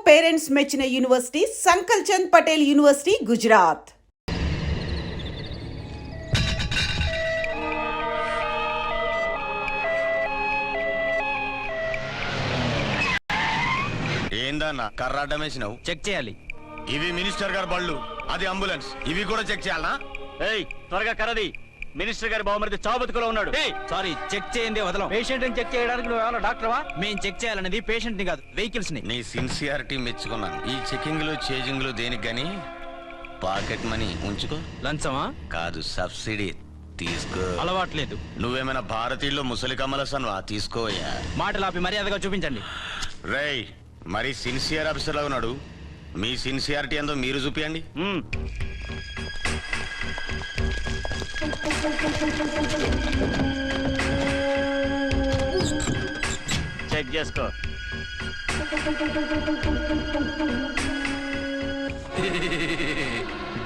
Parents మెచ్చిన university సంకల్ Chand Patel university Gujarat. ఏందన్నా కర్రాడ్డం వేసినావు? చెక్ చేయాలి. ఇవి మినిస్టర్ గారి బళ్ళు, అది అంబులెన్స్, ఇవి కూడా చెక్ చేయాలనా? ఏయ్ త్వరగా కరది, మినిస్టర్ గారి బావమరిది చావుబతుకులో ఉన్నాడు. సారీ, చెక్ చేయండి వదలం. పేషెంట్ ని చెక్ చేయడానికి నువ్వు ఏమైనా డాక్టర్వా? మేము చెక్ చేయాలనేది పేషెంట్ ని కాదు, వెహికల్స్ ని. నీ సిన్సియారిటీ మెచ్చుకున్నాను. ఈ చెకింగ్ లో చేజింగ్ లో దేనికి గానీ పాకెట్ మనీ ఉంచుకో. లంచమా? కాదు, సబ్సిడీ తీసుకో. అలవాట్లేదు. నువ్వేమైనా భారతీయుల్లో ముసలి కమలసన్వా? తీసుకోయా. మాటలాపి మర్యాదగా చూపించండి. రేయ్, మరి సిన్సియర్ ఆఫీసర్ లా ఉన్నాడు. మీ సిన్సియారిటీ ఏందో మీరు చూపియండి. చెక్ చేసుకో.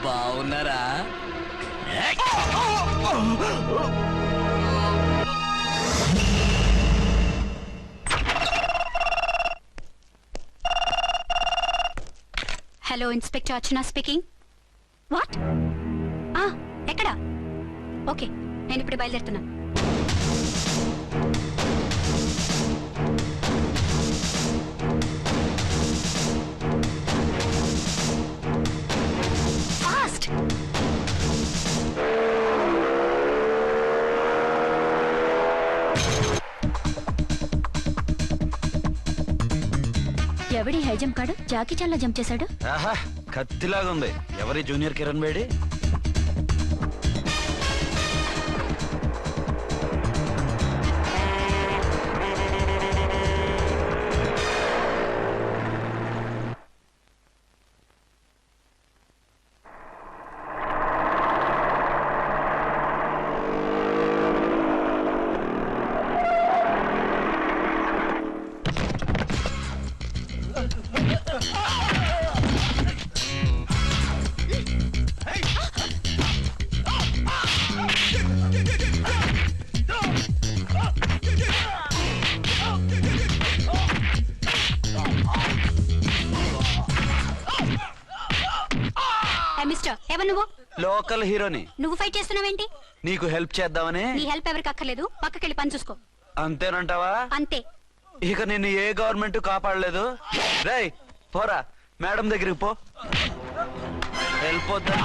బాగున్నారా? Hello, inspector Archana speaking. What? ఎక్కడ? ఓకే, నేను ఇప్పుడు బయలుదేరుతున్నా. ఫాస్ట్! ఎవడి హై జంప్ కాడు జాకీ చాన్లా జంప్ చేశాడు. కత్తిలాగా ఉంది. ఎవరి జూనియర్ కిరణ్ బేడి? మిస్టర్, ఎవరు నువ్వు? లోకల్ హీరోని. నువ్వు ఫైట్ చేస్తున్నావేంటి? నీకు హెల్ప్ చేద్దామని. నీ హెల్ప్ ఎవరికి అక్కర్లేదు, పక్కకెళ్ళి పని చూసుకో. అంతేనంటావా? అంతే. ఇక నిన్ను ఏ గవర్నమెంట్ కాపాడలేదు. రేయ్ పోరా, మేడం దగ్గరికి పో. హెల్ప్ వద్దా?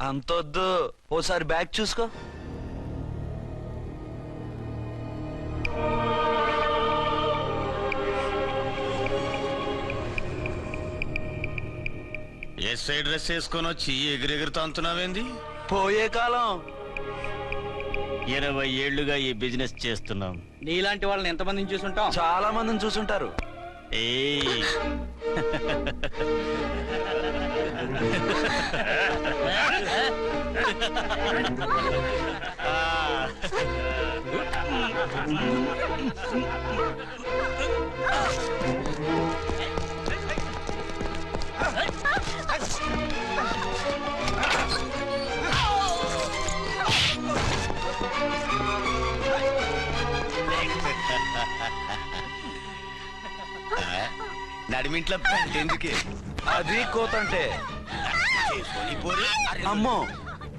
అంతొద్దు, ఓసారి బ్యాగ్ చూసుకో. ఎస్ఐ డ్రెస్ వేసుకొని వచ్చి ఎగిరెగురుతా అంటున్నావేంది? పోయే కాలం. 20 ఏళ్లుగా ఈ బిజినెస్ చేస్తున్నాం. నీలాంటి వాళ్ళని ఎంతమందిని చూసుంటాం? చాలా మందిని చూసుంటారు. నడిమింట్లో ఎందుకే? అది కోతంటే. అమ్మో,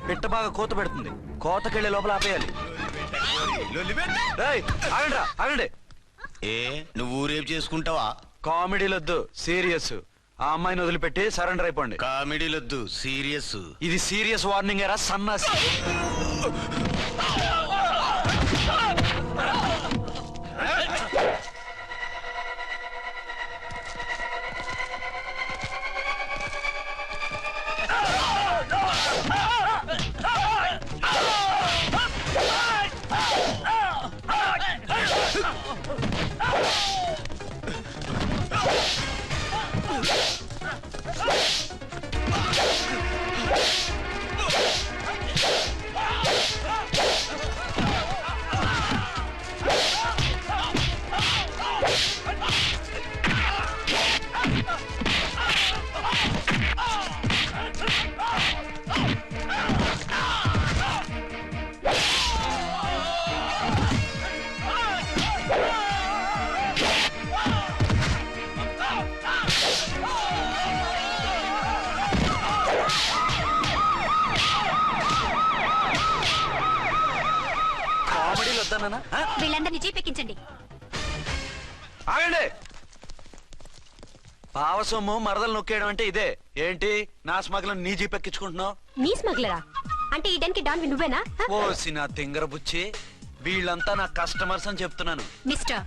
పిట్ట బాగా కోత పెడుతుంది. కోతకెళ్ళే లోపల ఆపేయాలి. ఆగండి. ఏ, నువ్వు ఊరేపు చేసుకుంటావా? కామెడీలొద్దు, సీరియస్. ఆ అమ్మాయిని వదిలిపెట్టి సరెండర్ అయిపోండి. కామెడీలొద్దు, సీరియస్. ఇది సీరియస్ వార్నింగ్ ఏరా సన్నాసి. చెప్తానా? వీళ్ళందరినీ జీప్ ఎక్కించండి. ఆగండి. పావ సొమ్ము మరదలు నొక్కేయడం అంటే ఇదే. ఏంటి నా స్మగ్లం నీ జీప్ ఎక్కించుకుంటున్నావు? నీ స్మగ్లరా అంటే ఈ డెన్కి డాన్ నువ్వేనా? ఓసి నా తింగర బుచ్చి, వీళ్ళంతా నా కస్టమర్స్ అని చెప్తున్నాను. మిస్టర్,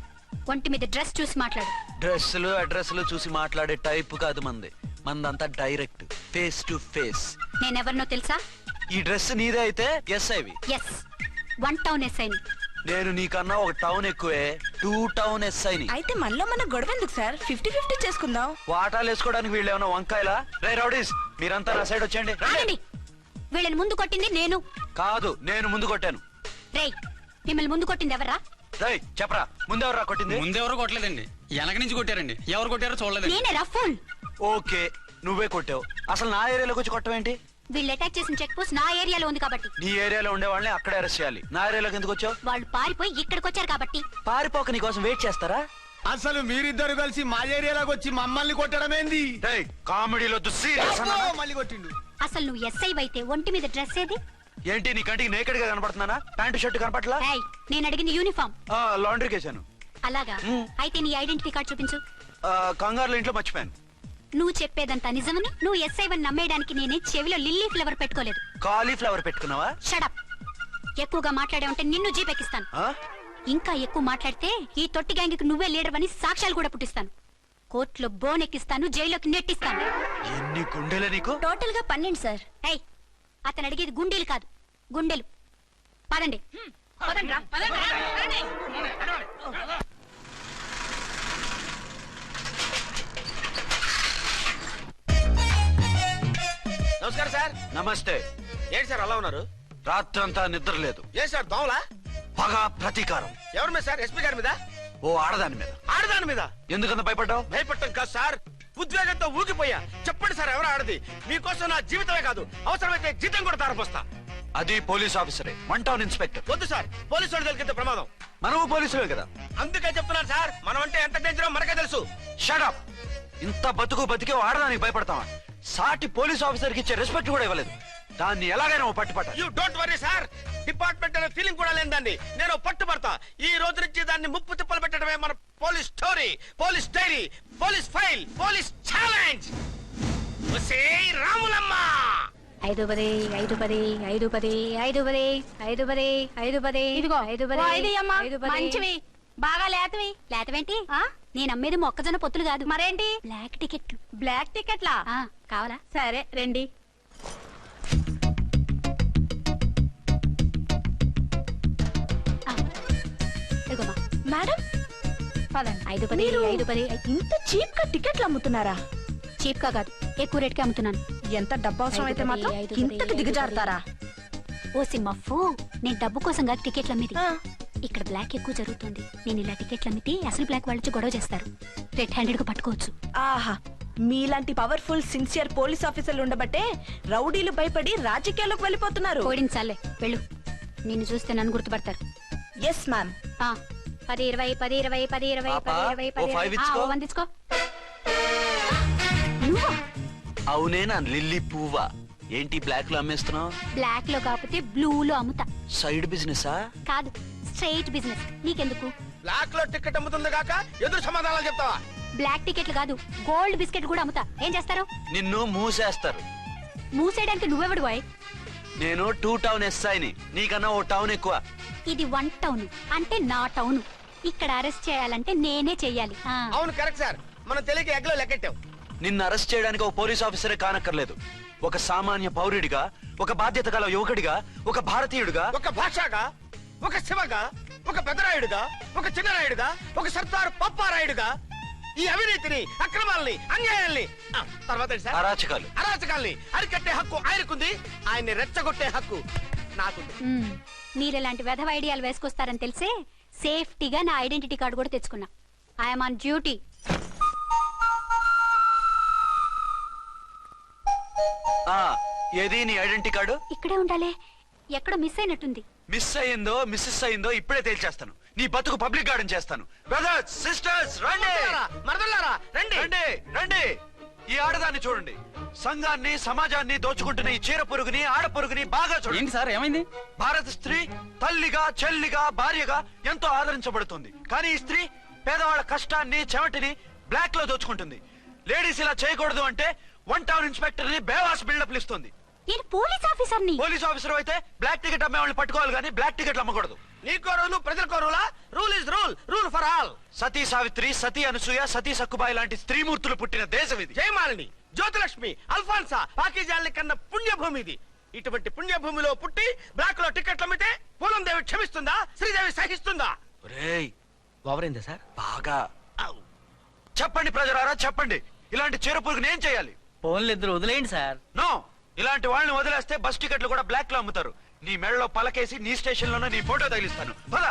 ఒంటి మీద డ్రెస్ చూసి మాట్లాడు. డ్రెస్సులు అడ్రస్లు చూసి మాట్లాడే టైప్ కాదు మంది. మందంతా డైరెక్ట్, ఫేస్ టు ఫేస్. నేనెవరినో తెలుసా? ఈ డ్రెస్ నీదే అయితే ఎస్ఐవి. ఎస్, 1 టౌన్ ఎస్ఐని. నేను నీకన్నా ఒక టౌన్ ఎక్కువే, 2 టౌన్ ఎస్ఐని. అయితే మనలో మన గొడవ ఎందుకు సార్? 50-50 చేసుకుందాం. వాటాలు వేసుకోవడానికి వీళ్ళు ఏమైనా వంకాయలా? రే రౌడీస్, మీరంతా నా సైడ్ వచ్చేయండి. ఆగండి. వీళ్ళని ముందు కొట్టింది నేను కాదు, నేను ముందు కొట్టాను. రేయ్, మిమ్మల్ని ముందు కొట్టింది ఎవరా? రేయ్ చెప్పరా, ముందెవరా కొట్టింది? ముందెవరు కొట్టలేదండి, వెనక నుంచి కొట్టారండి. ఎవరు కొట్టారో చూడలేదండి. నేనే రఫూల్. ఓకే, నువ్వే కొట్టావు. అసలు నా ఏరియాలోకి వచ్చి కొట్టవేంటి? వీళ్ళు అటాక్ చేసిన చెక్ పోస్ట్ నా ఏరియాలో ఉంది కాబట్టి. నీ ఏరియాలో ఉండే వాళ్ళని అక్కడే అరెస్ట్ చేయాలి. నా ఏరియాలోకి ఎందుకు వచ్చావు? వాళ్ళు పారిపోయి ఇక్కడికి వచ్చారు కాబట్టి. పారిపోక నీ కోసం వెయిట్ చేస్తారా? అసలు మీరిద్దరు కలిసి మా ఏరియాలోకి వచ్చి మమ్మల్ని కొట్టడమేంది? రేయ్ కామెడీలో సీరియస్ అబ్బో, మళ్ళీ కొట్టిండు. అసలు నువ్వు ఎస్ఐ అయితే ఒంటి మీద డ్రెస్ ఏది? ఏంటి నీ కంటికి నేకెడ్ గా కనపడుతున్నానా? Pant shirt కనపట్లా? ఏయ్, నేను అడిగింది యూనిఫామ్. లాండ్రీకి వేసాను. అలాగా? అయితే నీ ఐడెంటిటీ కార్డ్ చూపించు. కంగారులో ఇంట్లో మర్చిపోయాను. నువ్వు చెప్పేదంతా నిజమని నువ్వు ఎస్ఐ వని నమ్మేయడానికి నేనే చెవిలో లిల్లీ ఫ్లేవర్ పెట్టుకోలేదు. కాలీఫ్లవర్ పెట్టుకున్నావా? షడప్. ఎక్కువగా మాట్లాడే ఉంటే నిన్ను జీపెక్కిస్తాను. ఆ? ఇంకా ఎక్కువ మాట్లాడితే ఈ తొట్టి గ్యాంగ్కి నువ్వే లీడర్ అని సాక్ష్యాలు కూడా పుట్టిస్తాను. కోర్టులో బోన్ ఎక్కిస్తాను, జైల్లోకి నెట్టిస్తాను. ఎన్ని గుండెలే నీకు? టోటల్ గా 12 సార్. ఏయ్, అతను అడిగేది గుండెలు కాదు, గుండెలు. పదండి. పదండ్రా, పదండ్రా, పదండి. నమస్కారం సార్. నమస్తే. ఏంటి సార్ అలా ఉన్నారు? రాత్రంతా నిద్ర లేదు. ఏ సార్ దోమలా? పగ ప్రతీకారం. ఎవరి మీద సార్? ఎస్పీ గారి మీద? ఓ ఆడదాని మీద. ఆడదాని మీద? ఎందుకంత భయపడ్డావు? భయపడటం కాదు సార్, ఉద్వేగంతో ఊగిపోయా. చెప్పండి సార్, ఎవరు ఆడది? మీకోసం నా జీవితమే కాదు, అవసరమైతే జీతం కూడా తారపోస్తా. అది పోలీస్ ఆఫీసరే, 1 టౌన్ ఇన్స్పెక్టర్. వద్దు సార్, పోలీసు వాడు దొరికితే ప్రమాదం. మనము పోలీసులే కదా. అందుకే చెప్తున్నాను సార్, మనం అంటే ఎంత డేంజరో మనకే తెలుసు. షడప్. ఇంత బతికే ఓ ఆడదానికి భయపడతావా? సాటి పోలీస్ ఆఫీసర్ కి ఇచ్చే రెస్పెక్ట్ కూడా ఇవ్వలేదు. దాన్ని ఎలాగైనా ఓ పట్టుపట్టాలి. You don't worry sir, department అనే ఫీలింగ్ కూడా లేని దాన్ని నేను పట్టుబడతా. ఈ రోజు నుంచి దాన్ని ముప్పు తిప్పలు పెట్టడమే మన police story, police diary, police file, police challenge. Ramulamma 5 10 5 10 5 10 5 10 5 10 5 10. ఇదిగో 5 10 మంచివి, బాగా లేతవి. లేతవేంటి? నేను అమ్మేది మొక్కజొన్న పొత్తులు కాదు. మరేంటి? బ్లాక్ టికెట్లు. బ్లాక్ టికెట్లా? కావాలా? సరే రండి. మేడం, 5 10 5 10. ఇంత చీప్ గా టికెట్లు అమ్ముతున్నారా? చీప్ గా కాదు, ఎక్కువ రేట్ కి అమ్ముతున్నాను. ఎంత డబ్బు అవసరం అయితే మాత్రం ఇంతకు దిగజారుతారా? ఓ సిమ్మఫు, నేను డబ్బు కోసం కాదు టికెట్లు అమ్మేది. ఆ. ఇక్కడ బ్లాక్ ఎక్కువ జరుగుతుంది. నేను ఇలా టికెట్లు అమ్మితే అసలు బ్లాక్ వాళ్ళు వచ్చి గొడవ చేస్తారు. రెడ్ హ్యాండెడ్ గా పట్టుకోవచ్చు. ఆహా, మీలాంటి పవర్ఫుల్ సిన్సియర్ పోలీస్ ఆఫీసర్లు ఉండబట్టే రౌడీలు భయపడి రాజకీయాల్లోకి వెళ్ళిపోతున్నారు. ఓడించాలే, వెళ్ళు. నిన్ను చూస్తే నన్ను గుర్తుపడతారు. Yes ma'am. 10 20 10 20 10 20 పాపా, 10 20 ఓ 5 ఇచ్చుకో. 1 తీసుకో. నువ్వా? అవునే నా లిల్లీ పువ్వా. ఏంటి బ్లాక్ లో అమ్మేస్తున్నావు? బ్లాక్ లో కాకపోతే బ్లూ లో అమ్ముతా. సైడ్ బిజినెసా? కాదు, స్ట్రైట్ బిజినెస్. నీకెందుకు? బ్లాక్ లో టికెట్ అమ్ముతుంది కాక ఎదురు సమాధానాలు చెప్తావా? బ్లాక్ టికెట్లు కాదు, గోల్డ్ బిస్కెట్ కూడా అమ్ముతా. ఏం చేస్తారు? నిన్ను మూసేస్తారు. మూసేయడానికి నువ్వెవడు బాయ్? నేను 2 టౌన్ ఎస్ఐని, నీకన్నా ఓ టౌన్ ఎక్కువ. ఇది 1 టౌన్ అంటే నా టౌన్. ఇక్కడ అరెస్ట్ చేయాలంటే నేనే చెయ్యాలి. అవును కరెక్ట్ సార్, మనం తెలియక ఎగ్లో లెక్కెట్టాం. నిన్ను అరెస్ట్ చేయడానికి ఒక పోలీస్ ఆఫీసరే కానక్కర్లేదు. ఒక సామాన్య పౌరుడిగా, ఒక బాధ్యత గల యువకుడిగా, ఒక భారతీయుడిగా, ఒక భాషగా, ఒక శివగా, ఒక పెద్దరాయుడుగా, ఒక చిన్నరాయుడుగా, ఒక సర్దార్ పప్పారాయుడుగా ఈ అవినీతిని, అక్రమాలని, అన్యాయాల్ని, తర్వాత ఏంటి సార్? అరాచకాలు, అరాచకాల్ని అరికట్టే హక్కు ఆయనకుంది, ఆయన్ని రెచ్చగొట్టే హక్కు నాకుంది. మీరు ఇలాంటి వెధవ ఐడియాలు వేసుకొస్తారని తెలిసే సేఫ్టీగా నా ఐడెంటిటీ కార్డు కూడా తెచ్చుకున్నా. I'm on duty. ఏది నీ ఐడెంటిటీ కార్డు? ఇక్కడే ఉండాలి. ఎక్కడో మిస్ అయినట్టుంది. మిస్ అయిందో మిస్సెస్ అయిందో ఇప్పుడే తేల్చేస్తాను. నీ బతుకు పబ్లిక్ గార్డెన్ చేస్తాను. బ్రదర్స్ సిస్టర్స్ రండి, మరదల్లారా రండి. రండి రండి. ఈ ఆడదాన్ని చూడండి. సంఘాన్ని సమాజాన్ని దోచుకుంటున్న ఈ చీర పురుగుని ఆడ పురుగుని బాగా చూడండి. ఏంటి సార్ ఏమైంది? భారత స్త్రీ తల్లిగా చెల్లిగా భార్యగా ఎంతో ఆదరించబడుతుంది. కానీ ఈ స్త్రీ పేదవాళ్ళ కష్టాన్ని చెమటిని బ్లాక్ లో దోచుకుంటుంది. లేడీస్ ఇలా చేయకూడదు అంటే 1 టౌన్ ఇన్స్పెక్టర్ ని బేవాస్ బిల్డప్ ఇస్తుంది. నేను పోలీస్ ఆఫీసర్ని. పోలీస్ ఆఫీసర్ అయితే బ్లాక్ టికెట్ అమ్మే వాళ్ళని పట్టుకోవాలి కానీ బ్లాక్ టికెట్లు అమ్మకూడదు. నీకో రూలు ప్రజలకో రూలా? Rule is rule, rule for all. Sati Savitri, Sati Anasuya, Sati Sakkubai లాంటి స్త్రీమూర్తులు పుట్టిన దేశం ఇది. జయమాలిని, జ్యోతిలక్ష్మి, అల్ఫాన్సా, పాకిజాల్ని కన్న పుణ్యభూమి ఇది. ఇటువంటి పుణ్యభూమిలో పుట్టి బ్లాక్ లో టికెట్లు అమ్మితే పూలం దేవి క్షమిస్తుందా? శ్రీదేవి సహిస్తుందా? ఒరేయ్, ఓవరైందా సార్? బాగా చెప్పండి ప్రజలారా, చెప్పండి. ఇలాంటి చీర పురుగుని ఏం చేయాలి? ఫోన్లు ఇద్దరు వదిలేయండి సార్. నో, ఇలాంటి వాళ్ళని వదిలేస్తే బస్ టికెట్లు కూడా బ్లాక్ లో అమ్ముతారు. నీ మెడలో పలకేసి నీ స్టేషన్ లోనే నీ ఫోటో తగిలిస్తాను. పద.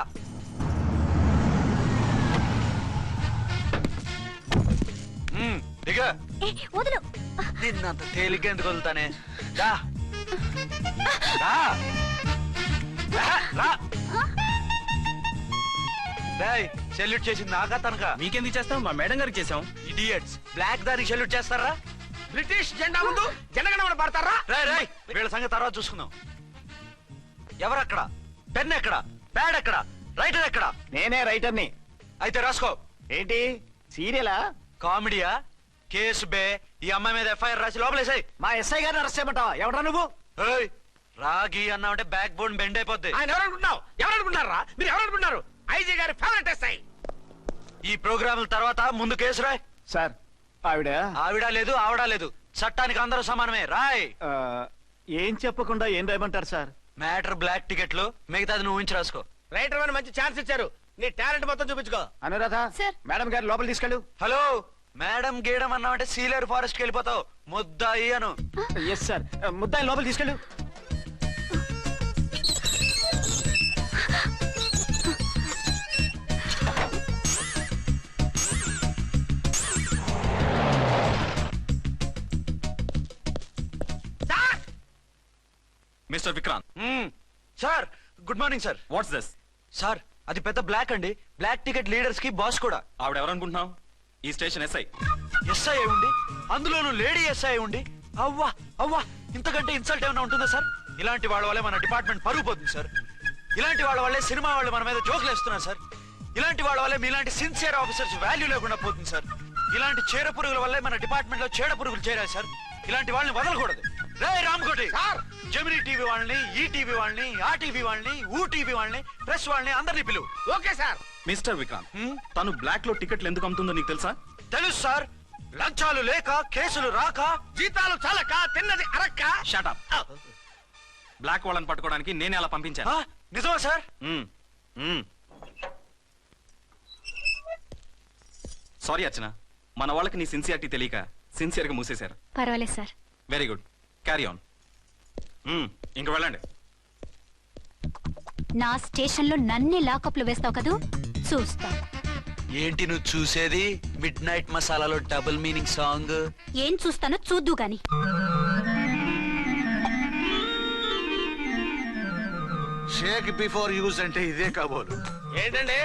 దిగ. వదులు. నిన్నంత తేలిగ్గా ఎందుకు వదులుతానే? రా. రా. రా, రా. రేయ్, సెల్యూట్ చేసింది నాకా తనకా? మీకెందుకు చేస్తాం? మా మేడం గారికి చేసాం. ఇడియట్స్, బ్లాక్ దానికి సెల్యూట్ చేస్తారా? బ్రిటిష్ జెండా ముందు జనగణమన పడతారా? రేయ్ రేయ్, వీళ్ళ సంగతి తర్వాత చూసుకుందాం. ఎవరక్కడ? పెన్ ఎక్కడ? ప్యాడ్ ఎక్కడ? రైటర్ ఎక్కడ? నేనే రైటర్ని. అయితే రాసుకో. ఏంటి సీరియలా? కామెడీయా? కేసు బే. ఈ అమ్మాయి మీద ఎఫ్ఐఆర్ రాసి లోపలేసాయి. మా ఎస్ఐ గారిని అరెస్ట్ చేయమంటావా? ఎవడా నువ్వు? ఏయ్, రాగి అన్నావంటే బ్యాక్ బోన్ బెండ్ అయిపోద్ది. ఆయన ఎవరనుకుంటున్నావు? ఎవరనుకుంటున్నారా మీరు? ఎవరనుకుంటున్నారు? ఐజీ గారి ఫేవరెట్ ఎస్ఐ. ఈ ప్రోగ్రాముల తర్వాత ముందు కేసు రాయ్. సార్ ఆవిడ ఆవిడ లేదు, ఆవిడ లేదు. చట్టానికి అందరూ సమానమే. రాయ్. ఏం చెప్పకుండా ఏం రాయమంటారు సార్? మ్యాటర్ బ్లాక్ టికెట్లు, మిగతాది నువ్వు ఊహించి రాసుకో. రైటర్ అని మంచి ఛాన్స్ ఇచ్చారు. నీ టాలెంట్ మొత్తం చూపించుకో. అనురాధ సార్. మేడం గారు లోపల తీసుకెళ్ళు. హలో, మేడం గీయడం అన్నావంటే సీలేరు ఫారెస్ట్ కి వెళ్ళిపోతావు. ముద్దాయి అను. Yes sir. ముద్దాయి లోపల తీసుకెళ్ళు. Sir, mister Vikrant, sir, good morning sir. What's this? Sir, అది పెద్ద బ్లాక్ అండి. బ్లాక్ టికెట్ లీడర్స్ కి బాస్ కూడా. ఆవిడ ఎవరనుకుంటున్నావు? ఈ స్టేషన్ ఎస్ఐ. ఎస్ఐ అయి ఉండి, అందులోనూ లేడీ ఎస్ఐ అయి ఉండి, అవ్వా అవ్వా, ఇంతకంటే ఇన్సల్ట్ ఏమైనా ఉంటుందా సార్? ఇలాంటి వాళ్ళ వల్లే మన డిపార్ట్మెంట్ పరుగు పోతుంది సార్. ఇలాంటి వాళ్ళ వల్లే సినిమా వాళ్ళు మన మీద జోకులు వేస్తున్నారు సార్. ఇలాంటి వాళ్ళ వల్లే మీలాంటి సిన్సియర్ ఆఫీసర్స్ వాల్యూ లేకుండా పోతుంది సార్. ఇలాంటి చీర పురుగుల వల్లే మన డిపార్ట్మెంట్ లో చీడ పురుగులు చేరాయి సార్. ఇలాంటి వాళ్ళని వదలకూడదు. రే రామ్కోటి సార్, జమినీ టీవీ వాళ్ళని, ఈ టీవీ వాళ్ళని, ఆ టీవీ వాళ్ళని, ఊ టీవీ వాళ్ళని, ప్రెస్ వాళ్ళని అందరినీ పిలువు. Okay sir. మిస్టర్ విక్రాంత్, తను బ్లాక్ లో టికెట్లు ఎందుకు అమ్ముతుందో నీకు తెలుసా? తెలుసు సార్. లంచాలు లేక, కేసులు రాక, జీతాలు చాలక, తిన్నది అరక్క. షటప్. బ్లాక్ వాళ్ళని పట్టుకోవడానికి నేనే అలా పంపించాను. నిజమా సార్? సారీ అర్చన, మన వాళ్ళకి నీ సిన్సియారిటీ తెలియక సిన్సియర్ గా మూసేశారు. పర్వాలేదు sir. Very good, carry on. ఇంక వెళ్ళండి. నా స్టేషన్ లో నన్నే లాకప్ లో వేస్తావు కదూ? చూస్తా. ఏంటి నువ్వు చూసేది? మిడ్ నైట్ మసాలాలో డబుల్ మీనింగ్ సాంగ్. ఏం చూస్తానో చూద్దు గాని. షేక్ బిఫోర్ యూజ్ అంటే ఇదే కాబోలు. ఏంటండి,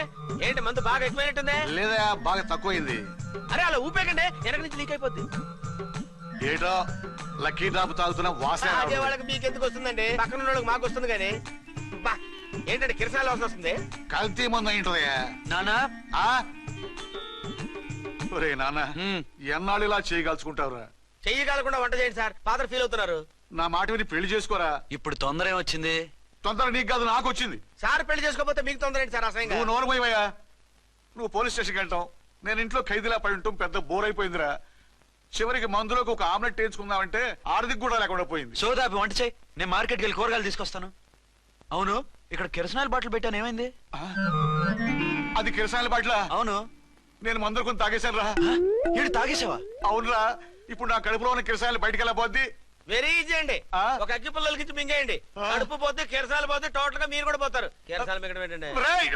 ఏంటి మందు బాగా ఎక్కువైనట్టుంది? లేదా బాగా తక్కువైంది. అరే అలా ఊపేకండి, వెనక నుంచి లీక్ అయిపోద్ది. ఏటో లక్కీ డ్రాప్ తాగుతున్న వాసన తాగే రావడం. వాళ్ళకి మీకెందుకు వస్తుందండి? పక్కన ఉన్న వాళ్ళకి మాకు వస్తుంది కానీ. బా, ఏంటంటే కిరసాల వాసన వస్తుంది. కల్తీ మందు అయింటదయ్యా. నానా, ఆ? ఒరే నాన్న, ఎన్నాళ్ళు ఇలా చేయగలుచుకుంటావురా? చెయ్యగలకుండా వంట చేయండి సార్. ఫాదర్ ఫీల్ అవుతున్నారు. నా మాట విని పెళ్లి చేసుకోరా. ఇప్పుడు తొందర ఏమొచ్చింది? తొందర నీకు కాదు, నాకు వచ్చింది. సార్ పెళ్లి చేసుకోకపోతే మీకు తొందర ఏంటి సార్? అసహ్యంగా. నువ్వు నోరుమోయవయ్యా. నువ్వు పోలీస్ స్టేషన్కి వెళ్తావు, నేను ఇంట్లో ఖైదీలా పడి ఉంటాం. పెద్ద బోర్ అయిపోయిందిరా. చివరికి మందులోకి ఒక ఆమ్లెట్ వేయించుకుందామంటే ఆర్థిక కూడా లేకుండా పోయింది. సోదాపి వంట చేయి, నేను మార్కెట్కి వెళ్ళి కూరగాయలు తీసుకొస్తాను. అవును, ఇక్కడ కిరసనాయిల్ బాటిల్ పెట్టాను, ఏమైంది? అది కిరసాయల బాట్ల. అవును. నేను మందులు కొని తాగేశాను రా. ఈడు తాగేసావా? అవునురా. ఇప్పుడు నా కడుపులో ఉన్న కిరసాయలు బయటికి వెళ్ళబోద్ది. వెరీ ఈజీ అండి. ఆ? ఒక అగ్గి పుల్లలకి ఇచ్చి మింగేయండి. కడుపు పోతే కిరసాలు పోతే టోటల్ గా మీరు కూడా పోతారు. కిరసాలు మింగడం ఏంటండి? రేయ్!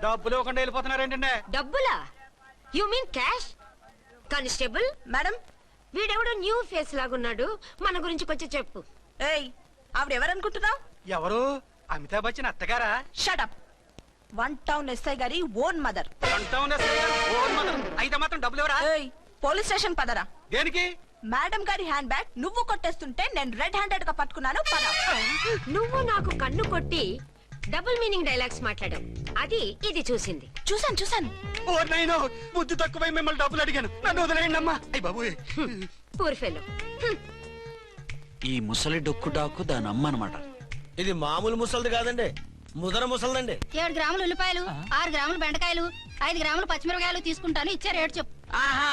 డబ్బులు ఇవ్వకుండా వెళ్ళిపోతున్నారు ఏంటంటే? డబ్బులా? You mean cash? Constable madam, వీడెవడో న్యూ ఫేస్ లాగున్నాడు. మన గురించి కొంచెం చెప్పు. ఏయ్, ఆవిడెవరనుకుంటున్నావు? ఎవరు? అమితాబ్ బచ్చన్ అత్తగారా? షటప్. 1 టౌన్ ఎస్ఐ గారి ఓన్ మదర్. అయితే మాత్రం డబ్బులు ఎవరా? పోలీస్ స్టేషన్ పదరా. దేనికి? మేడం గారి హ్యాండ్ బ్యాగ్ నువ్వు కొట్టేస్తుంటే నేను రెడ్ హ్యాండెడ్ గా పట్టుకున్నాను. పద. నువ్వు నాకు కన్ను కొట్టి డబుల్ మీనింగ్ డైలాగ్స్ మాట్లాడావు. అది ఇది చూసింది. చూసాను. ఓ నైనో, బుద్ధి తక్కువై మిమ్మల్ని డబ్బులు అడిగాను. నన్ను వదిలేయండి అమ్మా. అయ్య బాబు, పూర్ ఫెలో. ఈ ముసలి డొక్కు డాకు దాని అమ్మ అనమాట. ఇది మామూలు ముసలిది కాదండి, ముదర ముసలిదండి. 7 గ్రాములు ఉల్లిపాయలు, 6 గ్రాములు బెండకాయలు, 5 గ్రాములు పచ్చిమిరపకాయలు తీసుకుంటాను. ఇచ్చే రేటు చెప్పు. ఆహా,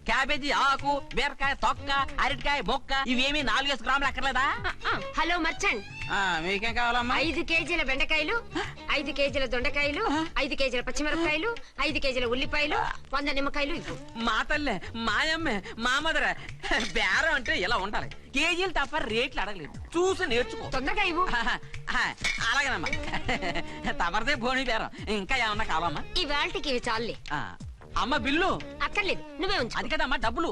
క్యాబేజీ ఆకు, బీరకాయ తొక్క, అరటికాయ బొక్క ఇవేమి 4 గ్రాములు అక్కర్లేదా? హలో మర్చండ్, మీకేం కావాలమ్మా? 5 కేజీల బెండకాయలు, 5 కేజీల దొండకాయలు, 5 కేజీల పచ్చిమిరపకాయలు, 5 కేజీల ఉల్లిపాయలు, 100 నిమ్మకాయలు ఇవ్వు. మా తల్లే, మాయమ్మే, మా మదర బేరం అంటే ఇలా ఉండాలి. కేజీలు తప్ప రేట్లు అడగలేదు, చూసి నేర్చుకో. తొందరగా ఇవ్వు. అలాగేనమ్మా. తమరిదే భోని బేరం. ఇంకా ఏమన్నా కావాలమ్మా? ఇవాళకి ఇవి చాలులే. అమ్మ బిల్లు అక్కర్లేదు, నువ్వే ఉంచు. అది కదమ్మా డబ్బులు.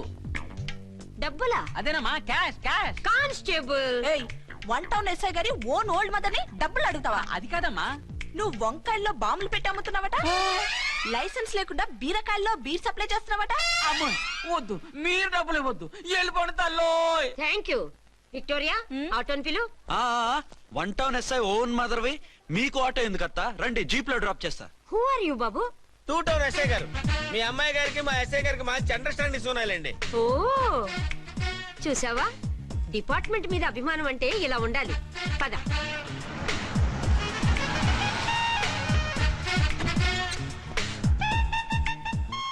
డబ్బులా? అదేనమ్మా cash cash. Constable. 1 town SI గారి ఓన్ ఓల్డ్ మదర్ ని డబ్బులు అడుగుతావా? అది కదమ్మా. నువ్వు వంకాయల్లో బాంబులు పెట్టి అమ్ముతున్నావట. లైసెన్స్ లేకుండా బీరకాయల్లో బీర్ సప్లై చేస్తున్నావట. అమ్మో వద్దు, మీరు డబ్బులు ఇవ్వద్దు, వెళ్ళిపోండి తల్లోయ్. Thank you. విక్టోరియా, ఆటోన్ పిలు. 1 టౌన్ ఎస్ఐ ఓన్ మదర్వి, మీకు ఆటో ఎందుకత్తా? రండి, జీప్ లో డ్రాప్ చేస్తా. హూ ఆర్ యూ బాబు? 2 టౌన్ ఎస్ఐ గారు, మీ అమ్మాయి గారికి మా ఎస్ఐ గారికి మంచి అండర్స్టాండింగ్ ఉన్నాయండి. ఓ చూసావా, డిపార్ట్మెంట్ మీద అభిమానం అంటే ఇలా ఉండాలి. పద.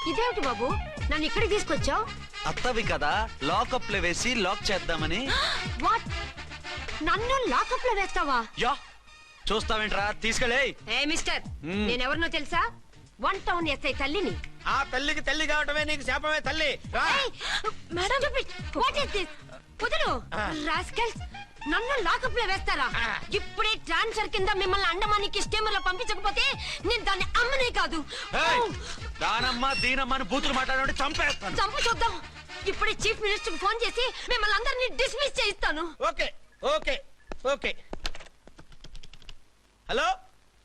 ఇదేమిటి బాబు, నన్ను ఇక్కడికి తీసుకొచ్చావు? అత్తవి కదా, లాకప్ లో వేసి లాక్ చేద్దామని. వాట్, నన్ను లాకప్ లో వేస్తావా? యా, చూస్తావేంట్రా, తీసుకెళ్ళే. ఏ మిస్టర్, నేనెవరినో తెలుసా? 1 టౌన్ ఎస్ఐ తల్లిని. ఆ తల్లికి తల్లి కావటమే నీకు శాపమే తల్లి. రా. Madam, what is this? వదులు రాస్కల్స్, నన్ను లాకప్ లో వేస్తారా? ఇప్పుడే ట్రాన్స్ఫర్ కింద మిమ్మల్ని అండమానికి స్టీమర్ లో పంపించకపోతే నేను దాన్ని అమ్మనే కాదు. దానమ్మ దీనమ్మని బూతులు మాట్లాడే చంపేస్తాను. చంపు చూద్దాం. ఇప్పుడే చీఫ్ మినిస్టర్ ఫోన్ చేసి మిమ్మల్ని అందరినీ డిస్మిస్ చేయిస్తాను. Okay okay okay. Hello,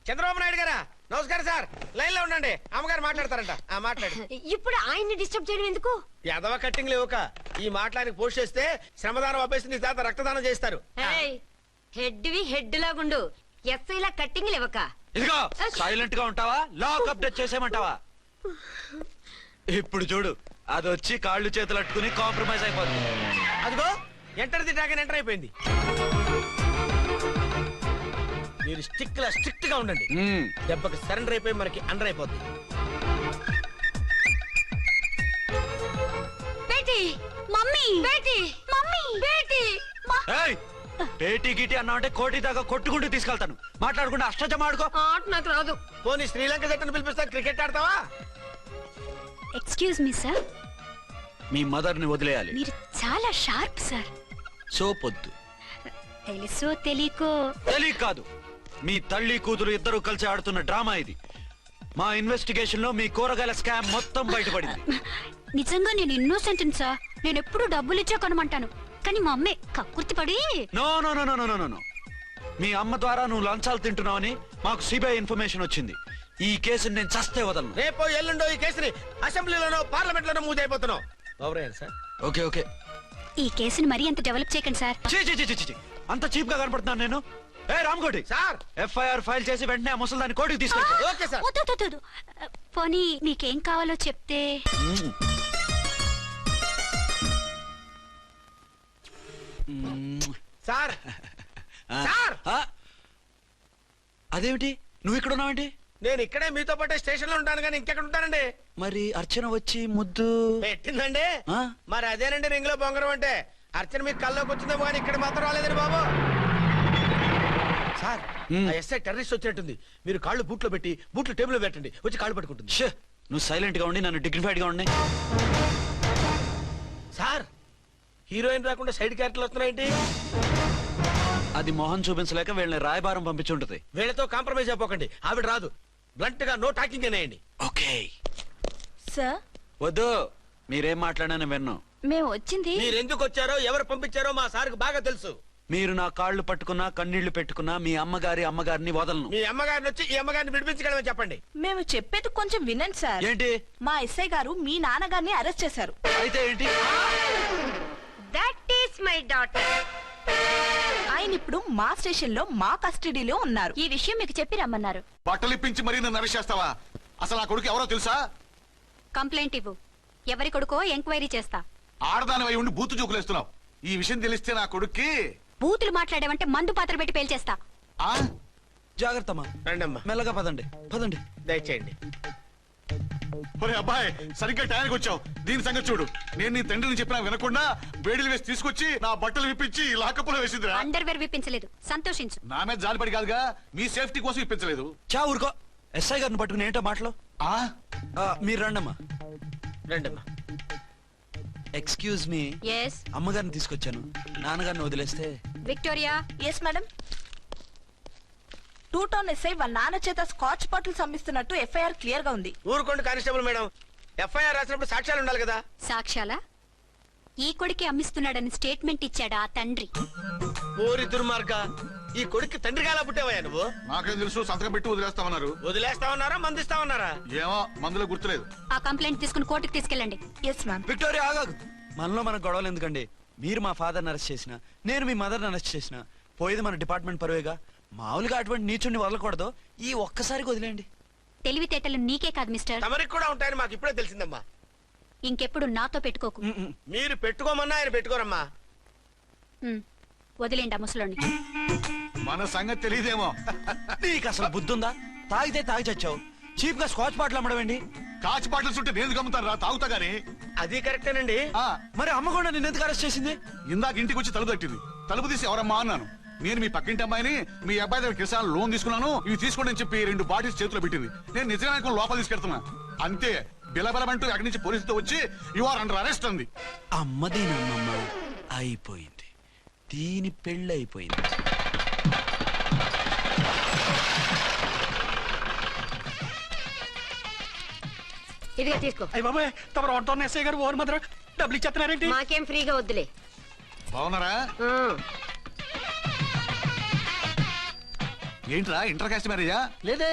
Chandrababu Naidu గారా? నమస్కారం సార్, లైన్ లో ఉండండి, అమ్మగారు మాట్లాడతారంట. మాట్లాడు. ఇప్పుడు ఆయన్ని డిస్టర్బ్ చేయడం ఎందుకు? ఎదవ కట్టింగ్ లేవుక. ఈ మాట్లాడికి పోస్ట్ చేస్తే శ్రమదానం అభ్యసి నీ తాత రక్తదానం చేస్తారు. హెడ్ వి హెడ్ లాగుండు, ఎస్ఐ లా కట్టింగ్ లేవక. ఇదిగో సైలెంట్ గా ఉంటావా, లాక్ అప్డేట్ చేసేమంటావా? ఇప్పుడు చూడు, అది వచ్చి కాళ్ళు చేతులు అట్టుకుని కాంప్రమైజ్ అయిపోతుంది. అదిగో ఎంటర్ ది డ్రాగన్ ఎంటర్ అయిపోయింది. మీరు స్ట్రిక్ట్ గా ఉండండి, దెబ్బకి సరెండర్ అయిపోయి మనకి అండర్ అయిపోద్ది. Beti, mummy, Beti, mummy, Beti. ఏయ్, పేటీ గిటి అన్నావంటే కోటి దాకా కొట్టుకుంటూ తీసుకెళ్తాను. మాట్లాడకుండా అష్టజమ ఆడుకో. ఆట నాకు రాదు. పోనీ శ్రీలంక జట్టును పిలిపిస్తా, క్రికెట్ ఆడతావా? ఎక్స్క్యూజ్ మీ సార్, మీ మదర్ ని వదిలేయాలి. మీరు చాలా షార్ప్ సార్. సోపొద్దు. తెలుసో తెలియకో. తెలియ కాదు, మీ తల్లి కూతురు ఇద్దరు కలిసి ఆడుతున్న డ్రామా ఇది. మా ఇన్వెస్టిగేషన్ లో మీ కూరగాయల స్కామ్ మొత్తం బయటపడింది. నిజంగా నేను ఇన్నోసెంట్ సార్. నేను ఎప్పుడు డబ్బులు ఇచ్చా కొనమంటాను, కానీ మా అమ్మే కక్కుర్తి పడి. No no no no no no no. మీ అమ్మ ద్వారా నువ్వు లంచాలు తింటున్నావని మాకు సిబిఐ ఇన్ఫర్మేషన్ వచ్చింది. ఈ కేసుని నేను చస్తే వదలను. రేపో ఎల్లుండో ఈ కేసుని అసెంబ్లీలోనో పార్లమెంట్ లోనో మూవ్ అయిపోతున్నావు. Sir okay okay. ఈ కేసుని మరీ అంత డెవలప్ చేయకండి సార్. అంత చీప్ గా కనపడుతున్నాను నేను? ఏ రామ్కోటి సార్, ఎఫ్ఐఆర్ ఫైల్ చేసి వెంటనే ఆ ముసలిదాన్ని కోర్టుకి తీసుకెళ్ళి. Okay sir. వద్దు, వద్దు, వద్దు. పోనీ మీకేం కావాలో చెప్తే. సార్ సార్, అదేమిటి నువ్వు ఇక్కడ ఉన్నావేంటి? నేను ఇక్కడే మీతో పాటే స్టేషన్ లో ఉంటాను, కానీ ఇంకెక్కడ ఉంటానండి? మరి అర్చన వచ్చి ముద్దు పెట్టిందండి. ఆ? మరి అదేనండి రింగ్ లో బొంగరం అంటే. అర్చన మీకు కల్లోకి వచ్చిందేమో కానీ ఇక్కడ మాత్రం రాలేదండి బాబు. సార్, ఆ ఎస్ఐ టెర్రరిస్ట్ వచ్చినట్టుంది. మీరు కాళ్ళు బూట్లో పెట్టి బూట్లు టేబుల్ లో పెట్టండి, వచ్చి కాళ్ళు పట్టుకుంటుంది. షే, నువ్వు సైలెంట్ గా ఉండి నన్ను డిగ్నిఫైడ్ గా ఉండి. సార్, హీరోయిన్ రాకుండా సైడ్ క్యారెక్టర్లు వస్తున్నాయేంటి? అది మొహం చూపించలేక వీళ్ళని రాయబారం పంపించి ఉంటుంది. వీళ్ళతో కాంప్రమైజ్ అయిపోకండి, ఆవిడ రాదు. బ్లంట్ గా నో టాకింగ్ అనేయండి. ఓకే సార్, వద్దు, మీరేం మాట్లాడానని విన్ను. మేము వచ్చింది. మీరు ఎందుకు వచ్చారో ఎవరు పంపించారో మా సార్కి బాగా తెలుసు. మీరు నా కాళ్ళు పట్టుకున్నా కన్నీళ్లు పెట్టుకున్నా మీ అమ్మగారిని వదలను. మీ అమ్మగారిని వచ్చి ఈ అమ్మగారిని విడిపించగలమని చెప్పండి. మేము చెప్పేది కొంచెం వినండి సార్. ఏంటి? మా ఎస్ఐ గారు మీ నాన్నగారిని అరెస్ట్ చేశారు. అయితే ఏంటి? That is my daughter. ఆయన ఇప్పుడు మా స్టేషన్ లో మా కస్టడీలో ఉన్నారు. ఈ విషయం మీకు చెప్పి రమ్మన్నారు. బట్టలు ఇప్పించి మరీ నన్ను అరెస్ట్ చేస్తావా? అసలు ఆ కొడుకు ఎవరో తెలుసా? కంప్లైంట్ ఇవ్వు. ఎవరి కొడుకో ఎంక్వైరీ చేస్తా. ఆడదానివై ఉండి బూతు చూకులేస్తున్నావు. ఈ విషయం తెలిస్తే నా కొడుక్కి బూతులు మాట్లాడావంటే మందు పాత్ర పెట్టి పేల్చేస్తా. ఆ జాగ్రత్త అమ్మా. రండమ్మా, మెల్లగా పదండి. దయచేయండి. ఒరే అబ్బాయి, సరిగ్గా టయానికి వచ్చావు. దీని సంగతి చూడు. నేను నీ తండ్రిని చెప్పినా వినకుండా వేడిలు వేసి తీసుకొచ్చి నా బట్టలు విప్పించి లాకప్పులో వేసిందిరా. అండర్వేర్ విప్పించలేదు, సంతోషించు. నా మీద జాలిపడి కాదుగా, మీ సేఫ్టీ కోసం ఇప్పించలేదు. చా ఊరుకో. ఎస్ఐ గారిని పట్టుకుని ఏంటో మాటలు. ఆ మీరు రండమ్మా. రండమ్మా. Excuse me. ఎస్ అమ్మగారిని తీసుకొచ్చాను. నాన్నగారిని వదిలేస్తే. Victoria. Yes madam. 2 town SI వాళ్ళ నాన్న చేత స్కాచ్ బాటిల్స్ అమ్మిస్తున్నట్టు ఎఫ్ఐఆర్ క్లియర్ గా ఉంది. ఊరుకోండి కానిస్టేబుల్ మేడం. ఎఫ్ఐఆర్ రాసినప్పుడు సాక్ష్యాలు ఉండాలి కదా. సాక్ష్యాలా? ఈ కొడుకే అమ్మిస్తున్నాడని స్టేట్మెంట్ ఇచ్చాడా ఆ తండ్రి? ఓరి దుర్మార్గ, ఈ కొడుక్కి తండ్రిగా ఎలా పుట్టావయ్యా నువ్వు? నాకేం తెలుసు, సంతకం పెట్టి వదిలేస్తామన్నారు. వదిలేస్తామన్నారా మందిస్తామన్నారా? ఏమో, మందులో గుర్తులేదు. ఆ కంప్లైంట్ తీసుకుని కోర్టుకు తీసుకెళ్ళండి. Yes ma'am. విక్టోరియా ఆగాగు. మనలో మన గొడవలు ఎందుకండి? మీరు మా ఫాదర్ని అరెస్ట్ చేసిన, నేను మీ మదర్ని అరెస్ట్ చేసిన, పోయేది మన డిపార్ట్మెంట్ పరువేగా. మామూలుగా అటువంటి నీచుని వదలకూడదు. ఈ ఒక్కసారికి వదిలేండి. తెలివితేటలు నీకే కాదు మిస్టర్, తమరికి కూడా ఉంటాయని మాకు ఇప్పుడే తెలిసిందమ్మా. ఇంకెప్పుడు నాతో పెట్టుకోకు. మీరు పెట్టుకోమన్నా ఆయన పెట్టుకోరమ్మా. వదిలేండి ఆ ముసలోని. మన సంగతి తెలియదేమో. నీకు అసలు బుద్ధి ఉందా? తాగితే తాగి చచ్చావు. చీప్ గా స్కాచ్ బాటిల్ అమ్మడమేంటి? కాచి బాటిల్స్ ఉంటే నేను గమ్ముతాను రా, తాగుతా గానీ. అది కరెక్టేనండి. మరి అమ్మ కూడా నిన్ను ఎందుకు అరెస్ట్ చేసింది? ఇందాక ఇంటికి వచ్చి తలుపు తట్టింది. తలుపు తీసి ఎవరమ్మా అన్నాను. నేను మీ పక్కింటి అమ్మాయిని, మీ అబ్బాయి దగ్గర కిసాన్ లోన్ తీసుకున్నాను, ఇవి తీసుకోండి అని చెప్పి 2 బాటిల్స్ చేతిలో పెట్టింది. నేను నిజంగా లోపల తీసుకెళ్తున్నా. అంతే, బిలబలమంటూ అక్కడి నుంచి పోలీసుతో వచ్చి యు ఆర్ అండర్ అరెస్ట్ అంది. అమ్మదేనమ్మమ్మ అయిపోయింది. దీని పెళ్ళి అయిపోయింది. ఇదిగా తీసుకో. అయ్య బాబాయ్, తమరు 1 టౌన్ ఎస్ఐ గారు ఓవర్ మాత్రం డబ్బులు ఇచ్చేస్తున్నారేంటి? మాకేం ఫ్రీగా వద్దులే. బాగున్నారా? ఏంట్రా ఇంటర్ కాస్ట్ మ్యారేజా? లేదే.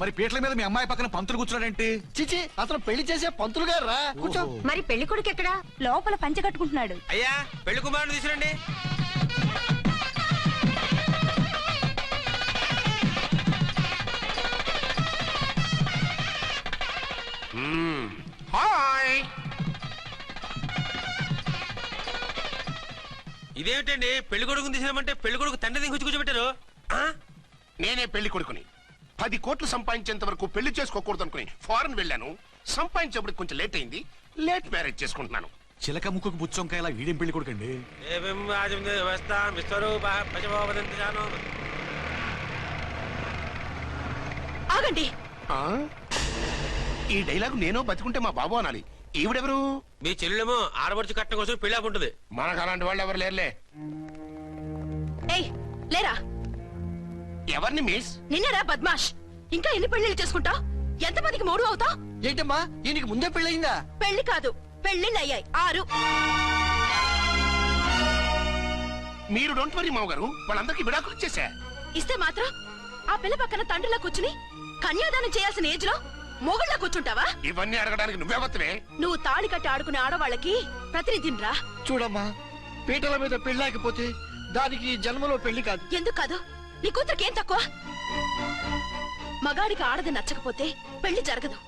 మరి పీటల మీద మీ అమ్మాయి పక్కన పంతులు కూర్చున్నాడేంటి? చిచి, అతను పెళ్లి చేసే పంతులు గారు రా. కూర్చో. మరి పెళ్లి కొడుకు ఎక్కడా? లోపల పంచె కట్టుకుంటున్నాడు. అయ్యా, పెళ్లి కుమారుని తీసుకురండి. హాయ్. ఇదేమిటండి, పెళ్లి కొడుకుని తీసినామంటే పెళ్లి కొడుకు తండ్రి దించి కూర్చోబెట్టారు. నేనే పెళ్లి కొడుకుని. 10 కోట్లు సంపాదించేంత వరకు పెళ్లి చేసుకోకూడదు అనుకుని ఫారెన్ వెళ్ళాను. సంపాదించేప్పుడు కొంచెం లేట్ అయింది. లేట్ మ్యారేజ్ చేసుకుంటున్నాను. చిలక ముక్కుకు బుచ్చొంకాయ ఇలా వీడేం పెళ్లి కొడుకండి? ఆగండి. ఈ డైలాగ్ నేను బతికుంటే మా బాబు అనాలి. ఈవిడెవరు? మీ చెల్లెమో ఆడబడుచు కట్టడం కోసం పెళ్లి ఆకుంటుంది. మనకు అలాంటి వాళ్ళు ఎవరు లేరులే. ఏయ్ లేరా. ఎవరిని మిస్? నిన్నరా బద్మాష్. ఇంకా ఎన్ని పెళ్లిళ్ళు చేసుకుంటావు? ఎంతమందికి మూడు అవుతావు? ఏంటమ్మా, ఈయనకి ముందే పెళ్ళయిందా? పెళ్లి కాదు, పెళ్లిళ్ళు అయ్యాయి 6. మీరు డోంట్ వరీ మామగారు, వాళ్ళందరికీ విడాకులు ఇచ్చేసా. ఇస్తే మాత్రం ఆ పిల్ల పక్కన తండ్రిలా కూర్చుని కన్యాదానం చేయాల్సిన ఏజ్ లో మొగుళ్ళ కూర్చుంటావా? ఇవన్నీ అడగడానికి నువ్వెవత్తవే? నువ్వు తాళి కట్టి ఆడుకునే ఆడవాళ్ళకి ప్రతినిధిరా. చూడమ్మా, పీటల మీద పెళ్ళాకపోతే దానికి జన్మలో పెళ్లి కాదు. ఎందుకు కాదు? నీ కూతురికి ఏం తక్కువ? మగాడికి ఆడది నచ్చకపోతే పెళ్లి జరగదు.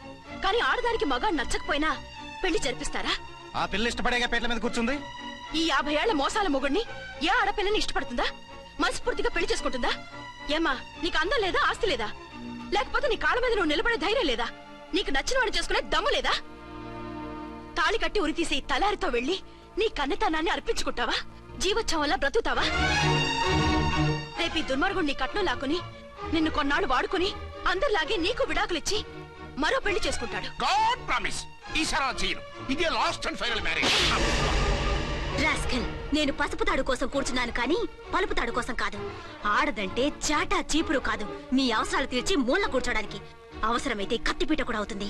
కానీ ఆడదానికి మగాడు నచ్చకపోయినా పెళ్లి జరిపిస్తారా? ఆ పిల్ల ఇష్టపడేగా పీటల మీద కూర్చుంది. ఈ 50 ఏళ్ల మోసాల మొగుడిని ఏ ఆడపిల్లని ఇష్టపడుతుందా? మనస్ఫూర్తిగా పెళ్లి చేసుకుంటుందా? ఏమ్మా, నీకు అందం లేదా, ఆస్తి లేదా? లేకపోతే నీ కాళ్ళ మీద నువ్వు నిలబడే ధైర్యం లేదా? నీకు నచ్చిన వాడు చేసుకునే దమ్ము లేదా? తాళి కట్టి ఉరితీసి తలారితో వెళ్లి నీ కన్నెతనాన్ని అర్పించుకుంటావా? జీవోత్సవంలా బ్రతుకుతావా? రేపు ఈ దుర్మార్గుడు నీ కట్నం లాక్కుని నిన్ను కొన్నాళ్ళు వాడుకుని అందరిలాగే నీకు విడాకులిచ్చి మరో పెళ్లి చేసుకుంటాడు. గాడ్ ప్రామిస్, ఈసారి చేయను. ఇదే last and final marriage. Rascal, నేను పసుపు తాడు కోసం కూర్చున్నాను కానీ పలుపు తాడు కోసం కాదు. ఆడదంటే చాటా చీపురు కాదు, మీ అవసరాలు తీర్చి మూల కూర్చోడానికి. అవసరమైతే కత్తిపీట కూడా అవుతుంది.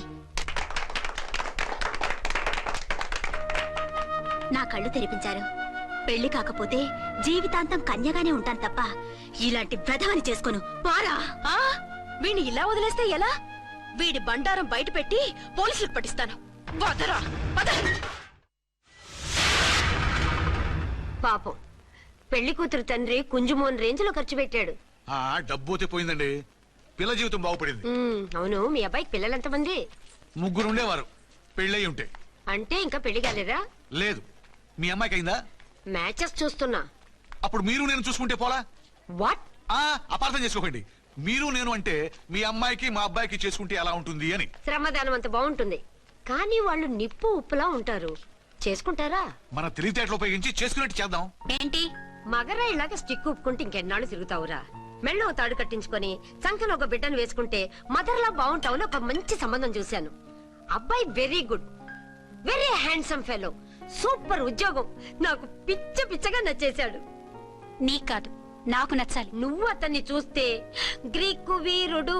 నా కళ్ళు తెరిపించారు. పెళ్లి కాకపోతే జీవితాంతం కన్యగానే ఉంటాను తప్ప ఇలాంటి వ్రతమని చేసుకోను. పోరా. వీణ్ణి ఇలా వదిలేస్తే ఎలా? వీడి బండారం బయట పెట్టి పోలీసులకు పట్టిస్తాను. వదరా, వద. పాపం పెళ్లి కూతురు తండ్రి కుంజుమోన్ రేంజ్ లో ఖర్చు పెట్టాడు. ఆ డబ్బు అయితే పోయిందండి, పిల్ల జీవితం బాగుపడింది. అవును, మీ అబ్బాయికి పిల్లలు ఎంతమంది? 3 ఉండేవారు, పెళ్ళయి ఉంటే. అంటే ఇంకా పెళ్లి కాలేదా? లేదు. మీ అమ్మాయికి అయిందా? మ్యాచెస్ చూస్తున్నా. అప్పుడు మీరు నేను చూసుకుంటే పోలా? వాట్? అపార్థం చేసుకోకండి. మీరు నేను అంటే మీ అమ్మాయికి మా అబ్బాయికి చేసుకుంటే ఎలా ఉంటుంది అని. శ్రమదానం అంత బాగుంటుంది, కానీ వాళ్ళు నిప్పు ఉప్పులా ఉంటారు. చేసుకుంటారా? మన తెలివితేటలు ఉపయోగించి చేసుకున్నట్టు చేద్దాం. ఏంటి మగరా ఇలాగ స్టిక్ ఉప్పుకుంటే ఇంకెన్నాళ్ళు తిరుగుతావురా? మెళ్ళో తాడు కట్టించుకొని సంకన ఒక బిడ్డను వేసుకుంటే మదర్లా బాగుంటావుని ఒక మంచి సంబంధం చూశాను. అబ్బాయి very good, very handsome fellow, super ఉద్యోగం. నాకు పిచ్చగా నచ్చేశాడు. నీకు కాదు, నాకు నచ్చాలి. నువ్వు అతన్ని చూస్తే గ్రీకు వీరుడు,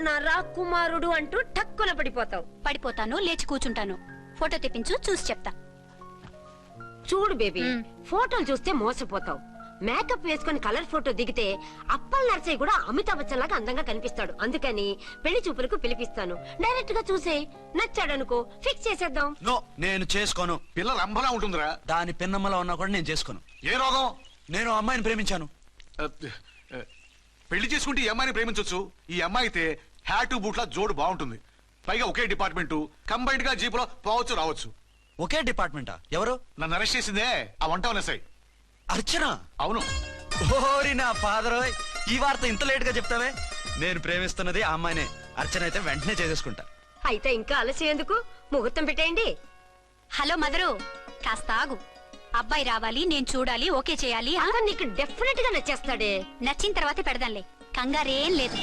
నా రాకుమారుడు అంటూ టక్కున పడిపోతావు. పడిపోతాను, లేచి కూర్చుంటాను. ఫోటో తెప్పించు, చూసి చెప్తా. చూడు బేబీ, ఫోటోలు చూస్తే మోసపోతావు. మేకప్ వేసుకుని కలర్ ఫోటో దిగితే అప్పల్ నర్సయ్య కూడా అమితాబ్ బచ్చన్ లాగా అందంగా కనిపిస్తాడు. అందుకని పెళ్లి చూపులకు పిలిపిస్తాను. డైరెక్ట్ గా చూసే నచ్చాడనుకో, ఫిక్స్ చేసేద్దాం. నో, నేను చేసుకోను. పిల్ల రంభలా ఉంటుందిరా. దాని పిన్నమ్మలా ఉన్నా కూడా నేను చేసుకోను. ఏ రోగం? నేను అమ్మాయిని ప్రేమించాను. పెళ్లి చేసుకుంటే ఈ అమ్మాయిని ప్రేమించవచ్చు. ఈ అమ్మాయి అయితే హ్యాటు బూట్ల జోడు బాగుంటుంది. పైగా ఒకే డిపార్ట్మెంట్, కంబైన్డ్ గా జీపులో పోవచ్చు రావచ్చు. ఒకే డిపార్ట్మెంటా? ఎవరు? నన్ను అరెస్ట్ చేసిందే ఆ వంట ఉన్నసాయి. అర్చన? అవును. ఓరి నా ఫాదర్, ఈ వార్త ఇంత లేట్ గా చెప్తావే. నేను ప్రేమిస్తున్నది ఆ అమ్మాయినే. అర్చన అయితే వెంటనే చేసేసుకుంటా. అయితే ఇంకా ఆలస్యం ఎందుకు, ముహూర్తం పెట్టేయండి. హలో మదరు, కాస్త ఆగు. అబ్బాయి రావాలి, నేను చూడాలి, ఓకే చేయాలి. అతను నీకు డెఫినెట్ గా నచ్చేస్తాడే. నచ్చిన తర్వాతే పెడదాంలే, కంగారేం లేదు.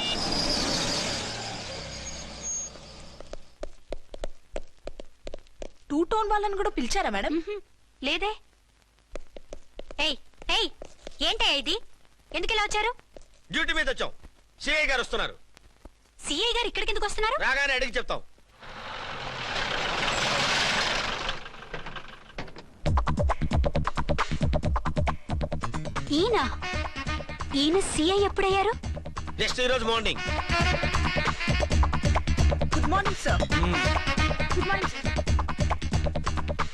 టూ టోన్ వాళ్ళని కూడా పిలిచారా మేడం? లేదే. ఏయ్ ఏయ్, ఏంటే ఇది? ఎందుకు ఇలా వచ్చారు? డ్యూటీ మీద వచ్చాం. సిఐ గారు వస్తున్నారు. సిఐ గారు ఇక్కడికి ఎందుకు వస్తున్నారు? రాగానే అడిగి చెప్తాం. ఈయన సిఐ ఎప్పుడయ్యారు? నెక్స్ట్ ఈ రోజు morning. Good morning sir. Good morning sir.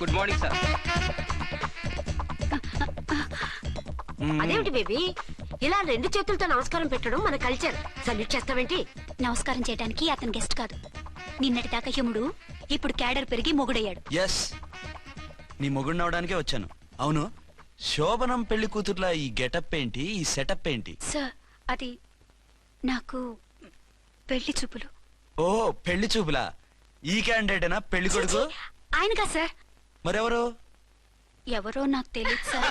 Good morning sir. అదేమిటి బేబీ, ఇలా 2 చేతులతో నమస్కారం పెట్టడం మన కల్చర్. సల్యూట్ చేస్తావేంటి? నమస్కారం చేయడానికి అతను గెస్ట్ కాదు. నిన్నటి దాకా యముడు, ఇప్పుడు క్యాడర్ పెరిగి మొగుడయ్యాడు. ఎస్, నీ మొగుడిని అవడానికే వచ్చాను. అవును, శోభనం పెళ్లి కూతుర్లా ఈ గెటప్ ఏంటి, ఈ సెటప్ ఏంటి? సార్, అది నాకు పెళ్లి చూపులు. ఓ, పెళ్లి చూపులా? ఈ క్యాండిడేటేనా పెళ్లి కొడుకు? ఆయనగా సార్. మరెవరు? ఎవరో నాకు తెలియదు సార్.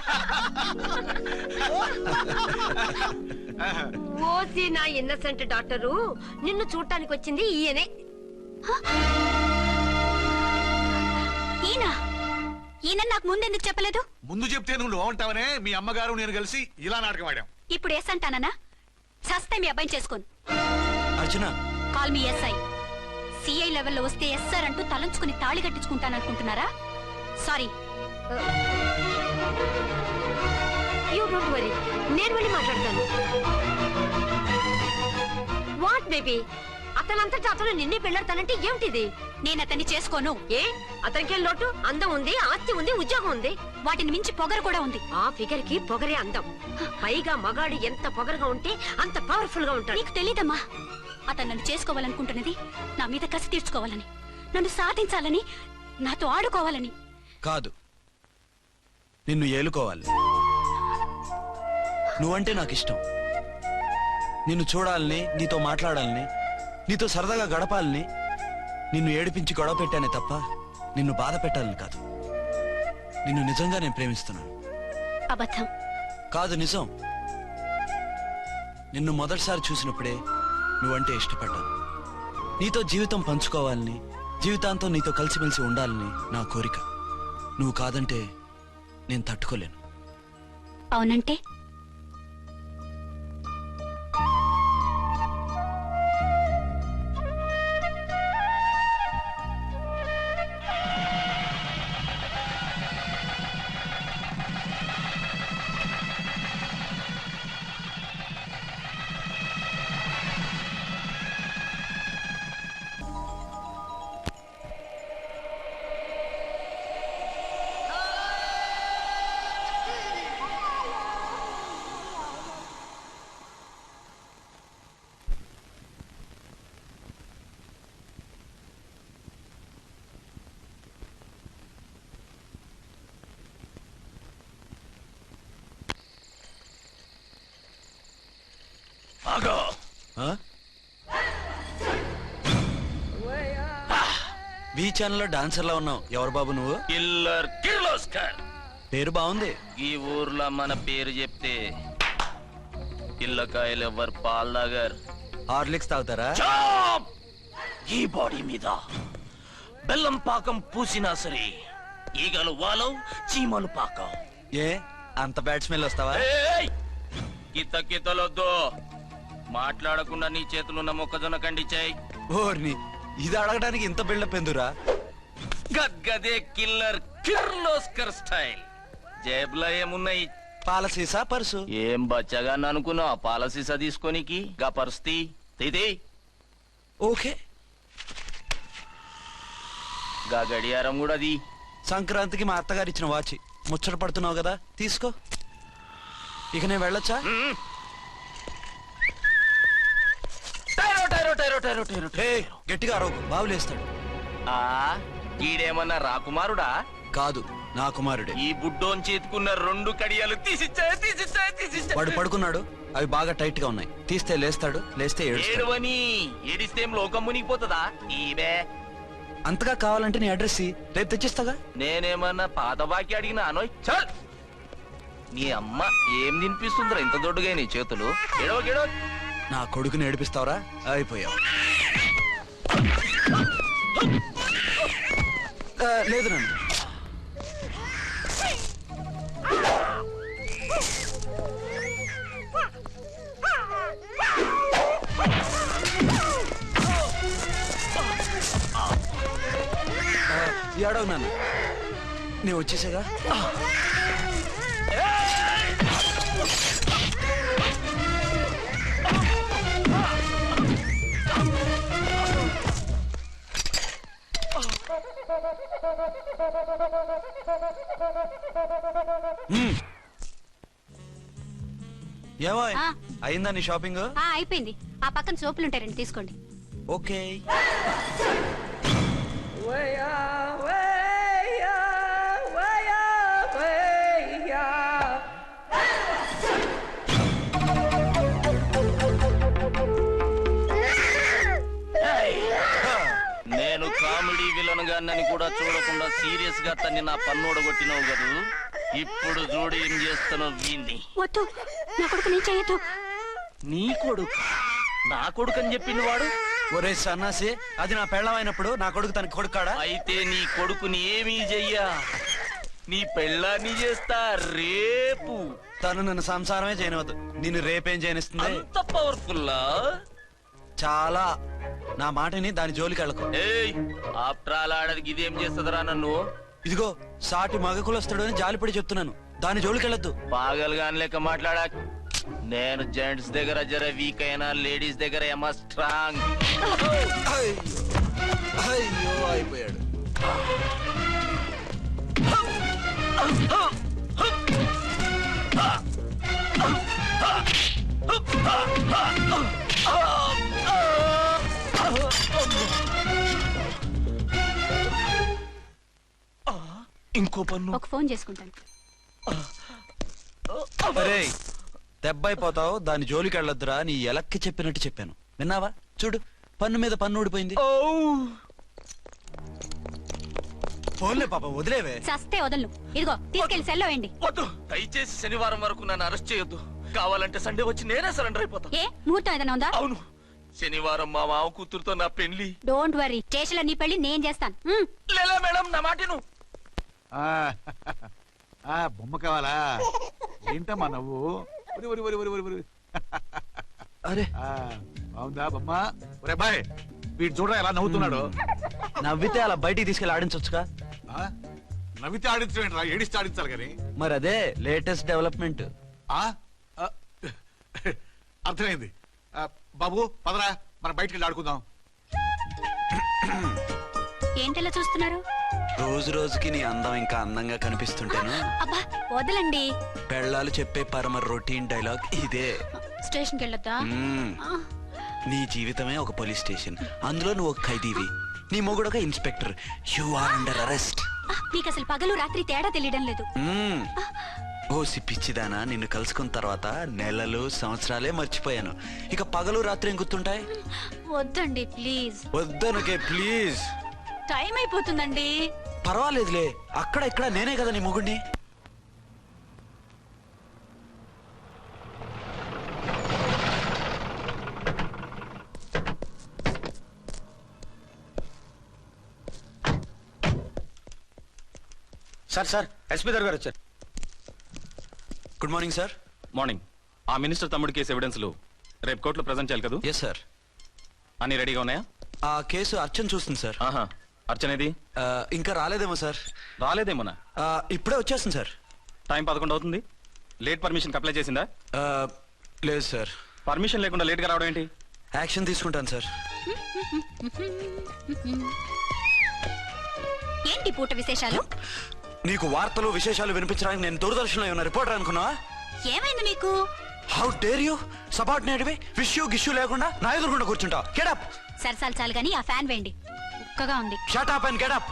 ఓసి నా ఇన్నసెంట్ డాక్టరు, నిన్ను చూడటానికి వచ్చింది ఈయనే. ఈయన నాకు ముందెందుకు చెప్పలేదు? ముందు చెప్తే నువ్వు బాగుంటావనే మీ అమ్మగారు నేను కలిసి ఇలా నాటకం ఆడాం. ఇప్పుడు ఎస్ అంటానా? సస్తే మీ అబ్బాయిని చేసుకోను. అర్చన, కాల్ మీ ఎస్ఐ. సిఐ లెవెల్లో వస్తే ఎస్ఆర్ అంటూ తలంచుకుని తాళి కట్టించుకుంటాననుకుంటున్నారా? సారీ. యూ డోంట్ వరీ, నేను వెళ్ళి మాట్లాడతాను. వాట్ బేబీ, అతనంతటా అతను నిన్నే పెళ్ళాడతానంటే ఏమిటిది? నేను అతన్ని చేసుకోను. ఏ, అతనికేం లోటు? అందం ఉంది, ఆస్తి ఉంది, ఉద్యోగం ఉంది. వాటిని మించి పొగరు కూడా ఉంది. ఆ ఫిగర్ కి పొగరే అందం. పైగా మగాడు ఎంత పొగరుగా ఉంటే అంత పవర్ఫుల్ గా ఉంటాడు. నీకు తెలీదమ్మా, అతను నన్ను చేసుకోవాలనుకుంటున్నది నా మీద కసి తీర్చుకోవాలని, నన్ను సాధించాలని, నాతో ఆడుకోవాలని కాదు, నిన్ను ఏలుకోవాలి. నువ్వంటే నాకు ఇష్టం. నిన్ను చూడాలని, నీతో మాట్లాడాలని, నీతో సరదాగా గడపాలని, నిన్ను ఏడిపించి గొడవ పెట్టానే తప్ప నిన్ను బాధ పెట్టాలని కాదు. నిన్ను నిజంగా నేను ప్రేమిస్తున్నాను. అబద్ధం కాదు, నిజం. నిన్ను మొదటిసారి చూసినప్పుడే నువ్వంటే ఇష్టపడ్డాను. నీతో జీవితం పంచుకోవాలని, జీవితాంతం నీతో కలిసిమెలిసి ఉండాలని నా కోరిక. నువ్వు కాదంటే నేను తట్టుకోలేను. అవునంటే వి ఛానల్లో డాన్సర్లా ఉన్నావు. ఎవరు బాబు నువ్వు? కిల్లర్ కిర్లోస్కర్. పేరు బాగుంది. ఈ ఊర్లో మన పేరు చెప్తే పిల్లకాయలు ఎవరు పాల్ దాగర్. హార్లిక్స్ తాగుతారా? చాప్! ఈ బాడీ మీద బెల్లం పాకం పూసినా సరే ఈగలు వాలవు, చీమలు పాకం. ఏ అంత బ్యాడ్ స్మెల్ వస్తావా? కిత కితలొద్దు. మాట్లాడకుండా నీ చేతులున్న మొక్కజొన్న కండిచాయి. ఓర్ని, ఇది అడగడానికి ఇంత బిల్డప్ ఎందురా? గద్గదే కిల్లర్ కిర్లోస్కర్ స్టైల్. జేబులో ఏమున్నాయి? పాల సీసా, పర్సు. ఏం బచ్చగా అనుకున్నావు? పాలసీసా తీసుకోనికి గా పరిస్థితి తీది. ఓకే. గా గడియారం కూడా అది. సంక్రాంతికి మా అత్తగారు ఇచ్చిన వాచి. ముచ్చట పడుతున్నావు కదా, తీసుకో. ఇక నేను వెళ్ళొచ్చా? టైరో టైరో టైరో టైరో టైరో హే, గట్టిగా అరవకు, బావులేస్తాడు. ఆ ఈడేమన్నా రాకుమారుడా? కాదు, నా కుమారుడే. ఈ బుడ్డోన్ చేతుకున్న 2 కడియాలు తీసిచ్చా. వాడు పడుకున్నాడు, అవి బాగా టైట్ గా ఉన్నాయి. తీస్తే లేస్తాడు, లేస్తే ఏడుస్తాడు. ఏడవని ఏడిస్తే లోకం మునిగిపోతుందా? ఈబే అంతగా కావాలంటే నీ అడ్రస్ రేపు తెచ్చిస్తాగా. నేనేమన్నా పాత బాకి అడిగినా అనోయ్. చల్, నీ అమ్మ ఏం తినిపిస్తుందిరా ఇంత దొడ్డుగా నీ చేతులు? ఎడవ గెడవ. నా కొడుకుని ఏడిపిస్తావరా? అయిపోయావు. లేదు నన్ను. ఏడవు నన్ను, నేను వచ్చేసాగా. ఏమో ఆ. అయిందా నీ షాపింగ్? అయిపోయింది. ఆ పక్కన సోపులు ఉంటారండి, తీసుకోండి. ఓకే. నేను కామెడీ విలన్ గానని కూడా చూడకుండా సీరియస్ గా తన్ని నా పన్నోడ కొట్టినావు కదూ. ఇప్పుడు చూడు ఏం చేస్తానో వీణ్ణి. వద్దు, నా కొడుకు నేను చేయొద్దు. నీ కొడుకు నా కొడుకు అని చెప్పింది వాడు. ఒరే సన్నాసి, అది నా పెళ్ళమైనప్పుడు నా కొడుకు తనకి కొడుకాడా? అయితే నీ కొడుకుని ఏమీ చెయ్యా, నీ పెళ్ళాన్ని చేస్తా రేపు. తను నన్ను సంసారమే చేయనవద్దు, నిన్ను రేపేం చేయనిస్తుంది? అంత పవర్ఫుల్లా? చాలా. నా మాటని దాని జోలికి వెళ్ళకు. ఏయ్, ఆఫ్టర్ ఆల్ ఆడదికి ఇదేం చేస్తుందిరా నన్ను? ఇదిగో సాటి మగకులొస్తాడు అని జాలిపడి చెప్తున్నాను, దాని జోలికి వెళ్ళొద్దు. పాగలుగాని లెక్క మాట్లాడా. నేను జెంట్స్ దగ్గర జర వీక్ అయినా లేడీస్ దగ్గర ఏమో స్ట్రాంగ్. అయ్యో అయిపోయాడు. ఇంకో పన్ను. ఒక ఫోన్ చేసుకుంటాను. అరే దెబ్బైపోతావు, దాని జోలికి వెళ్ళొద్దురా. నీ ఎలక్కి చెప్పినట్టు చెప్పాను, విన్నావా? చూడు, పన్ను మీద పన్ను ఊడిపోయింది. ఫోన్లే పాప, వదిలేవే. చస్తే వదలను. ఇదిగో తీసుకెళ్లి సెల్లో వేయండి. వద్దు, దయచేసి శనివారం వరకు నన్ను అరెస్ట్ చేయొద్దు. కావాలంటే సండే వచ్చి నేనే సరెండర్ అయిపోతా. ఏ ముహూర్తం ఏదైనా ఉందా? అవును, శనివారం మా మామ కూతురుతో నా పెళ్లి. డోంట్ వరీ, స్టేషన్ లో నీ పెళ్లి నేను చేస్తాను. లేలా మేడం, నా మాటను. బొమ్మ కావాలా? ఏంటమ్మా నవ్వు? అరే బాగుందా బొమ్మ? ఒరే బాయ్, వీడు చూడరా ఎలా నవ్వుతున్నాడు. నవ్వితే అలా బయటికి తీసుకెళ్ళి ఆడించొచ్చుగా. నవ్వితే ఆడించడం ఏంట్రా, ఏడిస్తే ఆడించాలి కానీ. మరి అదే లేటెస్ట్ డెవలప్మెంట్. అర్థమైంది. బాబు పదరా, మనం బయటికి వెళ్ళి ఆడుకుందాం. ఏంటలా చూస్తున్నారు? రోజు రోజుకి నీ అందం ఇంకా అందంగా కనిపిస్తుంటేను. అబ్బా వదలండి. పెళ్ళాలు చెప్పే పరమ రొటీన్ డైలాగ్ ఇదే. స్టేషన్ కి వెళ్ళొద్దా? నీ జీవితమే ఒక పోలీస్ స్టేషన్, అందులో నువ్వు ఒక ఖైదీవి, నీ మొగుడు ఒక inspector. You are under arrest. మీకు అసలు పగలు రాత్రి తేడా తెలియడం లేదు. ఓసి పిచ్చిదానా, నిన్ను కలుసుకున్న తర్వాత నెలలు సంవత్సరాలే మర్చిపోయాను. ఇక పగలు రాత్రి ఏం గుర్తుంటాయి? వద్దండి ప్లీజ్. వద్దనుకే ప్లీజ్. టైం అయిపోతుందండి. పర్వాలేదులే, అక్కడ ఇక్కడ నేనే కదా నీ మొగుడిని. సార్ ఎస్పీ గారు వచ్చారు. Good morning sir. మార్నింగ్. ఆ మినిస్టర్ తమ్ముడి కేసు ఎవిడెన్స్లు రేపు కోర్టులో ప్రజెంట్ చేయాలి కదా? Yes sir. అన్ని రెడీగా ఉన్నాయా? ఆ కేసు అర్చన చూస్తుంది సార్. ఆహా, అర్చనేది? ఇంకా రాలేదేమో సార్. రాలేదేమోనా? ఇప్పుడే వచ్చేస్తుంది సార్. టైం 11 అవుతుంది. లేట్ పర్మిషన్ అప్లై చేసిందా? లేదు సార్. పర్మిషన్ లేకుండా లేట్గా రావడం ఏంటి? యాక్షన్ తీసుకుంటాను సార్. ఏంటి పూట విశేషాలు? నీకు వార్తలు విశేషాలు వినిపించడానికి నేను దూరదర్శన్లో ఉన్న రిపోర్టర్ అనుకున్నావా? ఏమైంది నీకు? హౌ డేర్ యూ సబార్డినేట్వి విష్యూ గిష్యూ లేకుండా నా ఎదురుకుండా కూర్చుంటావు? Get up. సరసాలు చాలు గానీ ఆ ఫ్యాన్ వేయండి, ఉక్కగా ఉంది. Shut up and get up.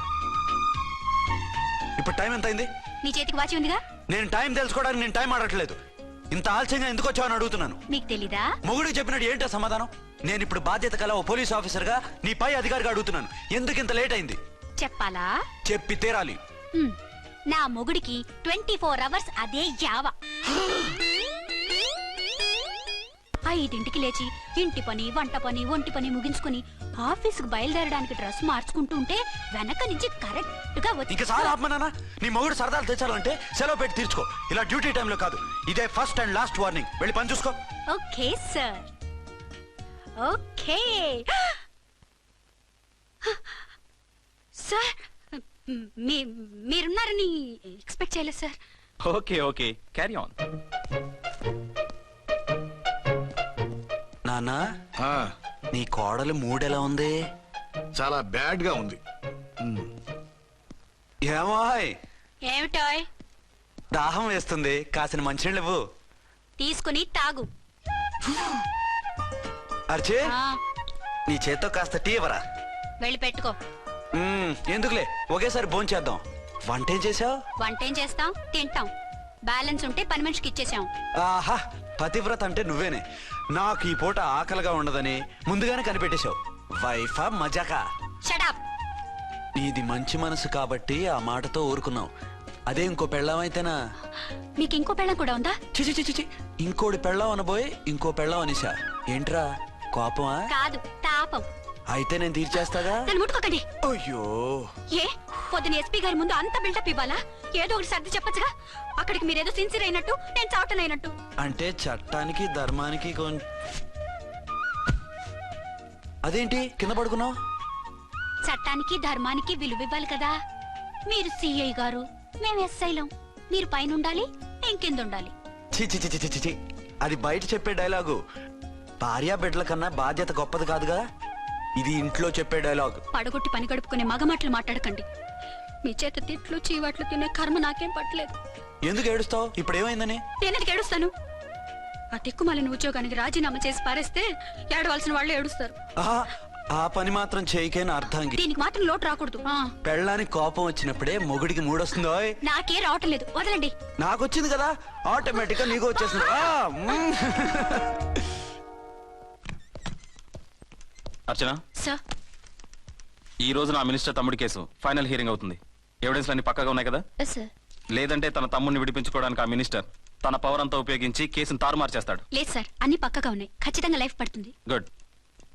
ఇప్పుడు టైం ఎంత అయింది? నీ చేతికి వాచి ఉందిగా. నేను టైం తెలుసుకోవడానికి నేను టైం ఆడట్లేదు. ఇంత ఆలస్యంగా ఎందుకు వచ్చావని అడుగుతున్నాను. నీకు తెలీదా? మొగుడికి చెప్పినట్టు ఏంటో సమాధానం? నేను ఇప్పుడు బాధ్యత కల ఓ పోలీస్ ఆఫీసర్ గా నీ పై అధికారిగా అడుగుతున్నాను, ఎందుకు ఇంత లేట్ అయింది? చెప్పాలా? చెప్పి తీరాలి. నా మొగుడికి 24 hours అదే యావ. 5ంటికి లేచి ఇంటి పని, వంట పని, ఒంటి పని ముగించుకుని ఆఫీసుకు బయలుదేరడానికి డ్రెస్ మార్చుకుంటూ ఉంటే వెనక నుంచి కరెక్ట్ గా వచ్చి. ఇంకా చాలా ఆత్మనానా, నీ మొగుడు సరదాలు తెచ్చాలంటే సెలవు పెట్టి తీర్చుకో. ఇలా డ్యూటీ టైంలో కాదు. ఇదే ఫస్ట్ అండ్ లాస్ట్ వార్నింగ్. వెళ్ళి పని చూసుకో. Okay sir, okay sir. మీరున్నారని ఎక్స్పెక్ట్ చేయలేదు సార్. Okay okay, carry on. నానా, నీ కోడలు మూడెలా ఉంది? చాలా బ్యాడ్ గా ఉంది. ఏమాయ్, ఏమిటాయ్? దాహం వేస్తుంది, కాసిన మంచినీళ్ళు ఇవ్వు. తీసుకుని తాగు. అర్చే, ఆ, నీ చేత్తో కాస్త టీ ఇవ్వరా? వెళ్ళి పెట్టుకో. ఎందుకులే, ఒకేసారి భోంచేద్దాం. వంటేం చేసావు? వంటేం చేస్తాం, తింటాం. బ్యాలెన్స్ ఉంటే పని మనిషికి ఇచ్చేసాం. ఆహా, పతివ్రత అంటే నువ్వేనే. నాకు ఈ పూట ఆకలిగా ఉండదని ముందుగానే కనిపెట్టేశావు. వైఫా మజాకా? షటప్. నీది మంచి మనసు కాబట్టి ఆ మాటతో ఊరుకున్నావు. అదే ఇంకో పెళ్ళాం అయితేనా? మీకు ఇంకో పెళ్ళం కూడా ఉందా? చిచి చిచి చి, ఇంకోటి పెళ్ళాం అనబోయి ఇంకో పెళ్ళాం అనేసా. ఏంట్రా కోపమా? కాదు, తాపం. అయితే నేను తీర్చేస్తాగా. నన్ను ముట్టుకోకండి. అయ్యో, ఏ పొద్దున ఎస్పీ గారి ముందు అంత బిల్డప్ ఇవ్వాలా? ఏదో ఒకటి సర్ది చెప్పచ్చుగా. అక్కడికి మీరేదో సిన్సియర్ అయినట్టు, నేను చావటం అయినట్టు. అంటే చట్టానికి ధర్మానికి అదేంటి కింద పడుకున్నావు? చట్టానికి ధర్మానికి విలువ ఇవ్వాలి కదా. మీరు సిఐ గారు, మేము ఎస్ఐలం. మీరు పైన ఉండాలి, నేను కింద ఉండాలి. చి చి చి చి చి, అది బయట చెప్పే డైలాగు. భార్యా బిడ్డల కన్నా బాధ్యత గొప్పది కాదుగా. ఇది ఇంట్లో చెప్పే డైలాగ్. పడగొట్టి పని గడుపుకునే మగ మాటలు మాట్లాడకండి. మీ చేత తిట్లు చీవాట్లు తినే కర్మ నాకేం పట్టలేదు. ఎందుకు ఏడుస్తావు? ఇప్పుడు ఏమైందని? నేనెందుకు ఏడుస్తాను? ఆ తిక్కుమాలిన ఉద్యోగానికి రాజీనామా చేసి పారేస్తే ఏడవలసిన వాళ్ళు ఏడుస్తారు. ఆ పని మాత్రం చేయకేన అర్థంగి. దీనికి మాత్రం లోటు రాకూడదు. పెళ్ళానికి కోపం వచ్చినప్పుడే మొగుడికి మూడొస్తుందో. నాకే రావటం లేదు, వదలండి. నాకు వచ్చింది కదా, ఆటోమేటిక్ గా నీకు వచ్చేస్తుంది. అర్చన సార్, ఈ రోజు నా మినిస్టర్ తమ్ముడి కేసు ఫైనల్ హియరింగ్ అవుతుంది. ఎవిడెన్స్ అన్ని పక్కగా ఉన్నాయి కదా? సార్. లేదంటే తన తమ్ముడిని విడిపించుకోవడానికి ఆ మినిస్టర్ తన పవర్ అంతా ఉపయోగించి కేసును తారుమారు చేస్తాడు. లేదు సార్, అన్ని పక్కగా ఉన్నాయి. ఖచ్చితంగా లైఫ్ పడుతుంది. గుడ్,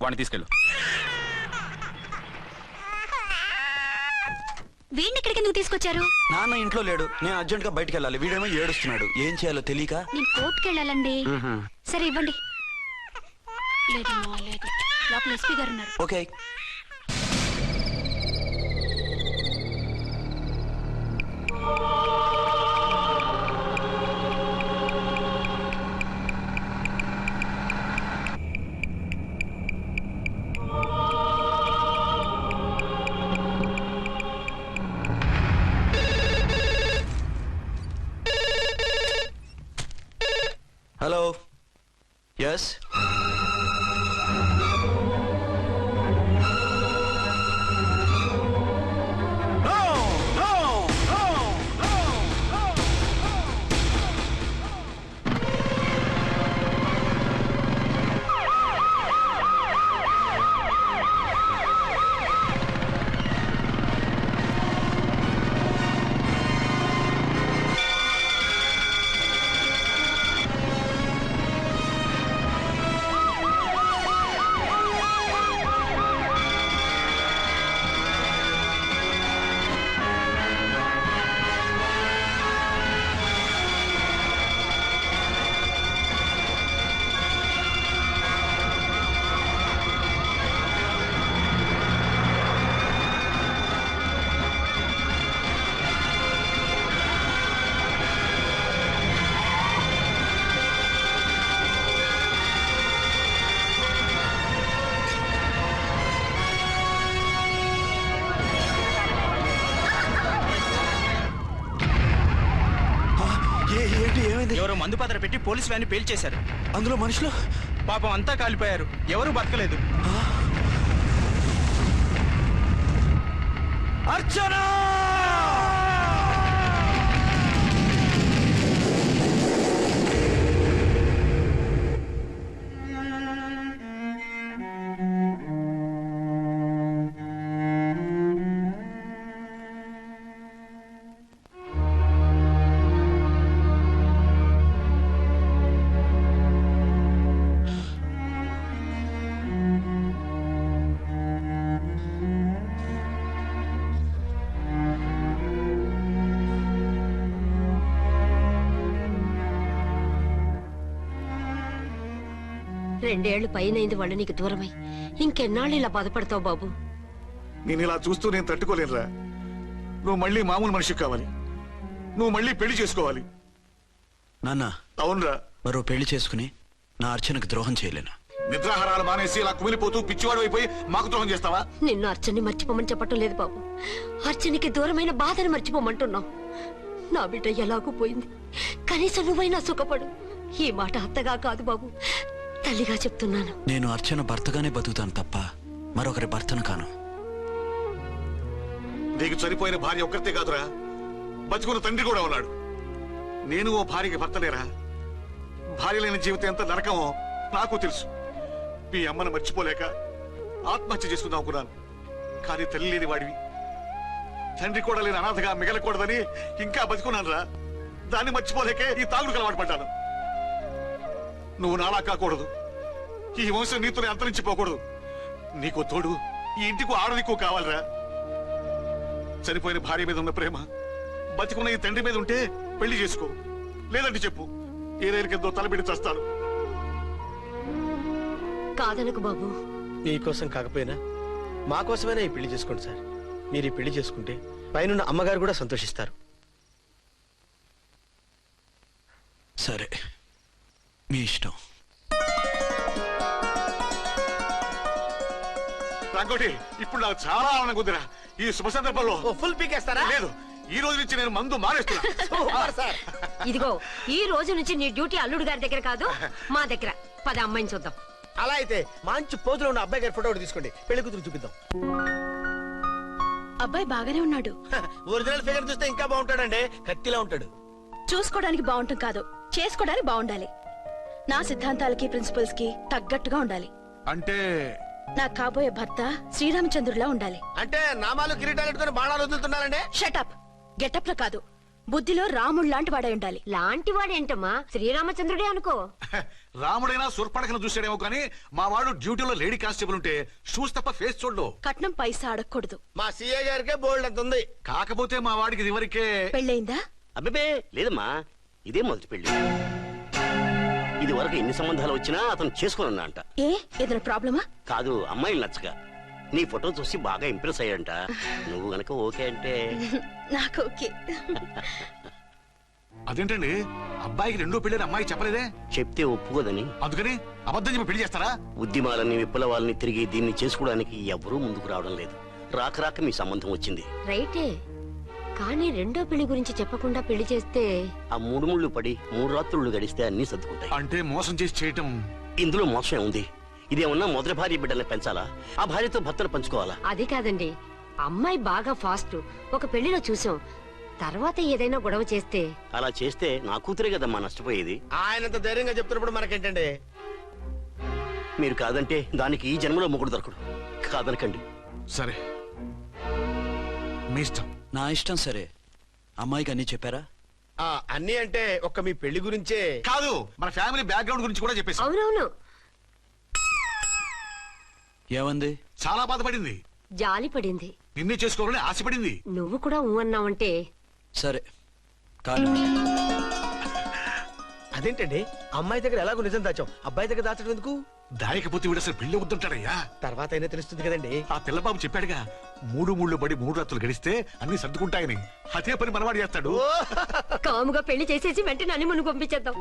వాడిని తీసుకెళ్ళు. వీడిని ఇక్కడికి ఎందుకు తీసుకొచ్చారు? నాన్న ఇంట్లో లేడు, నేను అర్జెంట్ గా బయటకు వెళ్ళాలి. వీడేమో ఏడుస్తున్నాడు, ఏం చేయాలో తెలియక. నేను కోర్టుకు వెళ్ళాలండి. సరే ఇవ్వండి. లేదమ్మా, లేదు. లోపల ఎస్పీ గారు ఉన్నారు. ఓకే. హలో. ఎస్. ఎవరో మందు పాత్ర పెట్టి పోలీసు వ్యాన్ని పేల్చేశారు. అందులో మనుషులు పాపం అంతా కాలిపోయారు, ఎవరూ బతకలేదు. అర్చనా! రెండేళ్లు పైనైంది వాళ్ళు నీకు దూరమై. ఇంకెన్నాళ్ళు ఇలా బాధపడతావు బాబు? నేను ఇలా చూస్తూ నేను తట్టుకోలేనురా. నువ్వు మళ్ళీ మామూలు మనిషి కావాలి, నువ్వు మళ్ళీ పెళ్లి చేసుకోవాలి. నాన్న, అవునరా. మరో పెళ్లి చేసుకుని నా అర్చనకు ద్రోహం చేయలేను. నిద్రాహారాలు మానేసి ఇలా కుమిలిపోతూ పిచ్చివాడు అయిపోయి మాకు ద్రోహం చేస్తావా? నిన్ను అర్చన్ని మర్చిపోమని చెప్పటం లేదు బాబు, అర్చనికి దూరమైన బాధను మర్చిపోమంటున్నావు. నా బిడ్డ ఎలాగూ పోయింది, కనీసం నువ్వైనా సుఖపడు. ఈ మాట అత్తగా కాదు బాబు, తల్లిగా చెప్తున్నాను. నేను అర్చన భర్తగానే బతుకుతాను తప్ప మరొకరి భర్తను కాను. నీకు చనిపోయిన భార్య ఒక్కరితే కాదురా, బతుకున్న తండ్రి కూడా ఉన్నాడు. నేను ఓ భార్యకి భర్తలేరా? భార్య లేని జీవితం ఎంత నరకమో నాకు తెలుసు. మీ అమ్మను మర్చిపోలేక ఆత్మహత్య చేసుకుందాం అనుకున్నాను. కానీ తల్లి లేని వాడివి, తండ్రి కూడా లేని అనాథగా మిగలకూడదని ఇంకా బతుకున్నాను రా. దాన్ని మర్చిపోలేకే ఈ తాగుడుకు అలవాటు పడ్డాను. నువ్వు నాలా కాకూడదు, ఈ వంశం నీతోనే అంతరించిపోకూడదు. నీకు తోడు ఈ ఇంటికి ఆడదికు కావాలిరా. చనిపోయిన భార్య మీద ఉన్న ప్రేమ బతికున్న ఈ తండ్రి మీద ఉంటే పెళ్లి చేసుకో, లేదంటే చెప్పు, ఏ రైలు కిందో తలబెట్టి చేస్తాను. కాదనకు బాబు. మీకోసం కాకపోయినా మా కోసమైనా ఈ పెళ్లి చేసుకోండి సార్. మీరు ఈ పెళ్లి చేసుకుంటే పైన అమ్మగారు కూడా సంతోషిస్తారు. సరే, మీ ఇష్టం. రంగోటి, ఇప్పుడు నాకు చాలా ఆనందంగా ఉందిరా. ఈ శుభ సందర్భంలో ఫుల్ పీకేస్తారా? లేదు, ఈ రోజు నుంచి నేను మందు మానేస్తున్నా. సార్ ఇదిగో, ఈ రోజు నుంచి నీ డ్యూటీ అల్లుడు గారి దగ్గర కాదు, మా దగ్గర. పద అమ్మాయిని చూద్దాం. అలా అయితే మంచి పోజులో ఉన్న అబ్బాయి గారి ఫోటో ఒకటి తీసుకోండి, పెళ్లి కూతురు చూపిద్దాం. అబ్బాయి బాగానే ఉన్నాడు. ఒరిజినల్ ఫిగర్ చూస్తే ఇంకా బాగుంటాడండి, కత్తిలా ఉంటాడు. చూసుకోవడానికి బాగుంటాం కాదు, చేసుకోవడానికి బాగుండాలి. నా సిద్ధాంతాలకి ప్రిన్సిపల్స్ కి తగ్గట్టుగా ఉండాలి. అంటే నా కాబోయే భర్త శ్రీరామచంద్రులా ఉండాలి. అంటే నామాలు కిరీటాలతో బాణాలు వదులుతున్నారండి. షటప్. గెటప్ లో కాదు, బుద్ధిలో రాముడు లాంటి వాడై ఉండాలి. లాంటి వాడేంటమ్మా, శ్రీరామచంద్రుడే అనుకో. రాముడైనా సుర్పడకను చూసాడేమో కానీ మా వాడు డ్యూటీలో లేడీ కానిస్టేబుల్ ఉంటే షూస్ తప్ప ఫేస్ చూడడు. కట్నం పైసా అడగకూడదు. మా సీఏ గారికే బోల్డ్ అంత ఉంది. కాకపోతే మా వాడికి ఇదివరకే పెళ్ళయిందా? అబ్బే లేదమ్మా, ఇదే మొదటి పెళ్లి. ఇది వరకు ఎన్ని సంబంధాలు వచ్చినా అతను చేసుకున్నా అంట. ఏ ఏదైనా ప్రాబ్లమా? కాదు, అమ్మాయిలు నచ్చగా నీ ఫోటో చూసి బాగా ఇంప్రెస్ అయ్యాడంట. నువ్వు గనక ఓకే అంటే నాకు ఓకే. అదేంటండి, అబ్బాయికి రెండో పెళ్లి అమ్మాయి చెప్పలేదే? చెప్తే ఒప్పుకోదని. అందుకని అబద్ధం చెప్పి పెళ్లి చేస్తారా? ఉద్యమాలని విప్లవాలని తిరిగి దీన్ని చేసుకోవడానికి ఎవరూ ముందుకు రావడం లేదు. రాక రాక మీ సంబంధం వచ్చింది. రైటే, కానీ రెండో పెళ్లి గురించి చెప్పకుండా పెళ్లి చేస్తే ఆ మూడు ముళ్ళు పడి 3 రాత్రులు గడిస్తే అన్ని సర్దుకుంటాయి. అంటే మోసం చేసి చేయటం. ఇందులో మోసం ఉంది. ఇదేమన్నా మొదటి భార్య బిడ్డల్ని పెంచాలా, ఆ భార్యతో భర్తను పంచుకోవాలా? అది కాదండి, అమ్మాయి బాగా ఫాస్ట్. ఒక పెళ్లిలో చూసాం, తర్వాత ఏదైనా గొడవ చేస్తే. అలా చేస్తే నా కూతురే కదమ్మా నష్టపోయేది. ఆయనంత ధైర్యంగా చెప్తున్నప్పుడు మనకేంటండి? మీరు కాదంటే దానికి ఈ జన్మలో మొగుడు దొరకడు. కాదనకండి. సరే, మీ ఇష్టం. నా ఇష్టం. సరే, అమ్మాయికి అన్ని చెప్పారా? అన్ని అంటే ఒక్క మీ పెళ్లి గురించే కాదు, మన ఫ్యామిలీ బ్యాక్గ్రౌండ్ గురించి కూడా చెప్పేసి. అవునవును. ఏమంది? చాలా బాధపడింది, జాలి పడింది, నిన్నే చేసుకోవాలని ఆశపడింది. నువ్వు కూడా ఊ అన్నావంటే. సరే కానీ అదేంటండి, అమ్మాయి దగ్గర ఎలాగో నిజం దాచాం, అబ్బాయి దగ్గర దాచడం ఎందుకు? దాయకపోతే వీడు అసలు పెళ్లి వద్దంటాడయ్యా. తర్వాత అయినా తెలుస్తుంది కదండి. ఆ పిల్లబాబు చెప్పాడుగా, 3 ముళ్ళు పడి 3 రాత్రులు గడిస్తే అన్ని సర్దుకుంటాయని. అదే పని మనవాడు చేస్తాడు. కాముగా పెళ్లి చేసేసి వెంటనే అని మును పంపించేద్దాం.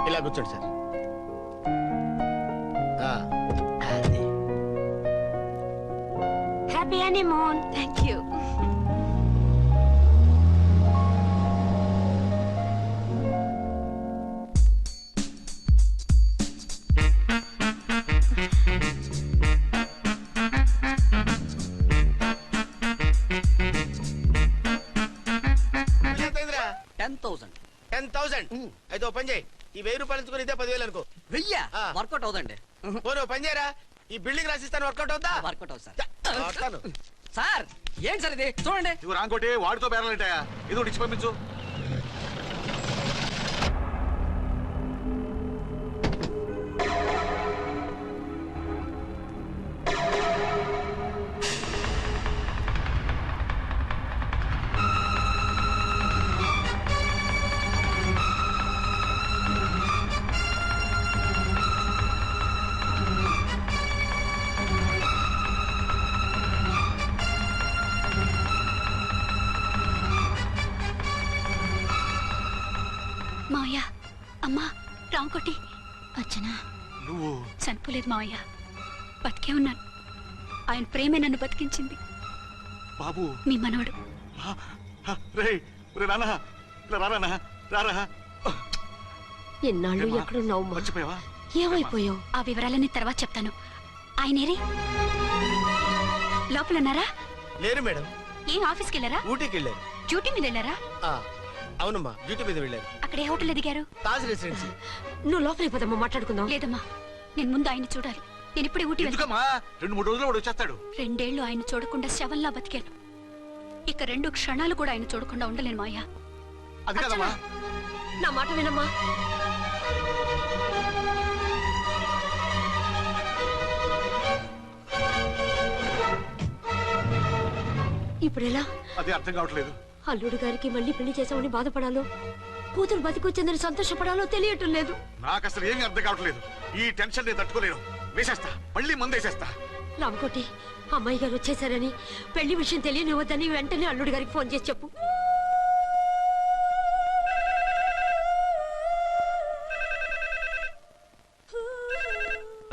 ఇలా కూర్చోండి sir. Happy honeymoon. Thank you. Work out అవుదండి. పోను పని చేయరా, ఈ బిల్డింగ్ రాసిస్తాను, వర్కౌట్ అవుతా? వర్కౌట్ అవుతుంది సార్. వస్తాను. సార్ ఏంటి సార్ ఇది చూడండి. ఇవి రాంకోటి వాడితో బేరాలంటాయా? ఇది ఒకటి ఇచ్చి పంపించు. మావయ్య, అమ్మా, రాంకోటి, అర్చన నువ్వు చనిపోలేదు మావయ్య, బతికే ఉన్నాను. ఆయన ప్రేమే నన్ను బతికించింది. బాబు మీ మనవడు. రే నాన్న, ఇలా రారా, రారా. ఎన్నాళ్ళు ఎక్కడున్నావు? మర్చిపోయావా? ఏమైపోయావు? ఆ వివరాలన్నీ తర్వాత చెప్తాను. ఆయనేరి లోపలన్నారా? లేరు మేడం. ఏం ఆఫీస్కి వెళ్ళారా? ఊటీకి వెళ్ళారు. డ్యూటీ మీద వెళ్ళారా? అవునమ్మా, డ్యూటీ మీద వెళ్ళారు. అక్కడ ఏ హోటల్ ఎదిగారు? తాజ్ రెసిడెన్సీ. నువ్వు లోపలికి పోదమ్మా, మాట్లాడుకుందాం. లేదమ్మా, నేను ముందు ఆయన చూడాలి. నేను ఇప్పుడే ఊటీ వెళ్తాను. ఎందుకమ్మా? 2-3 రోజుల్లో వాడు వచ్చేస్తాడు. 2 ఏళ్ళు ఆయన చూడకుండా శవంలా బతికాను. ఇక 2 క్షణాలు కూడా ఆయన చూడకుండా ఉండలేను మాయా. అది కదమ్మా. నా మాట వినమ్మా. ఇప్పుడెలా? అదే అర్థం కావట్లేదు. అల్లుడు గారికి మళ్ళీ పెళ్లి చేసామని బాధపడాలో, కూతురు బతికొచ్చిందని సంతోషపడాలో తెలియటం లేదు. నాకు అసలు ఏమీ అర్థం కావట్లేదు. ఈ టెన్షన్ నేను తట్టుకోలేను. వేసేస్తా, మళ్ళీ మందేసేస్తా. రామకోటి, అమ్మాయి గారు వచ్చేసారని, పెళ్లి విషయం తెలియనివ్వద్దని వెంటనే అల్లుడు గారికి ఫోన్ చేసి చెప్పు.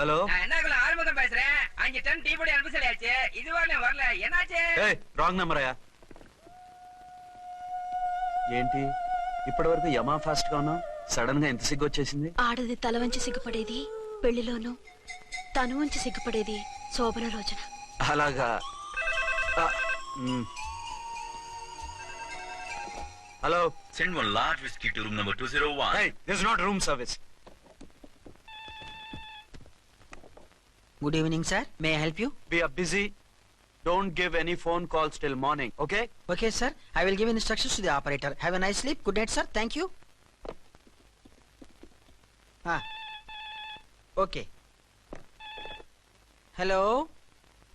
ஹலோ என்ன ஆறுமுகம் பேசுறேன். 5 டன் டீ பொடி அனுப்ப சொல்லியாச்சு. இதுவரை வரல, என்னாச்சு? ఏయ్ రాంగ్ నెంబర్ అయ్యా. ఏంటి ఇప్పటి వరకు యమా ఫాస్ట్ గా ఉన్నావు, సడన్ గా ఎంత సిగ్గు వచ్చేసింది? ఆడది తల వంచి సిగ్గుపడేది పెళ్లిలోనూ, తను వంచి సిగ్గుపడేది శోభన రోజున. అలాగా. Hello, Send one large whiskey to room number 201. hey, this is not room service. Good evening sir, may I help you? We are busy. Don't give any phone calls till morning, okay? Okay sir, I will give instructions to the operator. Have a nice sleep. Good night sir. Thank you. Okay. Hello,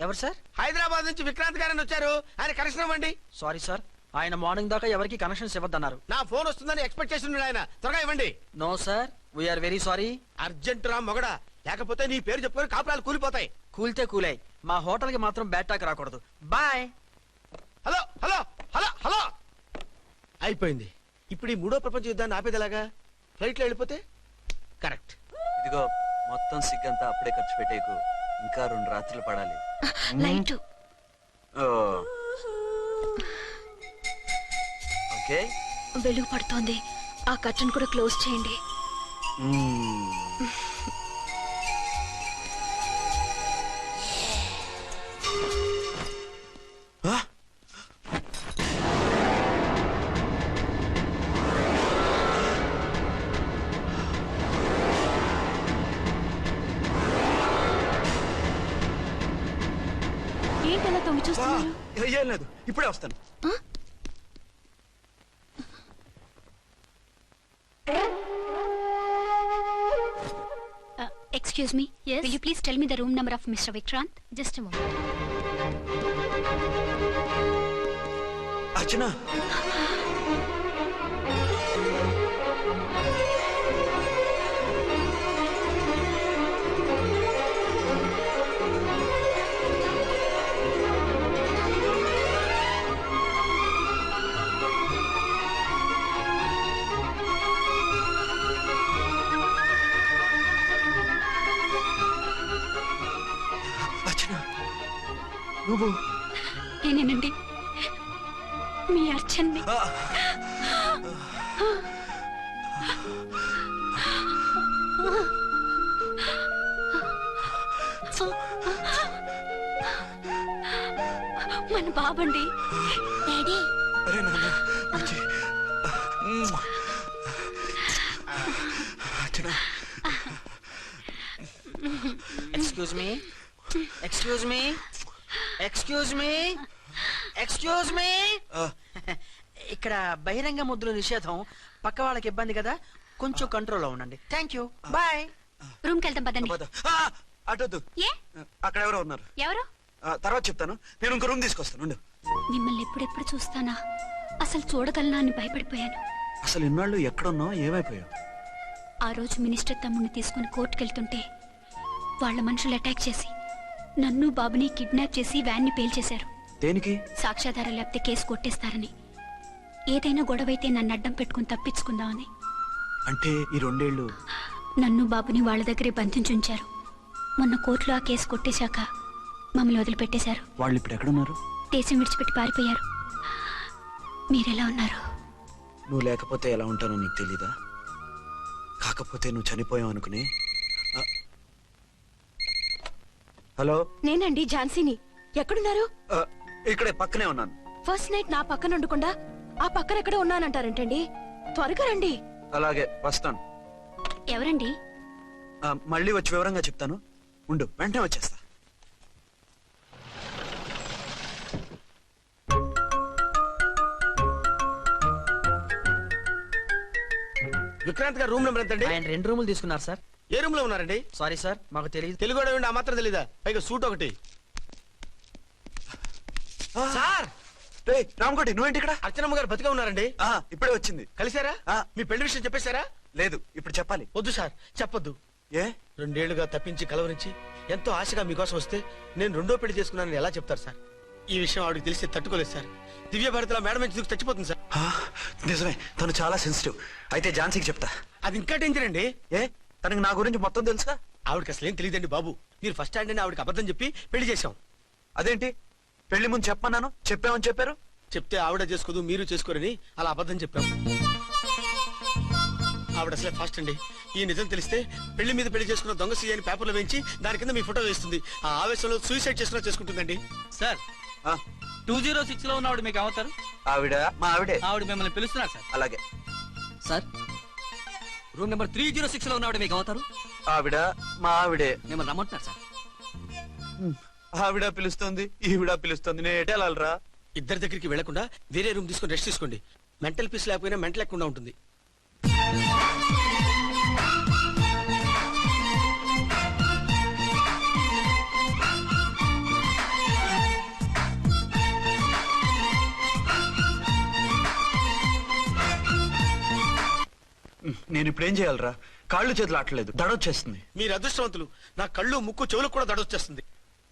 ఎవరు sir? Hyderabad నుంచి విక్రాంత్ గారని వచ్చారు. ఆయన connection ఇవ్వండి. Sorry sir, ఆయన morning దాకా ఎవరికి connections ఇవ్వద్దన్నారు. నా ఫోన్ వస్తుందని ఎక్స్పెక్ట్ చేసి ఉన్నాడు ఆయన. త్వరగా ఇవ్వండి. No sir, we are very sorry. Urgent రా మొగడా, లేకపోతే నీ పేరు చెప్పుకొని కాపురాలు కూలిపోతాయి. కూల్తే కూలాయి, మా హోటల్ కి మాత్రం బ్యాడ్ టాక్ రాకూడదు. Bye. Hello hello hello hello. అయిపోయింది. ఇప్పుడు ఈ 3వ ప్రపంచ యుద్ధాన్ని ఆపేదలాగా? ఫ్లైట్ లో వెళ్ళిపోతే కరెక్ట్. ఇదిగో మొత్తం సిగ్గంతా అప్పుడే ఖర్చు పెట్టేకు, ఇంకా 2 రాత్రులు పడాలి. లైట్ ఓకే, వెలుగు పడుతోంది. ఆ కర్టన్ కూడా క్లోజ్ చేయండి. ఏంటలా తొంగి చూస్తున్నారు? ఏం లేదు, ఇప్పుడే వస్తాను. Excuse me. Yes. Will you please tell me the room number of Mr. Vikrant? Just a moment. అర్చన, నువ్వు నేనేనండి, మీ అర్చన్ని. మన బాబండి. డాడీ. అరే నాన్న, Archana, excuse me excuse me excuse me excuse me ఇక్కడ బహిరంగ ముద్దుల నిషేధం, పక్క వాళ్ళకి ఇబ్బంది కదా, కొంచెం కంట్రోల్లో ఉండండి. Thank you, bye. రూమ్కి వెళ్తాం పదండి. అటొద్దు, ఏ అక్కడ ఎవరో ఉన్నారు. ఎవరు? తర్వాత చెప్తాను. నేను ఇంకో రూమ్ తీసుకొస్తాను ఉండు. మిమ్మల్ని ఎప్పుడెప్పుడు చూస్తానా, అసలు చూడగలనా అని భయపడిపోయాను. అసలు ఇన్నాళ్ళు ఎక్కడున్నావు, ఏమైపోయావు? ఆ రోజు మినిస్టర్ తమ్ముడిని తీసుకుని కోర్టుకెళ్తుంటే వాళ్ళ మనుషులు అటాక్ చేసి నన్ను బాబుని కిడ్నాప్ చేసి వ్యాన్ని పేల్చేశారు. దేనికి? సాక్ష్యాధారం లేకపోతే కేసు కొట్టేస్తారని. ఏదైనా గొడవైతే నన్ను అడ్డం పెట్టుకుని తప్పించుకుందామని. అంటే ఈ 2 ఏళ్ళు నన్ను బాబుని వాళ్ళ దగ్గరే బంధించుంచారు. మొన్న కోర్టులో ఆ కేసు కొట్టేశాక మమ్మల్ని వదిలిపెట్టేశారు. వాళ్ళు ఇప్పుడు ఎక్కడున్నారు? దేశం విడిచిపెట్టి పారిపోయారు. మీరెలా ఉన్నారు? నువ్వు లేకపోతే ఎలా ఉంటానో నీకు తెలీదా? కాకపోతే నువ్వు చనిపోయావు అనుకుని. హలో, నేనండి ఝాన్సీని. ఎక్కడున్నారు? ఇక్కడే పక్కనే ఉన్నాను. ఫస్ట్ నైట్ నా పక్కన ఉండకుండా ఆ పక్కన ఎక్కడ ఉన్నానంటారేంటండి? త్వరగా రండి. అలాగే వస్తాను. ఎవరండి? మళ్ళీ వచ్చి వివరంగా చెప్తాను. ఉండు, వెంటనే వచ్చేస్తా. విక్రాంత్ గారు రూమ్ నెంబర్ ఎంతండి? ఆయన 2 రూములు తీసుకున్నారు సార్. ఏ రూమ్ లో ఉన్నారండి? సారీ సార్, మాకు తెలియదు. తెలుగు ఆ మాత్రం తెలీదా? పైగా సూట్ ఒకటి. సార్, రామకోటి, నువ్వేంటి ఇక్కడ? అర్చనమ్మ గారు బతిగా ఉన్నారండి. ఇప్పుడే వచ్చింది. కలిసారా? మీ పెళ్లి విషయం చెప్పేశారా? లేదు, ఇప్పుడు చెప్పాలి. వద్దు సార్, చెప్పొద్దు. ఏ? 2 ఏళ్లుగా తప్పించి కలవరించి ఎంతో ఆశగా మీకోసం వస్తే నేను 2వ పెళ్లి చేసుకున్నానని ఎలా చెప్తారు సార్? ఈ విషయం ఆవిడకి తెలిసి తట్టుకోలేదు సార్. దివ్య భారతిలో మేడం నుంచి దూకి చచ్చిపోతుంది సార్. నిజమే, తను చాలా సెన్సిటివ్. అయితే ఝాన్సీకి చెప్తా. అది ఇంకా డేంజర్ అండి. ఏ? తనకి నా గురించి మొత్తం తెలుసా? ఆవిడకి అసలు ఏం తెలియదండి బాబు. మీరు ఫస్ట్ హ్యాండ్ అని ఆవిడకి అబద్ధం చెప్పి పెళ్లి చేశాం. అదేంటి? పెళ్లి ముందు చెప్పమన్నాను, చెప్పామని చెప్పారు. చెప్తే ఆవిడ చేసుకోదు, మీరు చేసుకోరని అలా అబద్ధం చెప్పాం. ఆవిడ అసలే ఫాస్ట్ అండి. ఈ నిజం తెలిస్తే పెళ్లి మీద పెళ్లి చేసుకున్న దొంగ సీ అని పేపర్లో వేయించి దాని కింద మీ ఫోటో వేస్తుంది. ఆ ఆవేశంలో సూసైడ్ చేసుకుంటుందండి. సార్, 206 లో ఉన్నవాడు మీకు అవుతారు. ఆవిడ మా ఆవిడే. ఆవిడ మిమ్మల్ని పిలుస్తున్నారు సార్. అలాగే సార్, రూమ్ నెంబర్ 306 లో ఉన్నవాడు మీకు అవుతారు. ఆవిడ మా ఆవిడే. మిమ్మల్ని రమ్మంటున్నారు సార్. ఆవిడ పిలుస్తుంది, ఈవిడ పిలుస్తుంది. నేను ఎటు వెళ్ళాలరా? ఇద్దరి దగ్గరికి వెళ్లకుండా వేరే రూమ్ తీసుకొని రెస్ట్ తీసుకోండి. మెంటల్ పీస్ లేకపోయినా మెంటల్ లేకుండా ఉంటుంది. నేను ఇప్పుడు ఏం చేయాలరా? కాళ్ళు చేతులు ఆటలేదు, దడొచ్చేస్తుంది. మీరు అదృష్టవంతులు. నా కళ్ళు, ముక్కు, చెవులకు కూడా దడొచ్చేస్తుంది.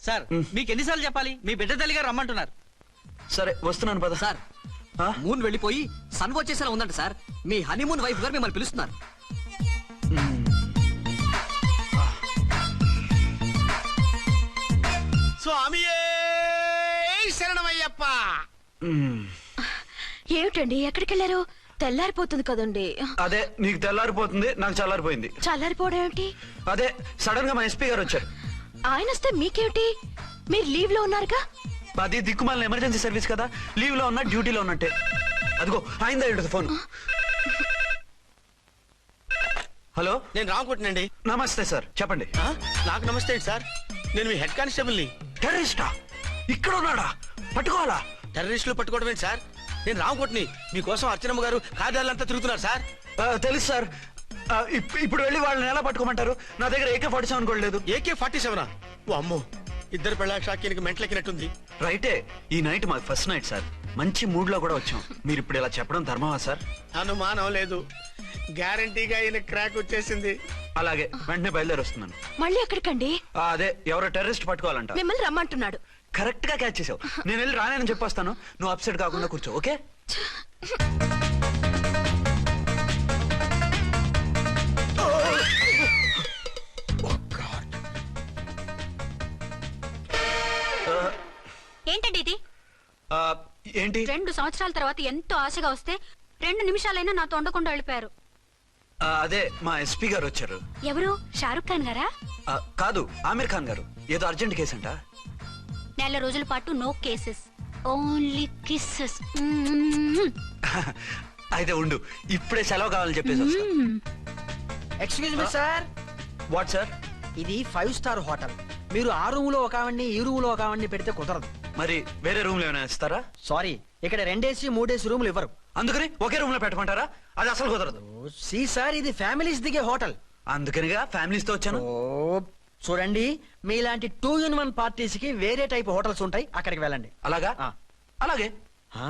సార్, మీకు ఎన్నిసార్లు చెప్పాలి? మీ బిడ్డ తల్లి గారు రమ్మంటున్నారు. సరే, వస్తున్నాను పద. సార్, మూన్ వెళ్ళిపోయి సన్ వచ్చేసేలా ఉందంట సార్. మీ హనీమూన్ వైఫ్ గారు మిమ్మల్ని పిలుస్తున్నారు. స్వామి శరణమయ్యప్ప. ఏమిటండి, ఎక్కడికి వెళ్ళారు? తెల్లారిపోతుంది కదండి. అదే, నీకు తెల్లారిపోతుంది, నాకు చల్లారిపోయింది. చల్లారిపోవడం ఏమిటి? అదే, సడన్ గా మా ఎస్పీ గారు వచ్చారు. ఆయన వస్తే మీకేమిటి? మీరు లీవ్ లో ఉన్నారుగా. అది దిక్కుమాలిన ఎమర్జెన్సీ సర్వీస్ కదా, లీవ్ లో ఉన్నా డ్యూటీలో ఉన్నట్టే. అదిగో అయిందా ఉంటుంది ఫోన్. హలో, నేను రామకోటినండి. నమస్తే సార్, చెప్పండి. నాకు నమస్తే సార్. నేను మీ హెడ్ కానిస్టేబుల్ ని. టెర్రరిస్టా? ఇక్కడ ఉన్నాడా? పట్టుకోవాలా? టెర్రరిస్టులు పట్టుకోవడమే సార్. నేను రామకోటిని. మీకోసం అర్చనమ్మ గారు కార్యాలంతా తిరుగుతున్నారు సార్. తెలుసు సార్. ఇప్పుడు వెళ్ళి వాళ్ళని ఎలా పట్టుకోమంటారు? నా దగ్గర AK-47 కూడా లేదు. AK-47? ఓ అమ్మో, ఇద్దరు పెళ్ళ షాకీనికి మెంటలెక్కినట్టుంది. రైటే, ఈ నైట్ మాకు ఫస్ట్ నైట్ సార్. మంచి మూడ్ లో కూడా వచ్చాం. మీరు ఇప్పుడు ఇలా చెప్పడం ధర్మమా సార్? అనుమానం లేదు, గ్యారంటీగా ఈయన క్రాక్ వచ్చేసింది. అలాగే, వెంటనే బయలుదేరి వస్తున్నాను. మళ్ళీ ఎక్కడికండి? అదే, ఎవరో టెర్రరిస్ట్ పట్టుకోవాలంట. మిమ్మల్ని రమ్మంటున్నాడు. కరెక్ట్ గా క్యాచ్ చేసావు. నేను వెళ్ళి రానని చెప్పొస్తాను, నువ్వు అప్సెట్ కాకుండా కూర్చో, ఓకే? ఏంటండి ఇది? ఏంటి? 2 సంవత్సరాల తర్వాత ఎంతో ఆశగా వస్తే 2 నిమిషాలైనా నాతో ఉండకుండా వెళ్ళిపోయారు. అదే, మా ఎస్పీ గారు వచ్చారు. ఎవరు? షారుఖ్ ఖాన్ గారా? కాదు, ఆమీర్ ఖాన్ గారు. ఏదో అర్జెంట్ కేసు అంట. 4 రోజుల పాటు నో కేసెస్, ఓన్లీ కిస్సెస్. అయితే ఉండు, ఇప్పుడే సెలవు కావాలని చెప్పేసి వస్తా. Excuse me sir. What sir? ఇది 5 స్టార్ హోటల్. మీరు ఆ రూమ్ లో ఒక ఆవిడ్ని ఈ రూమ్ లో ఒక ఆవిడ్ని పెడితే కుదరదు. మరి వేరే రూమ్ లో ఏమైనా ఇస్తారా? సారీ, ఇక్కడ 2 3 రూములు ఇవ్వరు. అందుకని ఒకే రూమ్ లో పెట్టమంటారా? అది అసలు కుదరదు. సి సార్, ఇది ఫ్యామిలీస్ దిగే హోటల్. అందుకనిగా ఫ్యామిలీస్ తో వచ్చాను. చూడండి, మీలాంటి 2 in 1 పార్టీస్ కి వేరే టైప్ హోటల్స్ ఉంటాయి, అక్కడికి వెళ్ళండి. అలాగా? ఆ. అలాగే. ఆ?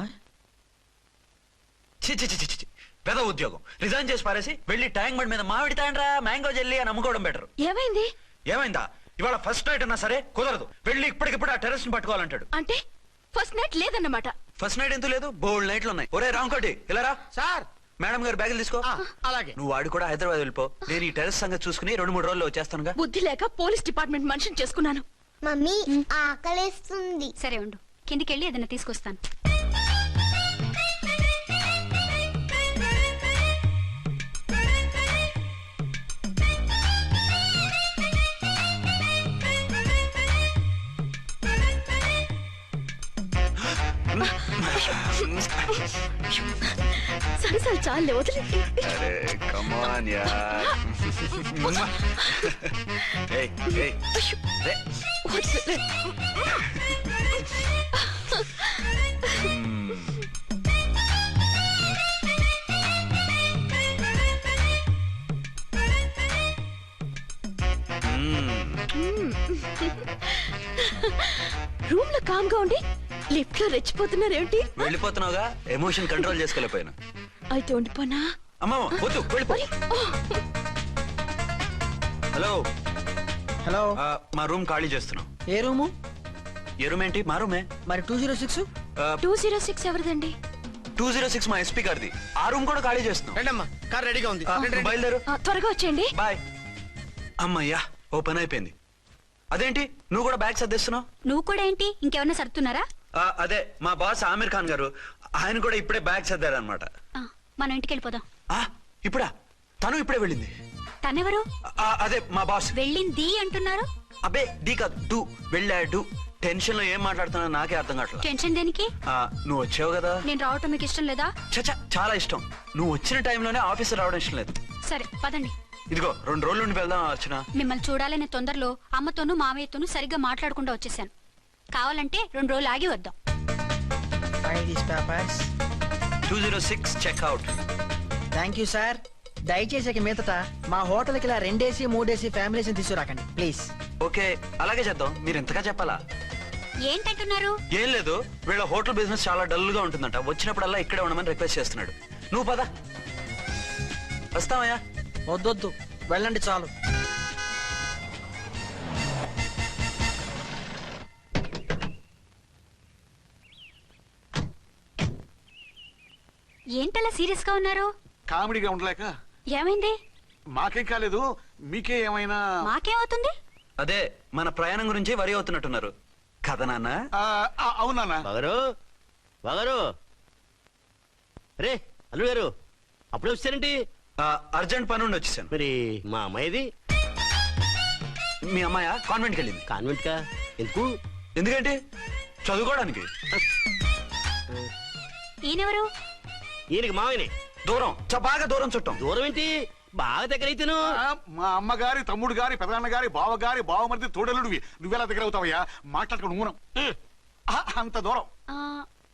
చి చి చి చి చి. పెద్ద ఉద్యోగం రిజైన్ చేసి పారేసి వెళ్ళి ట్యాంక్ బండ్ మీద మామిడి తాండ్రా మ్యాంగో జెల్లీ అని అమ్ముకోవడం బెటర్. ఏమైంది? ఏమైందా? ఇవాళ ఫస్ట్ నైట్ అన్నా సరే కుదరదు. వెళ్ళి ఇప్పటికిప్పుడు ఆ టెర్రస్ ని పట్టుకోవాలంటాడు. అంటే ఫస్ట్ నైట్ లేదన్నమాట. ఫస్ట్ నైట్ ఎందుకు లేదు? బోల్డ్ నైట్లు ఉన్నాయి. ఒరే రాంకోటి ఇలారా. సార్. మేడం గారు బ్యాగులు తీసుకో. అలాగే. నువ్వు వాడు కూడా హైదరాబాద్ వెళ్ళిపో. నేను ఈ టెర్రస్ సంగతి చూసుకుని 2 3 రోజుల్లో వచ్చేస్తానుగా. బుద్ధి లేక పోలీస్ డిపార్ట్మెంట్ మనిషిని చేసుకున్నాను. మమ్మీ ఆకలేస్తుంది. సరే ఉండు, కిందికెళ్ళి ఏదైనా తీసుకొస్తాను. సరే సరే చాలే, వదిలే. అరే కమాన్ యార్. ఏయ్ ఏయ్ రే. వదిలే. రూమ్ లో కామ్ గా ఉండి లిఫ్ట్ లో రెచ్చిపోతున్నారేంటి? వెళ్ళిపోతున్నావుగా, ఎమోషన్ కంట్రోల్ చేసుకోలేకపోయినా. అయితే ఉండిపోనా? అమ్మా వద్దు, వెళ్ళిపో. Hello hello. మా రూమ్ ఖాళీ చేస్తున్నాం. ఏ రూము? ఏ రూమ్ ఏంటి? మా రూమే. మరి 206? 206 ఎవరిదండి? 206 మా ఎస్పీ గారిది. ఆ రూమ్ కూడా ఖాళీ చేస్తున్నాం. రండమ్మా, కార్ రెడీగా ఉంది. నువ్వు బయలుదేరు. త్వరగా వచ్చేయండి. బాయ్. అమ్మయ్యా, ఓ పని అయిపోయింది. అదేంటి నువ్వు కూడా బ్యాగ్ సర్దేస్తున్నావు? నువ్వు కూడా ఏంటి, ఇంకెవరన్నా సర్దుతున్నారా? అదే మా బాస్ ఆమీర్ ఖాన్ గారు, ఆయన కూడా ఇప్పుడే బ్యాగ్ సర్దారనమాట. మనం ఇంటికి వెళ్ళిపోదాం. ఇప్పుడా? తను ఇప్పుడే వెళ్ళింది. తనెవరు? అదే మా బాస్. వెళ్ళింది అంటున్నారు. అబ్బే డీ కాదు, డూ. వెళ్ళాడు. టెన్షన్ లో ఏం మాట్లాడుతున్నా నాకే అర్థం కావట్లేదు. టెన్షన్ దేనికి? నువ్వు వచ్చావు కదా. నేను రావటం మీకు ఇష్టం లేదా? చచ్చా, చాలా ఇష్టం. నువ్వు వచ్చిన టైంలోనే ఆఫీస్ రావడం ఇష్టం లేదు. సరే పదండి. ఇదిగో 2 రోజుల నుండి వెళ్దాం అర్చన. మిమ్మల్ని చూడాలనే తొందరలో అమ్మతోనూ మామయ్యతోనూ సరిగ్గా మాట్లాడకుండా వచ్చేసాను. కావాలంటే 2 రోజులు ఆగి వద్దాం. 206 చెక్అవుట్. Thank you sir. దయచేసి మీదట మా హోటల్కి ఇలా 2 AC 3 AC ఫ్యామిలీస్ తీసుకురాకండి ప్లీజ్. ఓకే, అలాగే చేద్దాం. మీరు ఎంతగా చెప్పాలా? ఏంటంటున్నారు? ఏం లేదు, వీళ్ళ హోటల్ బిజినెస్ చాలా డల్ గా ఉంటుందంట. వచ్చినప్పుడల్లా ఇక్కడే ఉండమని రిక్వెస్ట్ చేస్తున్నాడు. నువ్వు పద. వస్తావయ్యా? వద్దొద్దు, వెళ్ళండి చాలు. ఏంటలా సీరియస్ గా ఉన్నారు? కామెడీగా ఉండలేక. ఏమైంది? మాకేం కాలేదు, మీకే ఏమైనా? మాకేమవుతుంది? అదే మన ప్రయాణం గురించి వరి అవుతున్నట్టున్నారు కదా నాన్న? అవునా? బాగారు రే అల్లుడు గారు, అప్పుడే వచ్చారేంటి? అర్జెంట్ పని ఉండి వచ్చేసాను. మరి మా అమ్మాయిది? మీ అమ్మాయ కాన్వెంట్కి వెళ్ళింది. కాన్వెంట్ కా? ఎందుకు? ఎందుకంటే చదువుకోవడానికి. ఈయనెవరు? ఈయనకి మావయ్యనే. దూరం, బాగా దూరం చుట్టాం. దూరం ఏంటి, బాగా దగ్గర అయితేను. మా అమ్మగారి, తమ్ముడు గారి, పెదనాన్న గారి, బావ గారి, బావమరిది, తోడలుడివి. నువ్వెలా దగ్గర అవుతావయ్యా? మాట్లాడుకుని ఊనం. అంత దూరం.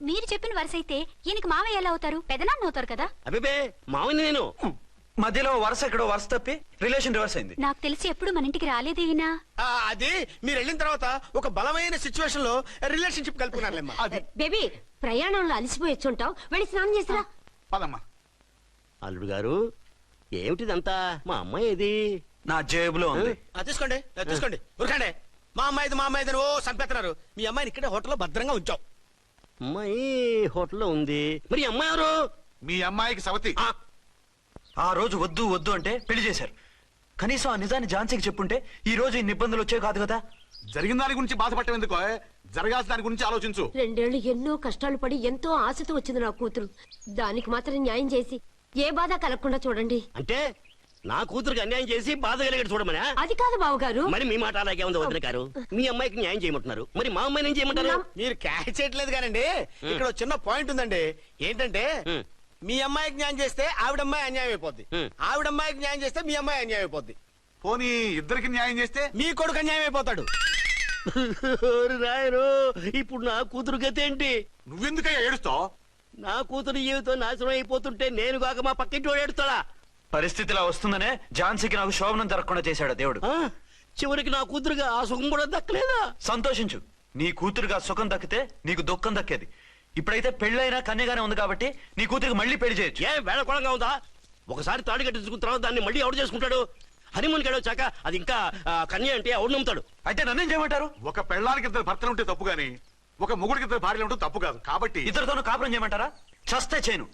మీరు చెప్పిన వరుస అయితే ఈయనకి మావయ్య ఎలా అవుతారు? పెదనాన్న అవుతారు కదా. అబ్బే మావయ్య నేను. మధ్యలో వరుస ఎక్కడో వరుస తప్పి రిలేషన్ రివర్స్ అయింది. నాకు తెలిసి ఎప్పుడు మన ఇంటికి రాలేదు ఈయన. అది మీరు వెళ్ళిన తర్వాత ఒక బలమైన సిచ్యువేషన్ లో రిలేషన్షిప్ కలుపుకున్నారులేమ్మా. బేబీ, ప్రయాణంలో అలసిపోయి వచ్చుంటావు, వెళ్ళి స్నానం చేసిరా. పదమ్మా. అల్లుడు గారు, ఏమిటిదంతా? మా అమ్మాయి ఏది? నా జేబులో ఉంది. తీసుకోండి తీసుకోండి, ఉరకండి. మా అమ్మాయిది ఓ సంపెత్తనారు. మీ అమ్మాయిని ఇక్కడే హోటల్లో భద్రంగా ఉంచాం. అమ్మాయి హోటల్లో ఉంది. మరి అమ్మాయి ఎవరు? మీ అమ్మాయికి సవతి. ఆ రోజు వద్దు వద్దు అంటే పెళ్లి చేశారు. కనీసం ఆ నిజాన్ని ఝాన్సీకి చెప్పుంటే ఈ రోజు ఇన్ని ఇబ్బందులు వచ్చే కాదు కదా. జరిగిన దాని గురించి బాధపడటం ఎందుకో, జరగాల్సిన దాని గురించి ఆలోచించు. 2 ఏళ్లు ఎన్నో కష్టాలు పడి ఎంతో ఆశతో వచ్చింది నా కూతురు. దానికి మాత్రం న్యాయం చేసి ఏ బాధ కలగకుండా చూడండి. అంటే నా కూతురికి అన్యాయం చేసి బాధ కలిగేది చూడమనా? అది కాదు బావగారు. మరి మీ మాట అలాగే ఉంది వదిన గారు. మీ అమ్మాయికి న్యాయం చేయమంటున్నారు, మరి మా అమ్మాయిని ఏం చేయమంటారు? మీరు క్యాచ్ చేయట్లేదు కానండి. ఇక్కడ చిన్న పాయింట్ ఉందండి. ఏంటంటే మీ అమ్మాయికి న్యాయం చేస్తే ఆవిడమ్మాయి అన్యాయం అయిపోద్ది, ఆవిడమ్మాయికి న్యాయం చేస్తే మీ అమ్మాయి అన్యాయం అయిపోద్ది. పోనీ ఇద్దరికి న్యాయం చేస్తే మీ కొడుకు అన్యాయం అయిపోతాడు. రాయరు ఇప్పుడు నా కూతురు గతి ఏంటి? నువ్వెందుకయ్యా ఏడుస్తావు? నా కూతురు జీవితం నాశనం అయిపోతుంటే నేను కాక మా పక్కింటి వాడు ఏడుస్తాడా? పరిస్థితి ఇలా వస్తుందనే ఝాన్సీకి నాకు శోభనం జరగకుండా చేశాడు దేవుడు. చివరికి నా కూతురుగా ఆ సుఖం కూడా దక్కలేదా? సంతోషించు, నీ కూతురుగా సుఖం దక్కితే నీకు దుఃఖం దక్కేది. ఇప్పుడైతే పెళ్ళైనా కన్యగానే ఉంది కాబట్టి నీ కూతురికి మళ్ళీ పెళ్లి చేయొచ్చు. ఏ వేళకోళంగా ఉందా? ఒకసారి తాడి కట్టించుకున్న తర్వాత దాన్ని మళ్ళీ ఎవడు చేసుకుంటాడు? హనీమూన్కి వచ్చాక అది ఇంకా కన్య అంటే ఎవడు నమ్ముతాడు? అయితే నన్నేం చేయమంటారు? ఒక పెళ్ళానికి ఇద్దరు భర్తలు ఉంటే తప్పు గాని ఒక మొగుడికి ఇద్దరు భార్యలు ఉంటే తప్పు కాదు. కాబట్టి ఇద్దరితోనూ కాపురం చేయమంటారా? చస్తే చేయను.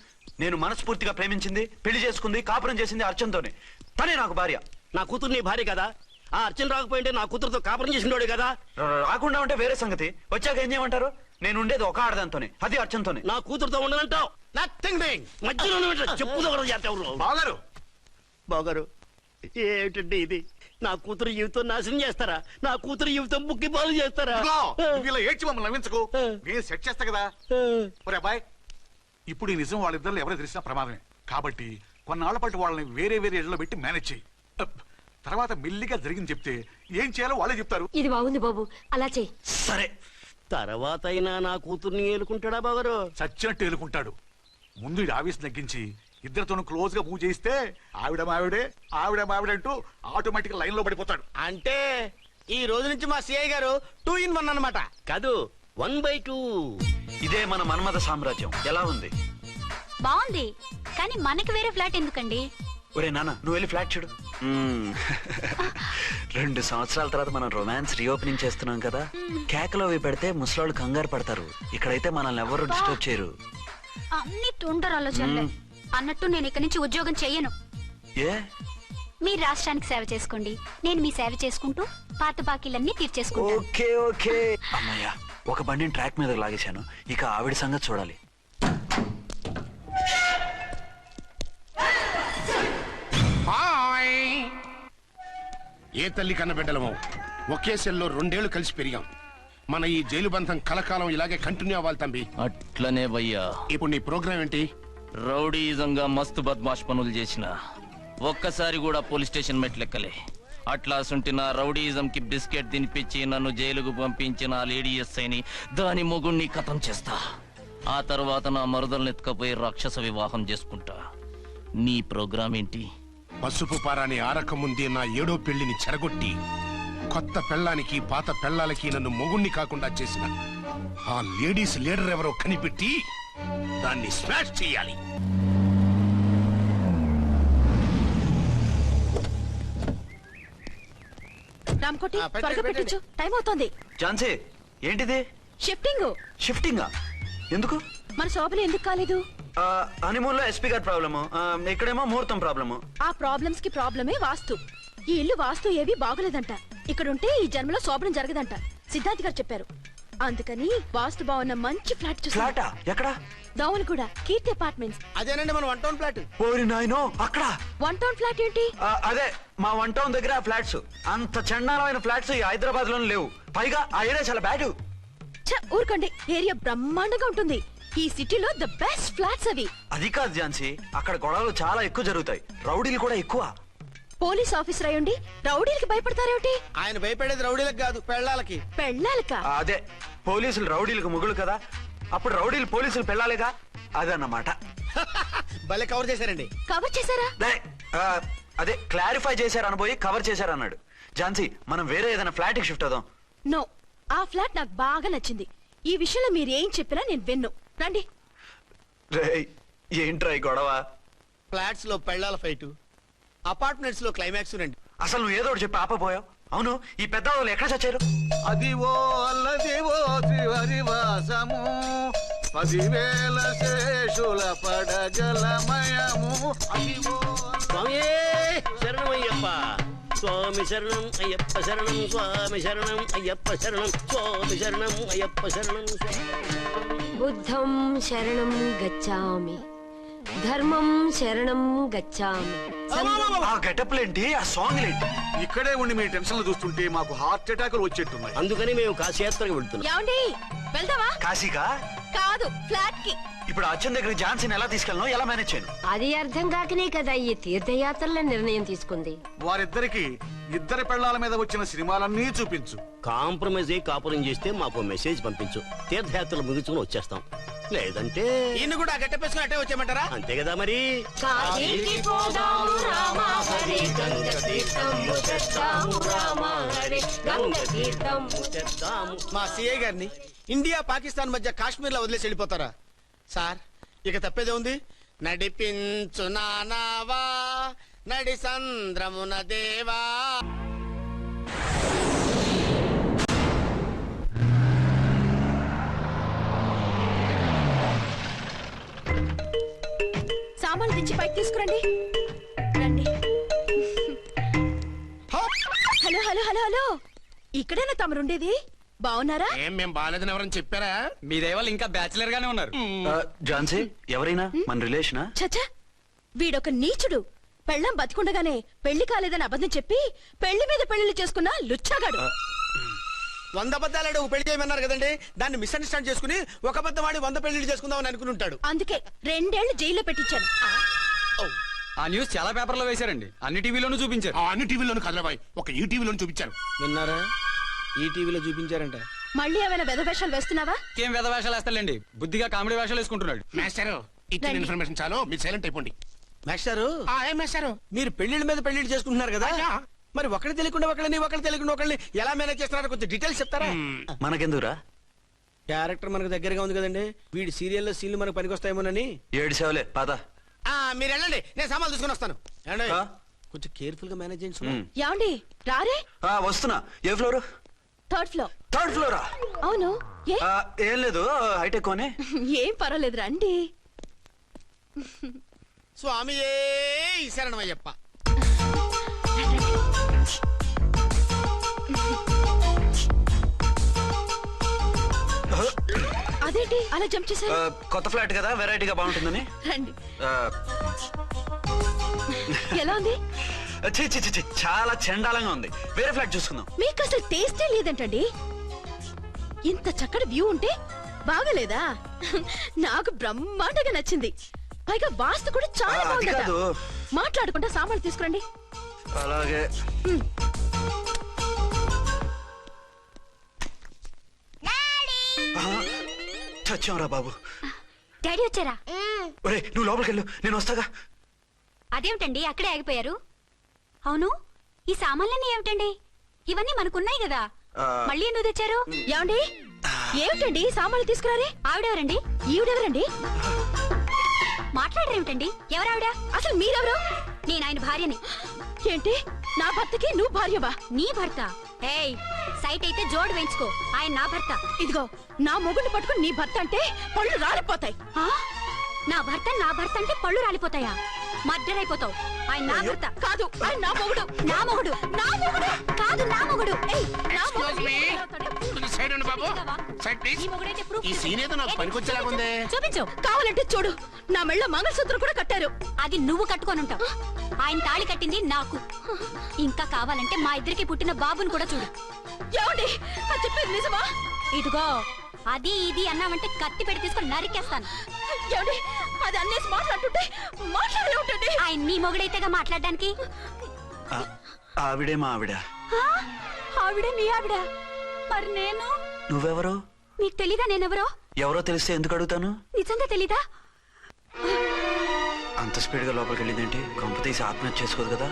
నేను మనస్ఫూర్తిగా ప్రేమించింది, పెళ్లి చేసుకుంది, కాపురం చేసింది అర్చనతోనే. తనే నాకు భార్య. నా కూతురు నీ భార్య కదా? ఆ అర్చన రాకపోయింటే నా కూతురుతో కాపురం చేసినోడే కదా? రాకుండా ఉంటే వేరే సంగతి. వచ్చాక ఏం చేయమంటారు? నేను ఉండేది ఒక ఆడదాంతోనే, అది అర్చనతోనే. నా కూతురుతో ఉండనంటావు? Nothing doing. మధ్యలో చెప్పుదో బాగారు బాగారు ఏమిటండి ఇది? నా కూతురు జీవితం నాశనం చేస్తారా? నా కూతురు జీవితం బుక్కి పాలు చేస్తారా? నువ్వు ఇలా ఏడ్చి మమ్మల్ని నవ్వించకు. నేను సెట్ చేస్తా కదా. ఒరే అబ్బాయి, ఇప్పుడు ఈ నిజం వాళ్ళిద్దరు ఎవరో తెలిసినా ప్రమాదమే. కాబట్టి కొన్నాళ్ల పాటు వాళ్ళని వేరే వేరే ఇళ్లలో పెట్టి మేనేజ్ చేయి. తర్వాత మెల్లిగా జరిగింది చెప్తే ఏం చేయాలో వాళ్ళే చెప్తారు. ఇది బాగుంది బాబు, అలా చెయ్యి. సరే, తర్వాత అయినా నా కూతుర్ని ఏలుకుంటాడా బాగారు? చచ్చినట్టు ఏలుకుంటాడు. ముందు ఈ ఆవేశం తగ్గించి ఇద్దరితోనూ క్లోజ్ గా పూజ చేయిస్తే ఆవిడ మావిడే ఆవిడ మావిడే అంటూ ఆటోమేటిక్ లైన్ లో పడిపోతాడు. అంటే ఈ రోజు నుంచి మా సిఐ గారు 2 in 1 అన్నమాట. కాదు 1/2. ఇదే మన మన్మథ సామ్రాజ్యం. ఎలా ఉంది? బాగుంది, కానీ మనకి వేరే ఫ్లాట్ ఎందుకండి? ఒరే నాన్న, నువ్వు వెళ్ళి ఫ్లాట్ చూడు. 2 సంవత్సరాల తర్వాత మనం రొమాన్స్ రీఓపెనింగ్ చేస్తున్నాం కదా. కేకలో అవి పెడితే ముసలాళ్ళు కంగారు పడతారు. ఇక్కడైతే మనల్ని ఎవరు డిస్టర్బ్ చేయరు. అన్ని తొందర ఆలోచనలే. అన్నట్టు నేను ఇక్కడి నుంచి ఉద్యోగం చెయ్యను. ఏ? మీరు రాష్ట్రానికి సేవ చేసుకోండి, నేను మీ సేవ చేసుకుంటూ పాత బాకీలన్నీ తీర్చేసుకుంటాను. Okay okay. అమ్మయ్యా, ఒక బండిని ట్రాక్ మీద లాగేశాను. ఇక ఆవిడ సంగతి చూడాలి. ఏ తల్లి కన్న బిడ్డలమో ఒకే సెల్లో 2 ఏళ్లు కలిసి పెరిగాం. మన ఈ జైలు బంధం కలకాలం ఇలాగే కంటిన్యూ అవ్వాలి తంబి. అట్లనే భయ్యా. ఇప్పుడు నీ ప్రోగ్రామ్ ఏంటి? రౌడీజంగా మస్తు బద్మాష్ పనులు చేసిన ఒక్కసారి కూడా పోలీస్ స్టేషన్ మెట్లెక్కలే. అట్లా సుంటి నా రౌడీజం కి బిస్కెట్ తినిపించి నన్ను జైలుకు పంపించిన ఆ లేడీ ఎస్ఐని దాని మొగుణ్ణి ఖతం చేస్తా. ఆ తర్వాత నా మరుదల్ని ఎత్తుకపోయి రాక్షస వివాహం చేసుకుంటా. నీ ప్రోగ్రామ్ ఏంటి? పసుపు పారాని ఆరక ముందే నా 7వ పెళ్లిని చెరగొట్టి కొత్త పెళ్ళానికి పాత పెళ్ళాలకి నన్ను మొగుణ్ణి కాకుండా చేసిన ఆ లేడీస్ లీడర్ ఎవరో కనిపెట్టి దాన్ని స్మాష్ చేయాలి. రామ్కోటి త్వరగా పెట్టించు, టైం అవుతోంది. ఝాన్సీ, ఏంటిది? షిఫ్టింగ్. షిఫ్టింగా? ఎందుకు? మన శోభన ఎందుకు కాలేదు? హనీమూన్ లో ఎస్పీ గారి ప్రాబ్లము, ఇక్కడేమో ముహూర్తం ప్రాబ్లము. ఆ ప్రాబ్లమ్స్ కి ప్రాబ్లమే వాస్తు. ఈ ఇల్లు వాస్తు ఏవి బాగోలేదంట. ఇక్కడుంటే ఈ జన్మలో శోభనం జరగదంట సిద్ధార్థ్ గారు చెప్పారు. అందుకని వాస్తు బాగున్న మంచి ఫ్లాట్ చూసా. ఫ్లాటా? ఎక్కడ? దౌన్ కూడా కీర్తి అపార్ట్మెంట్స్. అదేనండి మన 1 town ఫ్లాట్. ఓరి నాయనో, అక్కడ 1 town ఫ్లాట్ ఏంటి? అదే మా 1 town దగ్గర ఫ్లాట్స్. అంత చండాలమైన ఫ్లాట్స్ ఈ హైదరాబాద్ లోనే లేవు. పైగా ఆ ఏరియా చాలా బ్యాడ్. ఊరుకోండి, ఏరియా బ్రహ్మాండంగా ఉంటుంది. ఈ సిటీలో ద బెస్ట్ ఫ్లాట్స్ అవి. అది కాదు ఝాన్సీ, అక్కడ గొడవలు చాలా ఎక్కువ జరుగుతాయి, రౌడీలు కూడా ఎక్కువ. పోలీస్ ఆఫీసర్ అయ్యుండి రౌడీలకి భయపడతారేమిటి? ఆయన భయపడేది రౌడీలకు కాదు, పెళ్ళాలకి. పెళ్ళాలక? అదే, పోలీసులు రౌడీలకు ముగులు కదా, అప్పుడు రౌడీలు పోలీసులు పెళ్ళాలిగా, అదన్నమాట. భలే కవర్ చేశారండి. కవర్ చేశారా? అదే క్లారిఫై చేశారు అనబోయి కవర్ చేశారు అన్నాడు. ఝాన్సీ, మనం వేరే ఏదైనా ఫ్లాట్ కి షిఫ్ట్ అవుదాం. నో, ఆ ఫ్లాట్ నాకు బాగా నచ్చింది. ఈ విషయంలో మీరు ఏం చెప్పినా నేను విన్ను. రండి. ఏంట్రా ఈ గొడవ? ఫ్లాట్స్ లో పెళ్ళాల ఫైట్, అపార్ట్మెంట్స్ లో క్లైమాక్స్ రండి. అసలు నువ్వు ఏదో ఒకటి చెప్పి ఆపపోయావు. అవును, ఈ పెద్ద వాళ్ళు ఎక్కడ చచ్చారు? అదివో అల్లదివో త్రివరివాసము 10,000 శేషుల పడగలమయము. అదివో స్వామి శరణమయ్యప్ప, స్వామి శరణం అయ్యప్ప శరణం, స్వామి శరణం అయ్యప్ప శరణం, స్వామి శరణం అయ్యప్ప శరణం. బుద్ధం శరణం గచ్చామి, ధర్మం శరణం గచ్చామి. ఆ గెటప్లేంటి, ఆ సాంగ్ ఏంటి? ఇక్కడే ఉండి మీ టెన్షన్లు చూస్తుంటే మాకు హార్ట్ అటాకులు వచ్చేట్టున్నాయి. అందుకని మేము కాశీయాత్రకు వెళ్తున్నాం. ఏమండి, వెళ్దావా? కాశీకా? కాదు ఫ్లాట్ కి. ఇప్పుడు అచ్చన్ దగ్గరికి ఝాన్సీని ఎలా తీసుకెళ్ళను, ఎలా మేనేజ్ చేయను? అది అర్థం కాకనే కదా ఈ తీర్థయాత్రల నిర్ణయం తీసుకుంది. వారిద్దరికి ఇద్దరి పెళ్లాల మీద వచ్చిన సినిమాలన్నీ చూపించు. కాంప్రమైజ్ అయ్యి కాపురం చేస్తే మాకు మెసేజ్ పంపించు, తీర్థయాత్రలు ముగించుకుని వచ్చేస్తాం. లేదంటే ఈయన కూడా గట్టెప్పేసుకుని అట్టే వచ్చేయమంటారా? అంతే కదా మరి. కాశీకి పోదాము రామా హరి, గంగ తీర్థము తెద్దాము రామా హరి, గంగ తీర్థము తెద్దాము. మా సిఐ గారిని ఇండియా పాకిస్తాన్ మధ్య కాశ్మీర్ లో వదిలేసి వెళ్ళిపోతారా సార్? ఇక తప్పేదే ఉంది. నడిపించు నానావా నడి సంద్రమున దేవా. సామాన్లు దించి పైకి తీసుకురండి. రండి. హలో హలో హలో హలో, ఇక్కడేనా తమరుండేది? బాగున్నారా? ఏం మేం బాలేదని ఎవరని చెప్పారా? మీ దయవల్ల ఇంకా బ్యాచిలర్ గానే ఉన్నారు. ఝాన్సీ ఎవరైనా మన రిలేషనా? చచ్చా, వీడొక నీచుడు. పెళ్ళం బతికుండగానే పెళ్లి కాలేదని అబద్ధం చెప్పి పెళ్లి మీద పెళ్లిళ్ళు చేసుకున్న లుచ్చాగాడు. 100 అబద్ధాలు ఒక పెళ్లి చేయమన్నారు కదండి, దాన్ని మిస్అండర్స్టాండ్ చేసుకుని ఒక అబద్ధం ఆడి 100 పెళ్లిళ్ళు చేసుకుందామని అనుకుని ఉంటాడు. అందుకే 2 ఏళ్లు జైల్లో పెట్టించాను. ఆ న్యూస్ చాలా పేపర్లో వేశారండి, అన్ని టీవీలోనూ చూపించారు. అన్ని టీవీలోను కదలబాయ్, ఒక ఈ టీవీలోను చూపించారు. విన్నారా? ఈ టీవీలో చూపించారంట. మళ్ళీ ఏమైనా వెధవేషాలు వేస్తున్నావా? ఏం వేద వేషాలు వేస్తాడండి, బుద్ధిగా కామెడీ వేషాలు వేసుకుంటున్నాడు. మాస్టారు ఇచ్చిన ఇన్ఫర్మేషన్ చాలు, మీరు సైలెంట్ అయిపోండి. మాస్టారు, ఏం మాస్టారు? మీరు పెళ్లిళ్ళ మీద పెళ్లిళ్ళు చేసుకుంటున్నారు కదా, మరి ఒకటి తెలియకుండా ఒకళ్ళని ఒకళ్ళు తెలియకుండా ఒకళ్ళని ఎలా మేనేజ్ చేస్తున్నారో కొంచెం డీటెయిల్స్ చెప్తారా? మనకెందుకురా, క్యారెక్టర్ మనకు దగ్గరగా ఉంది కదండి, వీడి సీరియల్లో సీన్లు మనకు పనికొస్తాయేమోనని. 7 సేవలే పద. మీరు వెళ్ళండి, నేను సామాన్లు తీసుకుని వస్తాను. ఏమండి? కొంచెం కేర్ఫుల్ గా మేనేజ్ చేయండి సుమా. ఏమండి రారే? వస్తున్నా. ఏ ఫ్లోర్? 3rd floor. 3rd ఫ్లోరా? అవును. ఏ? ఏం లేదు, హైటెక్ అని. ఏం పర్వాలేదు రండి. స్వామియే శరణమయ్యప్ప. అదేంటి అలా జంప్ చేశారు? కొత్త ఫ్లాట్ కదా, వెరైటీగా బాగుంటుందని. రండి. ఎలా ఉంది? ఛీ, ఛీ, ఛీ, ఛీ, చాలా చండాలంగా ఉంది. వేరే ఫ్లాట్ చూసుకుందాం. మీకు అసలు టేస్టే లేదంటండి. ఇంత చక్కటి వ్యూ ఉంటే బాగలేదా? నాకు బ్రహ్మాండంగా నచ్చింది. పైగా వాస్తు కూడా చాలా అది బాగుందట. కాదు. మాట్లాడుకుంటా సామాన్లు తీసుకురండి. అలాగే. చచ్చాంరా బాబు. డాడీ వచ్చారా? ఒరే నువ్వు లోపలికి వెళ్ళు, నేను వస్తాగా. అదేమిటండి అక్కడే ఆగిపోయారు? అవును, ఈ సామాన్లన్నీ ఏమిటండి? ఇవన్నీ మనకున్నాయి కదా, మళ్ళీ ఎందుకు తెచ్చారు? ఏమండి ఏమిటండి సామాన్లు తీసుకురారే? ఆవిడెవరండి? ఈవిడెవరండి? మాట్లాడరేమిటండి? ఎవరావిడ? అసలు మీరెవరు? నేను ఆయన భార్యని. ఏంటి నా భర్తకి నువ్వు భార్యవా? నీ భర్త? ఏయ్, సైట్ అయితే జోడు వేయించుకో, ఆయన నా భర్త. ఇదిగో నా మొగుడిని పట్టుకుని నీ భర్త అంటే పళ్ళు రాలిపోతాయి. నా భర్త అంటే పళ్ళు రాలిపోతాయా? మర్డర్ అయిపోతావు. ఆయన నా భర్త కాదు, ఆయన నా మొగుడు. నా మొగుడు కాదు, నా మొగుడు. ఏయ్, నా మొగుడు. సైడ్ ఉండు బాబు, సైడ్ ప్లీజ్. ఈ మొగుడైతే proof ఈ సీన్ ఏదో నాకు పనికొచ్చేలాగుందే. చూపించు. కావాలంటే చూడు, నా మెళ్ళ మంగళసూత్రం కూడా కట్టారు. అది నువ్వు కట్టుకొని ఉంటావు. ఆయన తాళి కట్టింది నాకు. ఇంకా కావాలంటే మా ఇద్దరికి పుట్టిన బాబుని కూడా చూడు. ఏమండి అది చెప్పేది నిజమా? ఇదిగో అది ఇది అన్నావంటే కత్తి పెట్టి తీసుకొని నరికేస్తాను. ఏమండి అది అన్నేసి మాట్లాడుతుంటే మాట్లాడే ఉంటుంది. ఆయన నీ మొగుడైతేగా మాట్లాడడానికి. ఆవిడే మా ఆవిడ. ఆవిడే మీ ఆవిడ? మరి నేను? నువ్వెవరో నీకు తెలీదా నేనెవరో? ఎవరో తెలిస్తే ఎందుకు అడుగుతాను? నిజంగా తెలీదా? అంత స్పీడ్ గా లోపలికి వెళ్ళిందేంటి? కొంప తీసి ఆత్మహత్య చేసుకోదు కదా.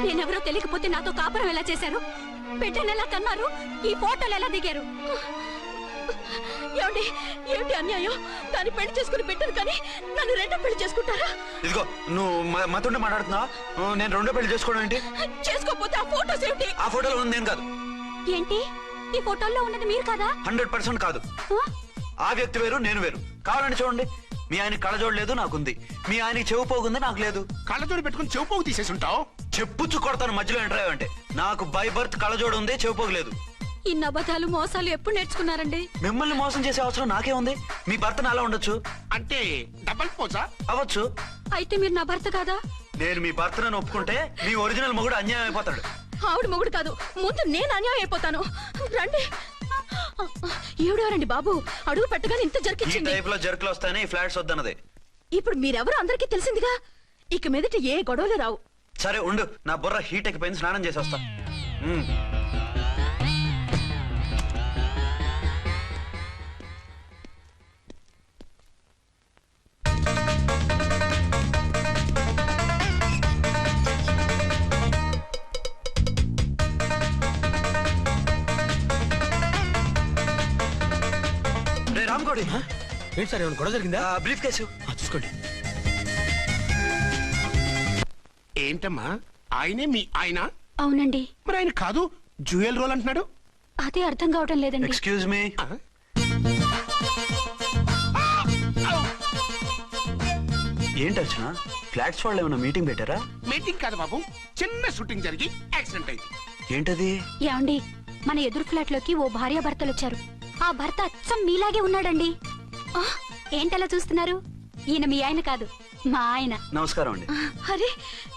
నేనెవరో తెలియకపోతే నాతో కాపురం ఎలా చేశారు? బిడ్డను ఎలా కన్నారు? ఈ ఫోటోలు ఎలా దిగారు? ఏమండి ఏమిటి అన్యాయం? దాన్ని పెళ్లి చేసుకుని పెట్టారు కానీ నన్ను రెండో పెళ్లి చేసుకుంటారా? ఇదిగో నువ్వు మతుండే మాట్లాడుతున్నా. నేను రెండో పెళ్లి చేసుకోవడం ఏంటి? చేసుకోకపోతే ఆ ఫోటోస్ ఏమిటి? ఆ ఫోటోలో ఉంది నేను కాదు. ఏంటి ఈ ఫోటోల్లో ఉన్నది మీరు కాదా? 100% కాదు. ఆ వ్యక్తి వేరు, నేను వేరు. కావాలంటే చూడండి, మీ ఆయన కళ్ళజోడు లేదు, నాకుంది. మీ ఆయనకి చెవు పోగుంది, నాకు లేదు. కళ్ళజోడు పెట్టుకుని చెవు పోగు తీసేసి ఉంటావు. చెప్పుచ్చు కొడతాను మధ్యలో ఎంటర్ అంటే. నాకు బై బర్త్ కళ్ళజోడు ఉంది, చెవు పోగు లేదు. ఇన్ని అబద్ధాలు మోసాలు ఎప్పుడు నేర్చుకున్నారండి? మిమ్మల్ని మోసం చేసే అవసరం నాకే ఉంది. మీ భర్తను అలా ఉండొచ్చు. అంటే డబల్ పోజా? అవ్వచ్చు. అయితే మీరు నా భర్త కాదా? నేను మీ భర్తను ఒప్పుకుంటే మీ ఒరిజినల్ మొగుడు అన్యాయం అయిపోతాడు. ఆవిడ మొగుడు కాదు, ముందు నేను అన్యాయం అయిపోతాను. రండి. ఈవిడెవరండి బాబు? అడుగు పెట్టగానే ఇంత ఈ జరికిచ్చింది. టైప్ లో జర్కులు వస్తాయని ఈ ఫ్లాట్స్ వద్దన్నది. ఇప్పుడు మీరెవరు అందరికీ తెలిసిందిగా. ఇక మీదట ఏ గొడవలు రావు. సరే ఉండు, నా బుర్ర హీట్ ఎక్కిపోయింది, స్నానం చేసి వస్తా. రే రామ్కోడి, ఏంటి సార్ ఏమైనా గొడవ జరిగిందా? బ్రీఫ్ కేసు చూసుకోండి. ఏంటమ్మా ఆయనే మీ ఆయన? అవునండి. మరి ఆయన కాదు జ్యువెల్ రోల్ అంటున్నాడు. అదే అర్థం కావటం లేదండి. Excuse me. ఏంటి అర్చన, ఫ్లాట్స్ వాళ్ళు ఏమైనా మీటింగ్ పెట్టారా? మీటింగ్ కాదు బాబు, చిన్న షూటింగ్ జరిగి యాక్సిడెంట్ అయింది. ఏంటది? ఏమండి, మన ఎదురు ఫ్లాట్ లోకి ఓ భార్య భర్తలు వచ్చారు. ఆ భర్త అచ్చం మీలాగే ఉన్నాడండి. ఆ, ఏంటలా చూస్తున్నారు? ఈయన మీ ఆయన కాదు, మా ఆయన. నమస్కారం అండి. అరే,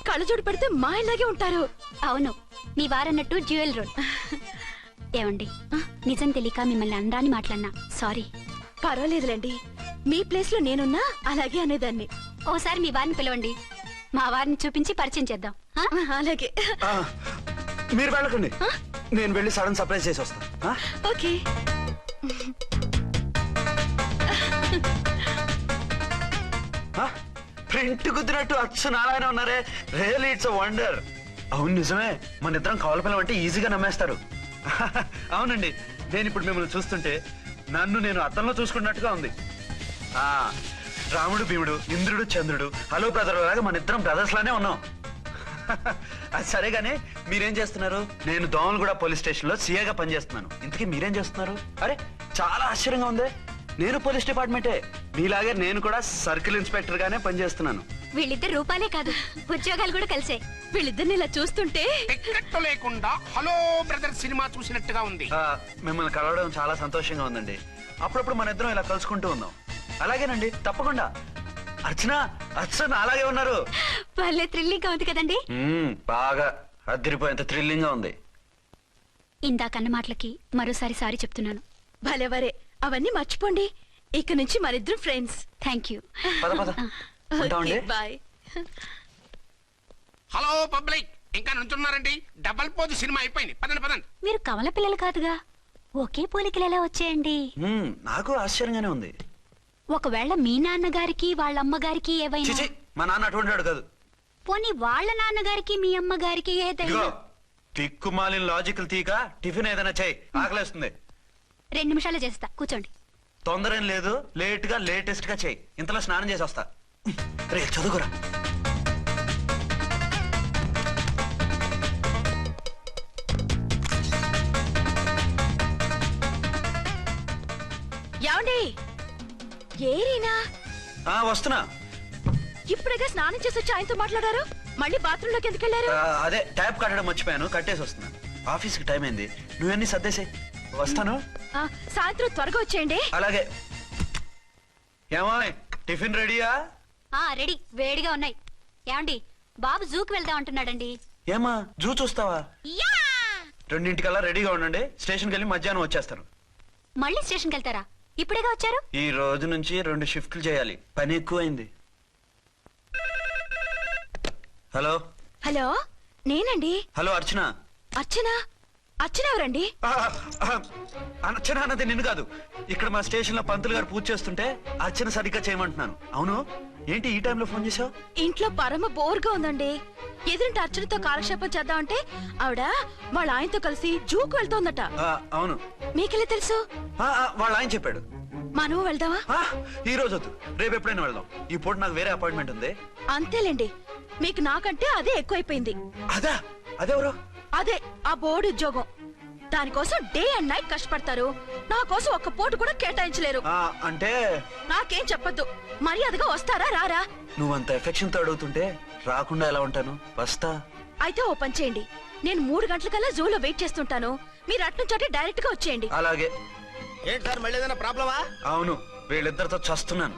కళ్ళజోడు పెడితే మా ఇలాగే ఉంటారు. అవును, మీ వారన్నట్టు జ్యువెల్ రోడ్. ఏమండి, నిజం తెలియక మిమ్మల్ని అందాన్ని మాట్లాడినా సారీ. పర్వాలేదులేండి, మీ ప్లేస్ లో నేనున్నా అలాగే అనేదాన్ని. ఓసారి మీ వారిని పిలవండి, మా వారిని చూపించి పరిచయం చేద్దాం. ఆ? అలాగే. మీరు వెళ్ళకండి, నేను వెళ్ళి సడన్ సర్ప్రైజ్ చేసి వస్తాను. ఓకే. ప్రింట్ కుదిరినట్టు అచ్చు నారాయణ ఉన్నారే, రియల్లీ ఇట్స్ వండర్. అవును నిజమే, మన ఇద్దరం కవల పిల్లం అంటే ఈజీగా నమ్మేస్తారు. అవునండి, నేను ఇప్పుడు మిమ్మల్ని చూస్తుంటే నన్ను నేను అద్దంలో చూసుకున్నట్టుగా ఉంది. ఆ రాముడు భీముడు, ఇంద్రుడు చంద్రుడు, హలో బ్రదర్ లాగా మన ఇద్దరం బ్రదర్స్ లానే ఉన్నాం. అది సరేగానే మీరేం చేస్తున్నారు? నేను దోమలగూడ పోలీస్ స్టేషన్ లో సీఏగా పనిచేస్తున్నాను. ఇంతకీ మీరేం చేస్తున్నారు? అరే చాలా ఆశ్చర్యంగా ఉంది, నేను పోలీస్ డిపార్ట్మెంటే, మీలాగే నేను కూడా సర్కిల్ ఇన్స్పెక్టర్ గానే పనిచేస్తున్నాను. వీళ్ళిద్దరు రూపాలే కాదు, ఉద్యోగాలు కూడా కలిసే. వీళ్ళిద్దరిని ఇలా చూస్తుంటే టికెట్ లేకుండా హలో బ్రదర్ సినిమా చూసినట్టుగా ఉంది. మిమ్మల్ని కలవడం చాలా సంతోషంగా ఉందండి. అప్పుడప్పుడు మన ఇద్దరం ఇలా కలుసుకుంటూ ఉందాం. అలాగేనండి, తప్పకుండా. అర్చన, అర్చన అలాగే ఉన్నారు. వాళ్ళే థ్రిల్లింగ్ గా ఉంది కదండి. బాగా అదిరిపోయేంత థ్రిల్లింగ్ గా ఉంది. ఇందాకన్న మాటలకి మరోసారి సారీ చెప్తున్నాను. భలేవరే, అవన్నీ మర్చిపోండి. ఇక నుంచి మరిద్దరం ఫ్రెండ్స్. Thank you. పద పద. ఉంటామండి. బాయ్. హలో పబ్లిక్, ఇంకా నుంచున్నారండి? డబల్ పోజ్ సినిమా అయిపోయింది, పదండి పదండి. మీరు కమల పిల్లలు కాదుగా, ఒకే పోలికలు ఎలా వచ్చాయండి? నాకు ఆశ్చర్యంగానే ఉంది. ఒకవేళ మీ నాన్నగారికి వాళ్ళ అమ్మగారికి ఏవైనా, చిచి, మా నాన్న అటువంటి వాడు కాదు. పోనీ వాళ్ళ నాన్నగారికి మీ అమ్మగారికి ఏదైనా. ఇదిగో తిక్కుమాలిన లాజికల్ తీక టిఫిన్ ఏదైనా చేయి, ఆకలేస్తుంది. 2 నిమిషాలు చేస్తా, కూర్చోండి. తొందర ఏం లేదు, లేట్ గా లేటెస్ట్ గా చేయి. ఇంతలో స్నానం చేసి వస్తా. రే చదువుకురా. ఏమండి, ఏరీనా? వస్తున్నా. ఇప్పుడేగా స్నానం చేసి వచ్చి ఆయనతో మాట్లాడారు, మళ్ళీ బాత్రూమ్ లోకి ఎందుకు వెళ్ళారు? అదే ట్యాప్ కట్టడం మర్చిపోయాను, కట్టేసి వస్తున్నా. ఆఫీస్ కి టైం అయింది, నువ్వన్నీ సర్దేసే. వస్తాను. సాయంత్రం త్వరగా వచ్చేయండి. అలాగే. ఏమో టిఫిన్ రెడీయా? రెడీ, వేడిగా ఉన్నాయి. ఏమండి, బాబు జూకి వెళ్దాం అంటున్నాడండి. ఏమా జూ చూస్తావా? యా! 2:00కల్లా రెడీగా ఉండండి, స్టేషన్కి వెళ్ళి మధ్యాహ్నం వచ్చేస్తాను. మళ్ళీ స్టేషన్కి వెళ్తారా? ఇప్పుడేగా వచ్చారు. ఈ రోజు నుంచి 2 షిఫ్ట్లు చేయాలి, పని ఎక్కువైంది. హలో. హలో, నేనండి. హలో అర్చన. అర్చన? అర్చన ఎవరండి? అర్చన అన్నది నిన్ను కాదు. ఇక్కడ మా స్టేషన్ లో పంతులు గారు పూజ చేస్తుంటే అర్చన సరిగ్గా చేయమంటున్నాను. అవును, ఏంటి ఈ టైంలో ఫోన్ చేసావు? ఇంట్లో పరమ బోర్గా ఉందండి. ఎదురింటి అర్చనతో కాలక్షేపం చేద్దామంటే ఆవిడ వాళ్ళ ఆయనతో కలిసి జూకు వెళ్తోందట. అవును. మీకెళ్ళి తెలుసు? వాళ్ళ ఆయన చెప్పాడు. మనం వెళ్దామా? ఈ రోజు వద్దు, రేపు ఎప్పుడైనా వెళ్దాం. ఈ పూట నాకు వేరే అపాయింట్మెంట్ ఉంది. అంతేలేండి, మీకు నాకంటే అదే ఎక్కువైపోయింది. అదా? అదెవరు? అదే ఆ బోర్డు ఉద్యోగం. దానికోసం డే అండ్ నైట్ కష్టపడతారు, నా కోసం ఒక్క పూట కూడా కేటాయించలేరు. అంటే నాకేం చెప్పొద్దు, మర్యాదగా వస్తారా రారా? నువ్వంత ఎఫెక్షన్ తో అడుగుతుంటే రాకుండా ఎలా ఉంటాను? వస్తా. అయితే ఓ పని చేయండి, నేను 3 గంటలకల్లా జూలో వెయిట్ చేస్తుంటాను, మీరు అట్నుంచి డైరెక్ట్ గా వచ్చేయండి. అలాగే. ఏంటి సార్, మళ్ళీ ఏదైనా ప్రాబ్లమా? అవును, వీళ్ళిద్దరితో చస్తున్నాను.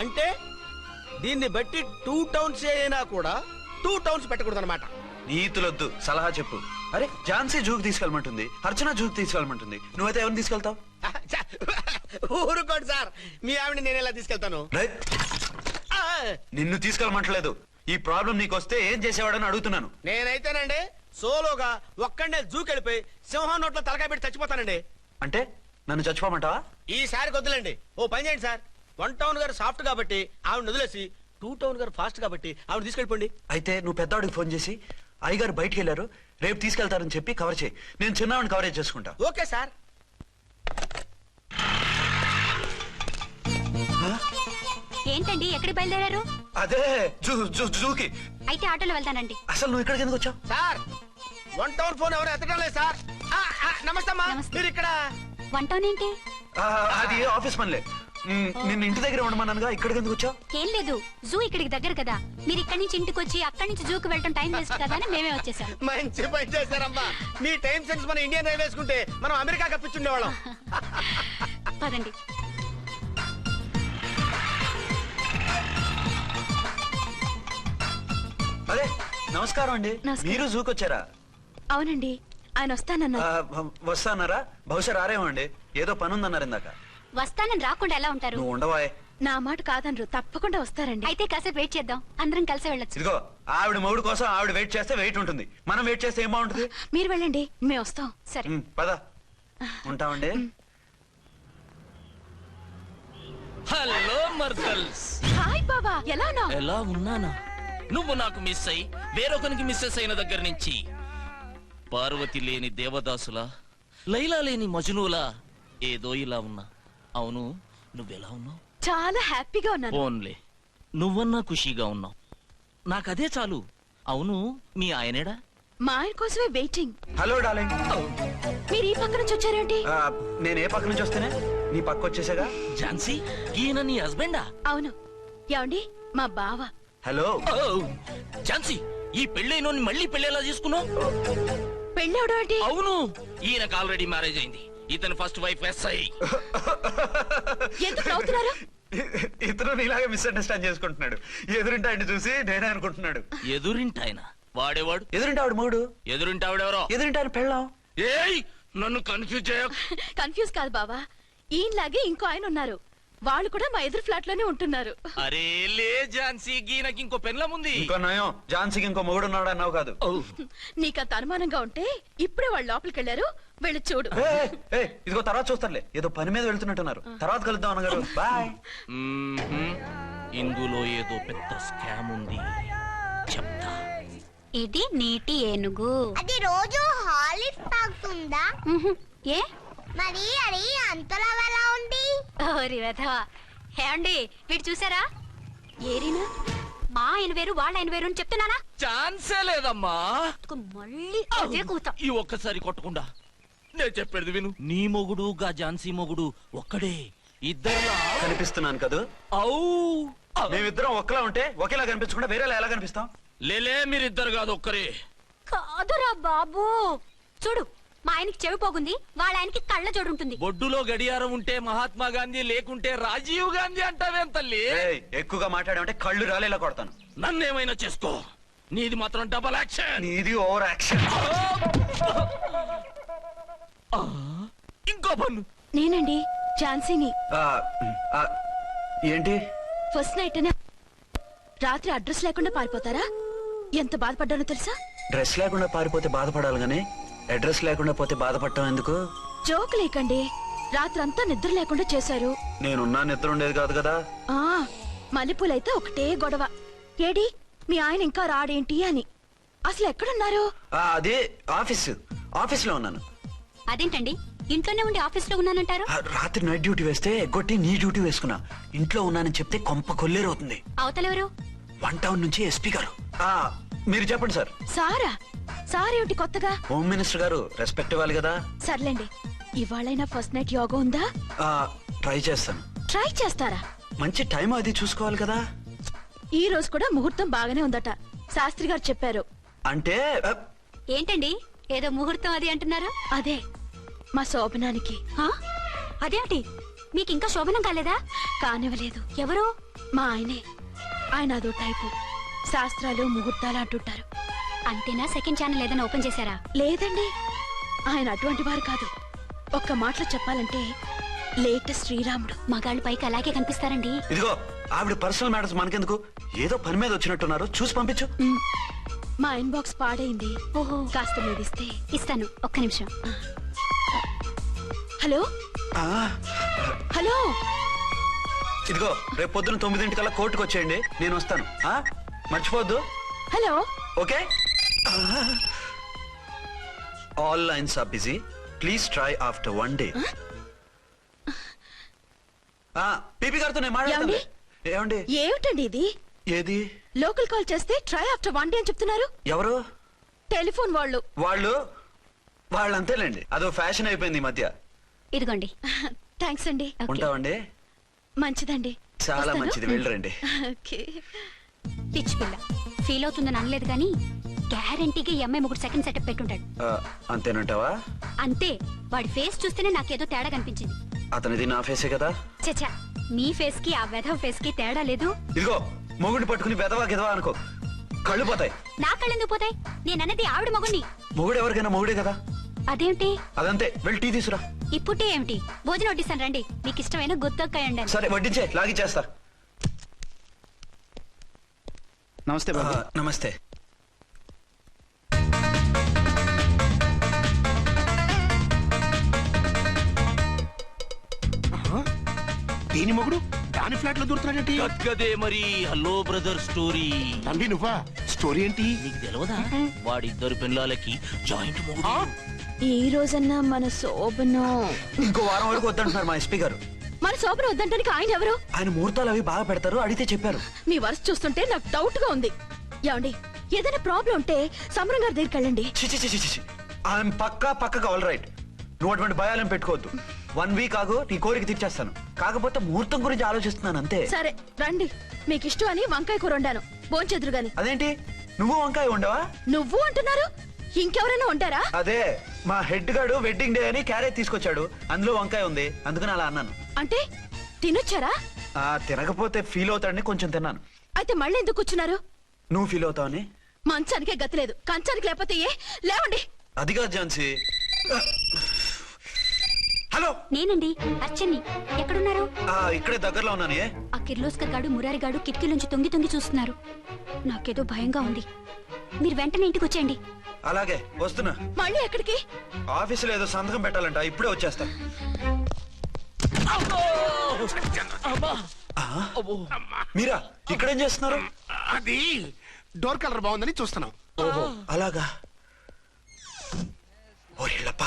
అంటే దీన్ని బట్టి 2 టౌన్స్ అయినా కూడా 2 టౌన్స్ పెట్టకూడదు అనమాట. నీతులొద్దు, సలహా చెప్పు. అరే ఝాన్సీ జూకి తీసుకెళ్ళమంటుంది, అర్చన జూకి తీసుకెళ్ళమంటుంది, నువ్వైతే ఎవరిని తీసుకెళ్తావు? ఊరుకోండి సార్, మీ ఆవిడ నేను ఎలా తీసుకెళ్తాను? రేయ్, నిన్ను తీసుకెళ్ళమంటలేదు. ఈ ప్రాబ్లం నీకు వస్తే ఏం చేసేవాడని అడుగుతున్నాను. నేనైతేనండి సోలోగా ఒక్కడే జూకెళ్ళిపోయి సింహం నోట్లో తలకాయ పెట్టి చచ్చిపోతానండి. అంటే నన్ను చచ్చిపోమంటావా? ఈసారి వద్దులేండి, ఓ పని చేయండి సార్. 1 టౌన్ గారు సాఫ్ట్ కాబట్టి ఆవిడ వదిలేసి 2 టౌన్ గారు ఫాస్ట్ కాబట్టి ఆవిడ తీసుకెళ్ళిపోండి. అయితే నువ్వు పెద్దవాడికి ఫోన్ చేసి అయ్యగారు బయటికి వెళ్ళారు, రేపు తీసుకెళ్తారని చెప్పి కవర్ చేయి. నేను చిన్నవాడిని కవరేజ్ చేసుకుంటా. Okay sir. ఏంటండి ఎక్కడికి బయలుదేరారు? అదే జూకి. అయితే ఆటోలో వెళ్తానండి. అసలు నువ్వు ఇక్కడికి ఎందుకు వచ్చావు? సార్ 1 టౌన్ ఫోన్ ఎవరు ఎత్తడం లేదు సార్. నమస్తే అమ్మా, మీరు ఇక్కడ? వంటోన్ ఏంటి? అది ఆఫీస్ పనిలే. నిన్ను ఇంటి దగ్గర ఉండమన్నానుగా, ఇక్కడికి ఎందుకు వచ్చావు? ఏం లేదు, జూ ఇక్కడికి దగ్గర కదా, మీరు ఇక్కడి నుంచి ఇంటికి వచ్చి అక్కడి నుంచి జూకి వెళ్ళడం టైం వేస్ట్ కదా అని మేమే వచ్చేసాం. మంచి పని చేశారమ్మా. మీ టైం సెన్స్ మన ఇండియన్ రైల్వేస్ కుంటే మనం అమెరికా కప్పించుండేవాళ్ళం. పదండి. అదే నమస్కారం అండి. మీరు జూకి వచ్చారా? అవునండి, ఆయన వస్తానన్నారు. వస్తానారా? బహుశా రారేమో అండి, ఏదో పని ఉందన్నారు ఇందాక. వస్తానని రాకుండా ఎలా ఉంటారు? నువ్వు ఉండవాయ్. నా మాట కాదనరు, తప్పకుండా వస్తారండి. అయితే కాసేపు వెయిట్ చేద్దాం, అందరం కలిసి వెళ్ళొచ్చు. ఇదిగో ఆవిడ మొగుడు కోసం ఆవిడ వెయిట్ చేస్తే వెయిట్ ఉంటుంది, మనం వెయిట్ చేస్తే ఏం బాగుంటుంది? మీరు వెళ్ళండి, మేము వస్తాం. సరే పద, ఉంటామండి. హలో మర్దల్స్. హాయ్ బాబా, ఎలా ఉన్నావు? ఎలా ఉన్నానా? నువ్వు నాకు మిస్ అయి వేరొకరికి మిస్సెస్ అయిన దగ్గర నుంచి పార్వతి లేని దేవదాసులా, లైలా లేని మజునులా ఏదో ఇలా ఉన్నా. అవును, నువ్వెలా ఉన్నావు? చాలా హ్యాపీగా ఉన్నాను. ఓన్లే నువ్వన్నా ఖుషీగా ఉన్నావు, నాకదే చాలు. అవును, మీ ఆయనేడా? మా ఆయన కోసమే వెయిటింగ్. Hello darling. మీరు ఈ పక్క నుంచి వచ్చారేంటి? నేను ఏ పక్క నుంచి వస్తేనే నీ పక్క వచ్చేసాగా. ఝాన్సీ, ఈయన నీ హస్బెండా? అవును. ఏమండి, మా బావ. హలో. ఝాన్సీ, ఈ పెళ్ళైనోని మళ్ళీ పెళ్ళేలా చేసుకున్నావు? పెళ్ళవడం ఏంటి? అవును, ఈయనకు ఆల్రెడీ మ్యారేజ్ అయింది. ఇతను ఫస్ట్ వైఫ్ ఎస్ఐ. ఎందుకు నవ్వుతున్నారు? ఇతను నీలాగా మిస్అండర్స్టాండ్ చేసుకుంటున్నాడు. ఎదురింటి ఆయన చూసి నేనే అనుకుంటున్నాడు. ఎదురింటాయన వాడేవాడు? ఎదురింటి ఆవిడ మూడు. ఎదురింటి ఆవిడెవరో? ఎదురింటి ఆయన పెళ్ళాం. ఏయ్, నన్ను కన్ఫ్యూజ్ చేయ. కన్ఫ్యూజ్ కాదు బావా, ఈయనలాగే ఇంకో ఆయన ఉన్నారు, వాళ్ళు కూడా మా ఎదురు ఫ్లాట్ లోనే ఉంటున్నారు. అరే లే ఝాన్సీ, గీనకి ఇంకో పెన్లం ఉంది. ఇంకో నయం, ఝాన్సీకి ఇంకో మొగుడు ఉన్నాడు అన్నావు కాదు. నీకంత అనుమానంగా ఉంటే ఇప్పుడే వాళ్ళు లోపలికి వెళ్ళారు, వెళ్ళి చూడు. ఇదిగో తర్వాత చూస్తారులే, ఏదో పని మీద వెళ్తున్నట్టున్నారు. తర్వాత కలుద్దాం అన్నగారు. బాయ్. ఇందులో ఏదో పెద్ద స్కామ్ ఉంది, చెప్తా. ఇది నీటి ఏనుగు. అది రోజు హాలిక్స్ తాగుతుందా? ఏ మరి అది అంతలా ఎలా ఉంది? ఓరి వెధవా. ఏమండి, వీడు చూసారా? ఏరినా మా ఆయన వేరు వాళ్ళ ఆయన వేరు అని చెప్తున్నానా? ఛాన్సే లేదమ్మా. మళ్ళీ అదే కూతా. ఈ ఒక్కసారి కొట్టకుండా నేను చెప్పేది విను. నీ మొగుడు గా ఝాన్సీ మొగుడు ఒక్కడే, ఇద్దరులా కనిపిస్తున్నాను కదా. మేమిద్దరం ఒక్కలా ఉంటే ఒకేలా కనిపించకుండా వేరేలా ఎలా కనిపిస్తాం? లేలే, మీరిద్దరు కాదు ఒక్కరే. కాదురా బాబు, చూడు, మా ఆయనకి చెవి పోగుంది, వాళ్ళ ఆయనకి కళ్ళ జోడు ఉంటుంది. బొడ్డులో గడియారం ఉంటే మహాత్మా గాంధీ, లేకుంటే రాజీవ్ గాంధీ అంటావేం తల్లి? ఎక్కువగా మాట్లాడామంటే కళ్ళు రాలేలా కొడతాను. నన్నేమైనా చేసుకో, నీది మాత్రం డబల్ యాక్షన్. నీది ఓవర్ యాక్షన్. ఇంకో పన్ను. నేనండి ఝాన్సీని. ఏంటి? ఫస్ట్ నైట్ అనే రాత్రి అడ్రస్ లేకుండా పారిపోతారా? ఎంత బాధపడ్డానో తెలుసా? డ్రెస్ లేకుండా పారిపోతే బాధపడాలి గానీ అడ్రస్ లేకుండా పోతే బాధపడటం ఎందుకు? జోక్ లేకండి, రాత్రంతా నిద్ర లేకుండా చేశారు. నేనున్నా నిద్ర ఉండేది కాదు కదా. మల్లెపూలైతే ఒకటే గొడవ. ఏడి మీ ఆయన ఇంకా రాడేంటి అని. అసలు ఎక్కడున్నారు? అదే ఆఫీస్ లో ఉన్నాను. అదేంటండి, ఇంట్లోనే ఉండి ఆఫీస్ లో ఉన్నానంటారు? రాత్రి నైట్ డ్యూటీ వేస్తే ఎగ్గొట్టి నీ డ్యూటీ వేసుకున్నా. ఇంట్లో ఉన్నానని చెప్తే కొంప కొల్లేరవుతుంది. అవతలెవరు? 1 టౌన్ నుంచి ఎస్పీ గారు. మీరు చెప్పండి సార్. సారా? సారేమిటి కొత్తగా? హోమ్ మినిస్టర్ గారు, రెస్పెక్ట్ ఇవ్వాలి కదా. సర్లేండి, ఇవాళైనా ఫస్ట్ నైట్ యోగా ఉందా? ట్రై చేస్తాను. ట్రై చేస్తారా? మంచి టైం అది చూసుకోవాలి కదా. ఈ రోజు కూడా ముహూర్తం బాగానే ఉందట, శాస్త్రి గారు చెప్పారు. అంటే ఏంటండి, ఏదో ముహూర్తం అది అంటున్నారు? అదే మా శోభనానికి. అదేమిటి, మీకు ఇంకా శోభనం కాలేదా? కానివ్వలేదు. ఎవరు? మా ఆయనే. ఆయన అదో టైపు, శాస్త్రాలు ముహూర్తాలు అంటుంటారు. అంతేనా? సెకండ్ ఛానల్ ఏదైనా ఓపెన్ చేశారా? లేదండి, ఆయన అటువంటి వారు కాదు. ఒక్క మాటలో చెప్పాలంటే లేటెస్ట్ శ్రీరాముడు. మగాళ్ళు పైకి అలాగే కనిపిస్తారండి. ఇదిగో ఆవిడ పర్సనల్ మ్యాటర్స్ మనకెందుకు, ఏదో పని మీద వచ్చినట్టున్నారు, చూసి పంపించు. మా ఇన్బాక్స్ పాడైంది. ఓహో, కాస్త మీరు ఇస్తే. ఇస్తాను, ఒక్క నిమిషం. హలో ఆ, హలో, ఇదిగో రేపు పొద్దున 9 కోర్టుకు వచ్చేయండి, నేను వస్తాను. మర్చిపోద్దు. Hello. Okay. All lines are busy, please try after 1 day. PP గారితో నేను మాట్లాడతాను. ఏమండి? ఏమిటండి ఇది? ఏది? లోకల్ కాల్ చేస్తే ట్రై ఆఫ్టర్ 1 day అని చెప్తున్నారు. ఎవరు? టెలిఫోన్ వాళ్ళు. వాళ్ళు అంతేలేండి, అదో ఫ్యాషన్ అయిపోయింది ఈ మధ్య. ఇదిగోండి. థ్యాంక్స్ అండి. ఉంటామండి. మంచిదండి. చాలా వస్తాను. మంచిది, వెళ్ళరండి. ఓకే. పిచ్చి పిల్ల ఫీల్ అవుతుందని అనలేదు కానీ గ్యారంటీగా ఈ అమ్మాయి 3 సెకండ్ సెటప్ పెట్టుంటాడు. అంతేనంటావా? అంతే. వాడి ఫేస్ చూస్తేనే నాకేదో తేడా కనిపించింది. అతనిది నా ఫేసే కదా. చచ్చా, మీ ఫేస్ కి ఆ వెధవ ఫేస్ కి తేడా లేదు. ఇదిగో మొగుడిని పట్టుకుని వెదవా గెదవా అనుకో, కళ్ళు పోతాయి. నా కళ్ళెందుకు పోతాయి? నేనన్నది ఆవిడ మగుణ్ణి. మొగుడు ఎవరికైనా మొగుడే కదా. అదేంటి? అదంతే, వెళ్ళి టీ తీసురా. ఇప్పుడే ఏమిటి? భోజనం వడ్డిస్తాను రండి. మీకు ఇష్టమైన గుత్తొక్కాయ ఉండండి. సరే వడ్డించే, లాగి చేస్తా. నమస్తే బాబు. నమస్తే. దేని మొగుడు దాని ఫ్లాట్ లో దూరుతున్నాడేంటి? గదే మరి. Hello brother story. తంబి నువ్వా? స్టోరీ ఏంటి? నీకు తెలియదా? వాడిద్దరు పిల్లలకి జాయింట్ మొగుడు. ఈ రోజన్నా మన శోభను. ఇంకో వారం వరకు వద్దంటున్నారు మా ఎస్పీ గారు. మన శోభను వద్దంటానికి ఆయన ఎవరు? ఆయన ముహూర్తాలు అవి బాగా పెడతారు, అడిగితే చెప్పారు. మీ వరుస చూస్తుంటే నాకు డౌట్ గా ఉంది. ఏమండి, ఏదైనా ప్రాబ్లం ఉంటే సమరం గారి దగ్గరికి వెళ్ళండి. ఆయన పక్కగా ఆల్ రైట్. నువ్వు అటువంటి భయాలను పెట్టుకోవద్దు. 1 week ఆగు, నీ కోరిక తీర్చేస్తాను. కాకపోతే ముహూర్తం గురించి ఆలోచిస్తున్నాను అంతే. సరే రండి, మీకు ఇష్టం అని వంకాయ కూర వండాను, భోంచెదురు గాని. అదేంటి నువ్వు వంకాయ ఉండవా? నువ్వు అంటున్నారు, ఇంకెవరైనా ఉంటారా? అదే మా హెడ్ గాడు వెడ్డింగ్ డే అని క్యారేజ్ తీసుకొచ్చాడు, అందులో వంకాయ ఉంది, అందుకని అలా అన్నాను. అంటే తినొచ్చారా? తినకపోతే ఫీల్ అవుతాడని కొంచెం తిన్నాను. అయితే మళ్ళీ ఎందుకు కూర్చున్నారు? నువ్వు ఫీల్ అవుతావని. మంచానికే గతి లేదు, కంచానికి లేకపోతే ఏ? లేవండి. అది కాదు ఝాన్సీ. హలో, నేనండి అర్చన్ని. ఎక్కడున్నారు? ఇక్కడే దగ్గరలో ఉన్నాను. ఆ కిర్లోస్కర్ గాడు మురారి గాడు కిటికీలోంచి తొంగి చూస్తున్నారు. నాకేదో భయంగా ఉంది. మీరు వెంటనే ఇంటికి వచ్చేయండి. అలాగే వస్తున్నా. మళ్ళీ ఎక్కడికి? ఆఫీసులో ఏదో సంతకం పెట్టాలంట, ఇప్పుడే వచ్చేస్తా. మీరా ఇక్కడేం చేస్తున్నారు? అది డోర్ కలర్ బాగుందని చూస్తున్నాం. ఓహో అలాగా. ఓరేళ్ళప్ప,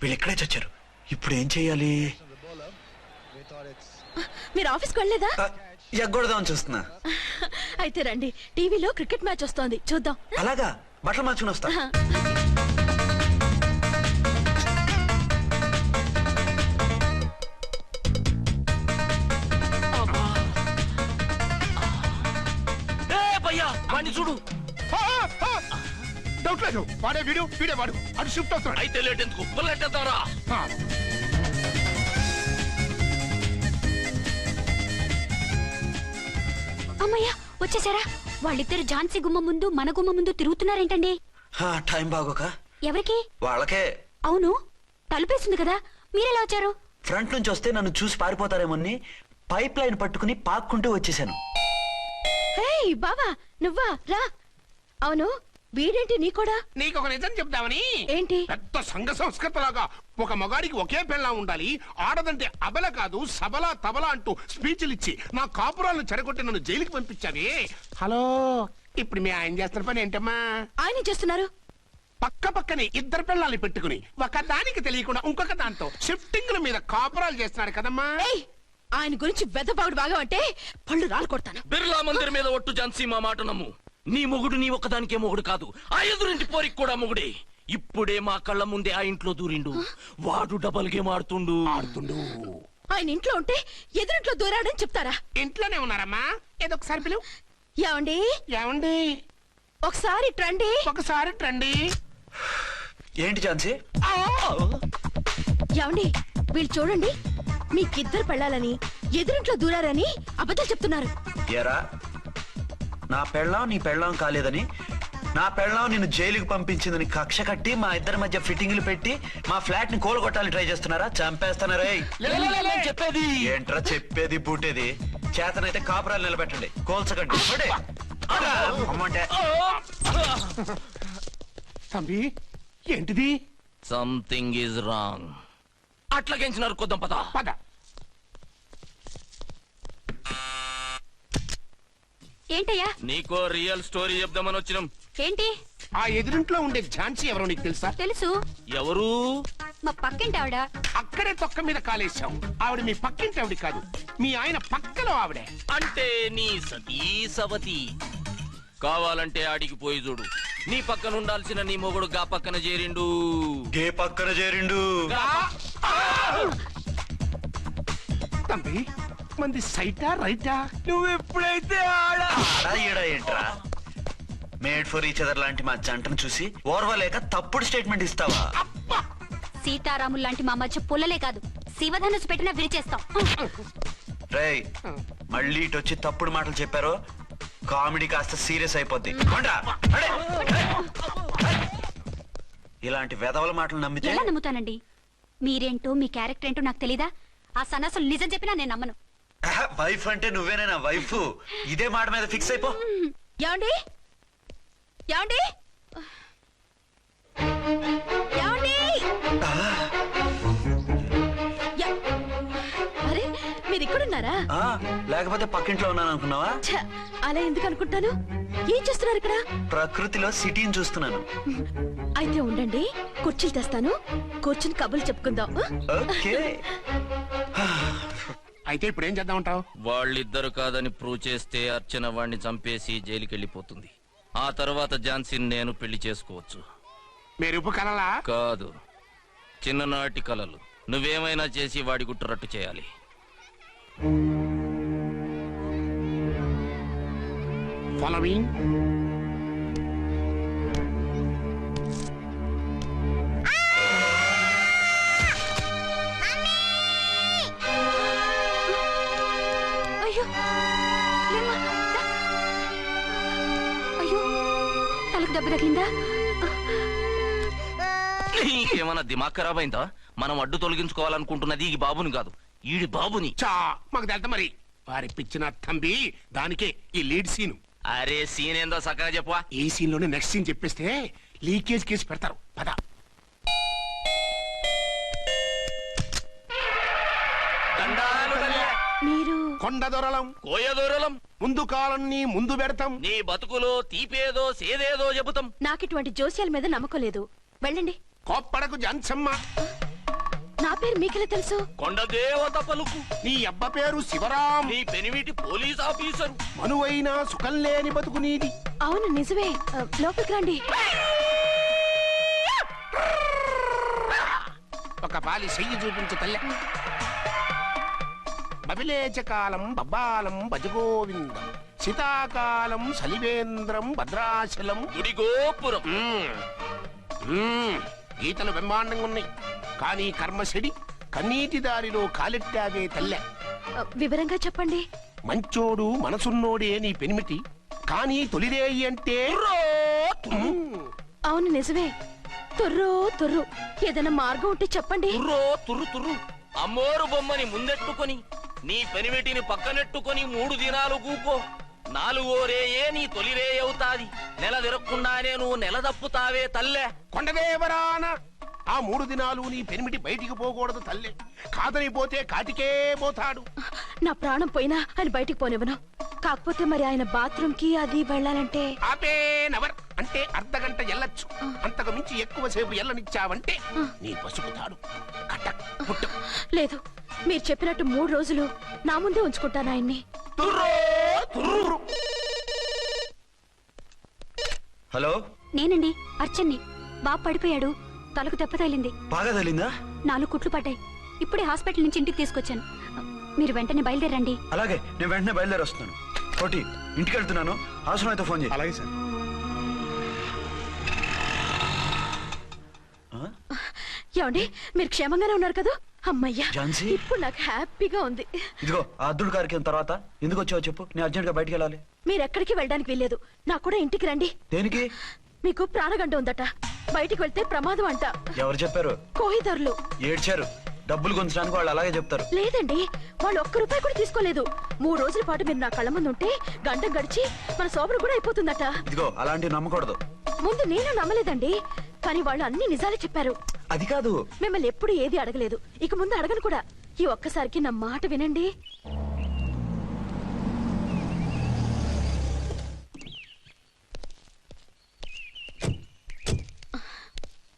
వీళ్ళు ఇక్కడే చచ్చారు. ఇప్పుడు ఏం చెయ్యాలి? మీరు ఆఫీస్కి వెళ్ళలేదా? ఎగ్గొడదామని చూస్తున్నా. అయితే రండి, టీవీలో క్రికెట్ మ్యాచ్ వస్తోంది, చూద్దాం. అలాగా, బట్టలు మార్చుకుని వస్తా. వాడిని చూడు. డౌట్ లేదు, వాడే వీడే వాడు. అటు షిఫ్ట్ అవుతున్నాడు. అయితే లేట్ ఎందుకు, బుల్లెట్ ఎత్తారా? అమ్మయ్యా, వచ్చేసారా? వాళ్ళిద్దరు ఝాన్సీ గుమ్మ ముందు మన గుమ్మ ముందు తిరుగుతున్నారేంటండి? టైం బాగోక. ఎవరికి? వాళ్ళకే. అవును, తలుపేస్తుంది కదా, మీరెలా వచ్చారు? ఫ్రంట్ నుంచి వస్తే నన్ను చూసి పారిపోతారేమోని పైప్ లైన్ పట్టుకుని పాక్కుంటూ వచ్చేసాను. హే బావా, నువ్వా? రా. అవును, వీడేంటి నీ కూడా? నీకు ఒక నిజం చెప్దామని. ఏంటి? పెద్ద సంఘ సంస్కృతలాగా ఒక మగాడికి ఒకే పెళ్ళం ఉండాలి, ఆడదంటే అబల కాదు సబల తబల అంటూ స్పీచ్లు ఇచ్చి నా కాపురాలను చెడగొట్టి నన్ను జైలుకి పంపించావి. హలో, ఇప్పుడు మీ ఆయన చేస్తున్న పని ఏంటమ్మా? ఆయన చేస్తున్నారు పక్క పక్కనే ఇద్దరు పిల్లల్ని పెట్టుకుని ఒక దానికి తెలియకుండా ఇంకొక దాంతో షిఫ్టింగ్ల మీద కాపురాలు చేస్తున్నాడు కదమ్మా. ఆయన గురించి వెదబాగుడు బాగా అంటే పళ్ళు రాలు కొడతాను. బిర్లా మందిర్ మీద ఒట్టు ఝాన్సీ, మా మాట నమ్ము. నీ మొగుడు నీ ఒక్కదానికే మొగుడు కాదు, ఆ ఎదురింటి పోరికి కూడా మొగుడే. ఇప్పుడే మా కళ్ళ ముందే ఆ ఇంట్లో దూరిండు. వాడు డబల్ గేమ్ ఆడుతుండు. ఆయన ఇంట్లో ఉంటే ఎదురింట్లో దూరాడని చెప్తారా? ఇంట్లోనే ఉన్నారమ్మా, ఏదో ఒకసారి పిలువు. ఏమండి? ఏమండి? ఒకసారి ట్రండి. ఒకసారి ట్రండి. ఏంటి ఝాన్సీ? ఏమండి, వీళ్ళు చూడండి, మీకిద్దరు పెళ్ళాలని ఎదురింట్లో దూరారని అబద్ధాలు చెప్తున్నారు. ఎరా, నా పెళ్ళాం నీ పెళ్ళాం కాలేదని నా పెళ్ళం నిన్ను జైలుకి పంపించిందని కక్ష కట్టి మా ఇద్దరి మధ్య ఫిట్టింగ్లు పెట్టి మా ఫ్లాట్ ని కూలగొట్టాలని ట్రై చేస్తున్నారా? చంపేస్తున్నారా? చెప్పేది ఏంట్రా చెప్పేది బూటేది? చేతనైతే కాపురాలు నిలబెట్టండి, కోల్చకండి. పడే. అమ్మంటే తంబి ఏంటిది? Something is wrong. అట్లాగేంచినారు కొద్దాం పద. పద. ఏంటయ్యా? నీకో రియల్ స్టోరీ చెప్దామని వచ్చినాం. ఏంటి? ఆ ఎదురింట్లో ఉండే ఝాన్సీ ఎవరో నీకు తెలుసా? తెలుసు. ఎవరు? మా పక్కింటి ఆవిడ. అక్కడే తొక్క మీద కాలేశావు. ఆవిడ మీ పక్కింటి ఆవిడ కాదు, మీ ఆయన పక్కలో ఆవిడే. అంటే నీ సతీ సవతి. కావాలంటే ఆడికి పోయి చూడు. నీ పక్కన ఉండాల్సిన నీ మొగుడు గా పక్కన చేరిండు. గే పక్కన చేరిండు. తంబి మంది సైటా రైటా? నువ్వు ఎప్పుడైతే ఆడా ఈడా ఏంట్రా? మేడ్ ఫర్ ఈచ్ అదర్ లాంటి మా జంటను చూసి ఓర్వలేక తప్పుడు స్టేట్మెంట్ ఇస్తావా? సీతారాములు లాంటి మా మధ్య పుల్లలే కాదు, శివధనుసు పెట్టినా విరిచేస్తాం. రేయ్, మళ్ళీ ఇటు వచ్చి తప్పుడు మాటలు చెప్పారో కామెడీ కాస్త సీరియస్ అయిపోద్ది. కొండ్రా, అడే. ఇలాంటి వెధవల మాటలు నమ్మితే ఎలా నమ్ముతానండి? మీరేంటో మీ క్యారెక్టర్ ఏంటో నాకు తెలీదా? ఆ సన్నాసులు నిజం చెప్పినా నేను నమ్మను. వైఫ్ అంటే నువ్వేనా వైఫ్? ఇదే మాట మీద ఫిక్స్ అయిపో. ఏమండి ఏమండి ఏమండి? యా- అరే మీరు ఇక్కడున్నారా? ఆ, లేకపోతే పక్కింట్లో ఉన్నాను అనుకున్నావా? ఛ, అలా ఎందుకు అనుకుంటాను? ఏం చేస్తున్నారు ఇక్కడ? ప్రకృతిలో సిటీని చూస్తున్నాను. అయితే ఉండండి, కుర్చీలు తెస్తాను, కూర్చుని కబుర్లు చెప్పుకుందాం. ఓకే. అయితే ఇప్పుడు ఏం చేద్దామంటావు? వాళ్ళిద్దరు కాదని ప్రూవ్ చేస్తే అర్చన వాణ్ణి చంపేసి జైలుకి వెళ్ళిపోతుంది. ఆ తర్వాత ఝాన్సీని నేను పెళ్లి చేసుకోవచ్చు. మీరు కలలా? కాదు, చిన్ననాటి కలలు. నువ్వేమైనా చేసి వాడి గుట్టరట్టు చేయాలి. ఫాలోయింగ్. అయ్యో లేమ్మా, దా. అయ్యో తలకు దెబ్బ తగిలిందా? నీకేమన్నా దిమాగ్ ఖరాబ్ అయిందా? మనం అడ్డు తొలగించుకోవాలనుకుంటున్నది ఈ బాబుని కాదు, ఈడి బాబుని. చా మాకు తెలుతా మరి. వారి పిచ్చిన తంబి దానికే ఈ లీడ్ సీన్. అరే సీన్ ఏందో సక్కగా చెప్పవా? ఈ సీన్ లోనే నెక్స్ట్ సీన్ చెప్పేస్తే లీకేజ్ కేసు పెడతారు. పద. మీరు కొండ దొరలం, కోయ దూరలం, ముందు కాలన్నీ ముందు పెడతాం. నీ బతుకులో తీపేదో సేదేదో చెబుతాం. నాకిటువంటి జోస్యాల మీద నమ్మకం లేదు. వెళ్ళండి. కోప్పడకు జన్సమ్మ. నా పేరు మీకెలా తెలుసు? కొండ దేవత పలుకు. నీ అబ్బ పేరు శివరాం. నీ పెనిమిటి పోలీస్ ఆఫీసరు. మనువైనా సుఖం లేని బతుకు నీది. అవును నిజమే. లోపలికి రండి. ఒక పాలి చెయ్యి చూపించు తల్లె. బబిలేచకాలం బబ్బాలం భజగోవిందం, శీతాకాలం సలివేంద్రం భద్రాచలం. గుడి గోపురం. గీతలు బ్రహ్మాండంగా ఉన్నాయి, కానీ కర్మశడి కన్నీటి దారిలో కాలెట్టావే తల్లె. వివరంగా చెప్పండి. మంచోడు మనసున్నోడే నీ పెనిమిటి, కానీ తొలిరేయి అంటే అవును నిజమే. తుర్రో తుర్రు. ఏదైనా మార్గం ఉంటే చెప్పండి. తుర్రో తుర్రు తుర్రు. అమ్మోరు బొమ్మని ముందెట్టుకొని నీ పెనిమిటిని పక్కనెట్టుకొని 3 దినాలు కూకో. 4వ రేయే నీ తొలి రే అవుతాది. నెల తిరగకుండానే నువ్వు నెల తప్పుతావే తల్లే. కొండదేవరాన ఆ 3 దినాలు నీ పెనిమిటి బయటికి పోకూడదు తల్లే. కాదని పోతే కాటికే పోతాడు. నా ప్రాణం పోయినా ఆయన బయటికి పోనివ్వను. కాకపోతే మరి ఆయన బాత్రూమ్ కి అది వెళ్ళాలంటే ఆపేనవర్ అంటే అర్ధగంట ఎల్లొచ్చు. అంతకు మించి ఎక్కువసేపు ఎల్లనిచ్చావంటే నీ పసుపుతాడు కటక్ పుట్టక్. లేదు, మీరు చెప్పినట్టు 3 రోజులు నా ముందే ఉంచుకుంటాను ఆయన్ని. హలో, నేనండి అర్చన్ని. బాబు పడిపోయాడు, తలకు దెబ్బ తగిలింది. బాగా తగిలిందా? 4 కుట్లు పడ్డాయి. ఇప్పుడే హాస్పిటల్ నుంచి ఇంటికి తీసుకొచ్చాను. మీరు వెంటనే బయలుదేరండి. అలాగే, నేను వెంటనే బయలుదేరి వస్తున్నాను. కోటి, ఇంటికి వెళ్తున్నాను. అవసరం అయితే ఫోన్ చేయి. అలాగే సార్. ఏమండి, మీరు క్షేమంగానే ఉన్నారు కదా? అమ్మయ్యా, ఝాన్సీ? ఇప్పుడు నాకు హ్యాపీగా ఉంది. ఇదిగో ఆ అద్దుడు కార్యక్రమం తర్వాత ఎందుకు వచ్చావో చెప్పు. నేను అర్జెంట్ గా బయటికి వెళ్ళాలి. మీరు ఎక్కడికి వెళ్ళడానికి వెళ్ళలేదు. నాకు కూడా ఇంటికి రండి. దేనికి? మీకు ప్రాణగంట ఉందట, బయటికి వెళ్తే ప్రమాదం అంట. ఎవరు చెప్పారు? కోహిదారులు ఏడ్చారు. డబ్బులు గుంచడానికి వాళ్ళు అలాగే చెప్తారు. లేదండి, వాళ్ళు ఒక్క రూపాయి కూడా తీసుకోలేదు. 3 రోజుల పాటు మీరు నా కళ్ళ ముందు ఉంటే గంట గడిచి మన సోబరు కూడా అయిపోతుందట. ఇదిగో అలాంటివి నమ్మకూడదు. ముందు నేను నమ్మలేదండి, కానీ వాళ్ళు అన్ని నిజాలే చెప్పారు. అది కాదు, మిమ్మల్ని ఎప్పుడు ఏది అడగలేదు, ఇక ముందు అడగను కూడా. ఈ ఒక్కసారికి నా మాట వినండి.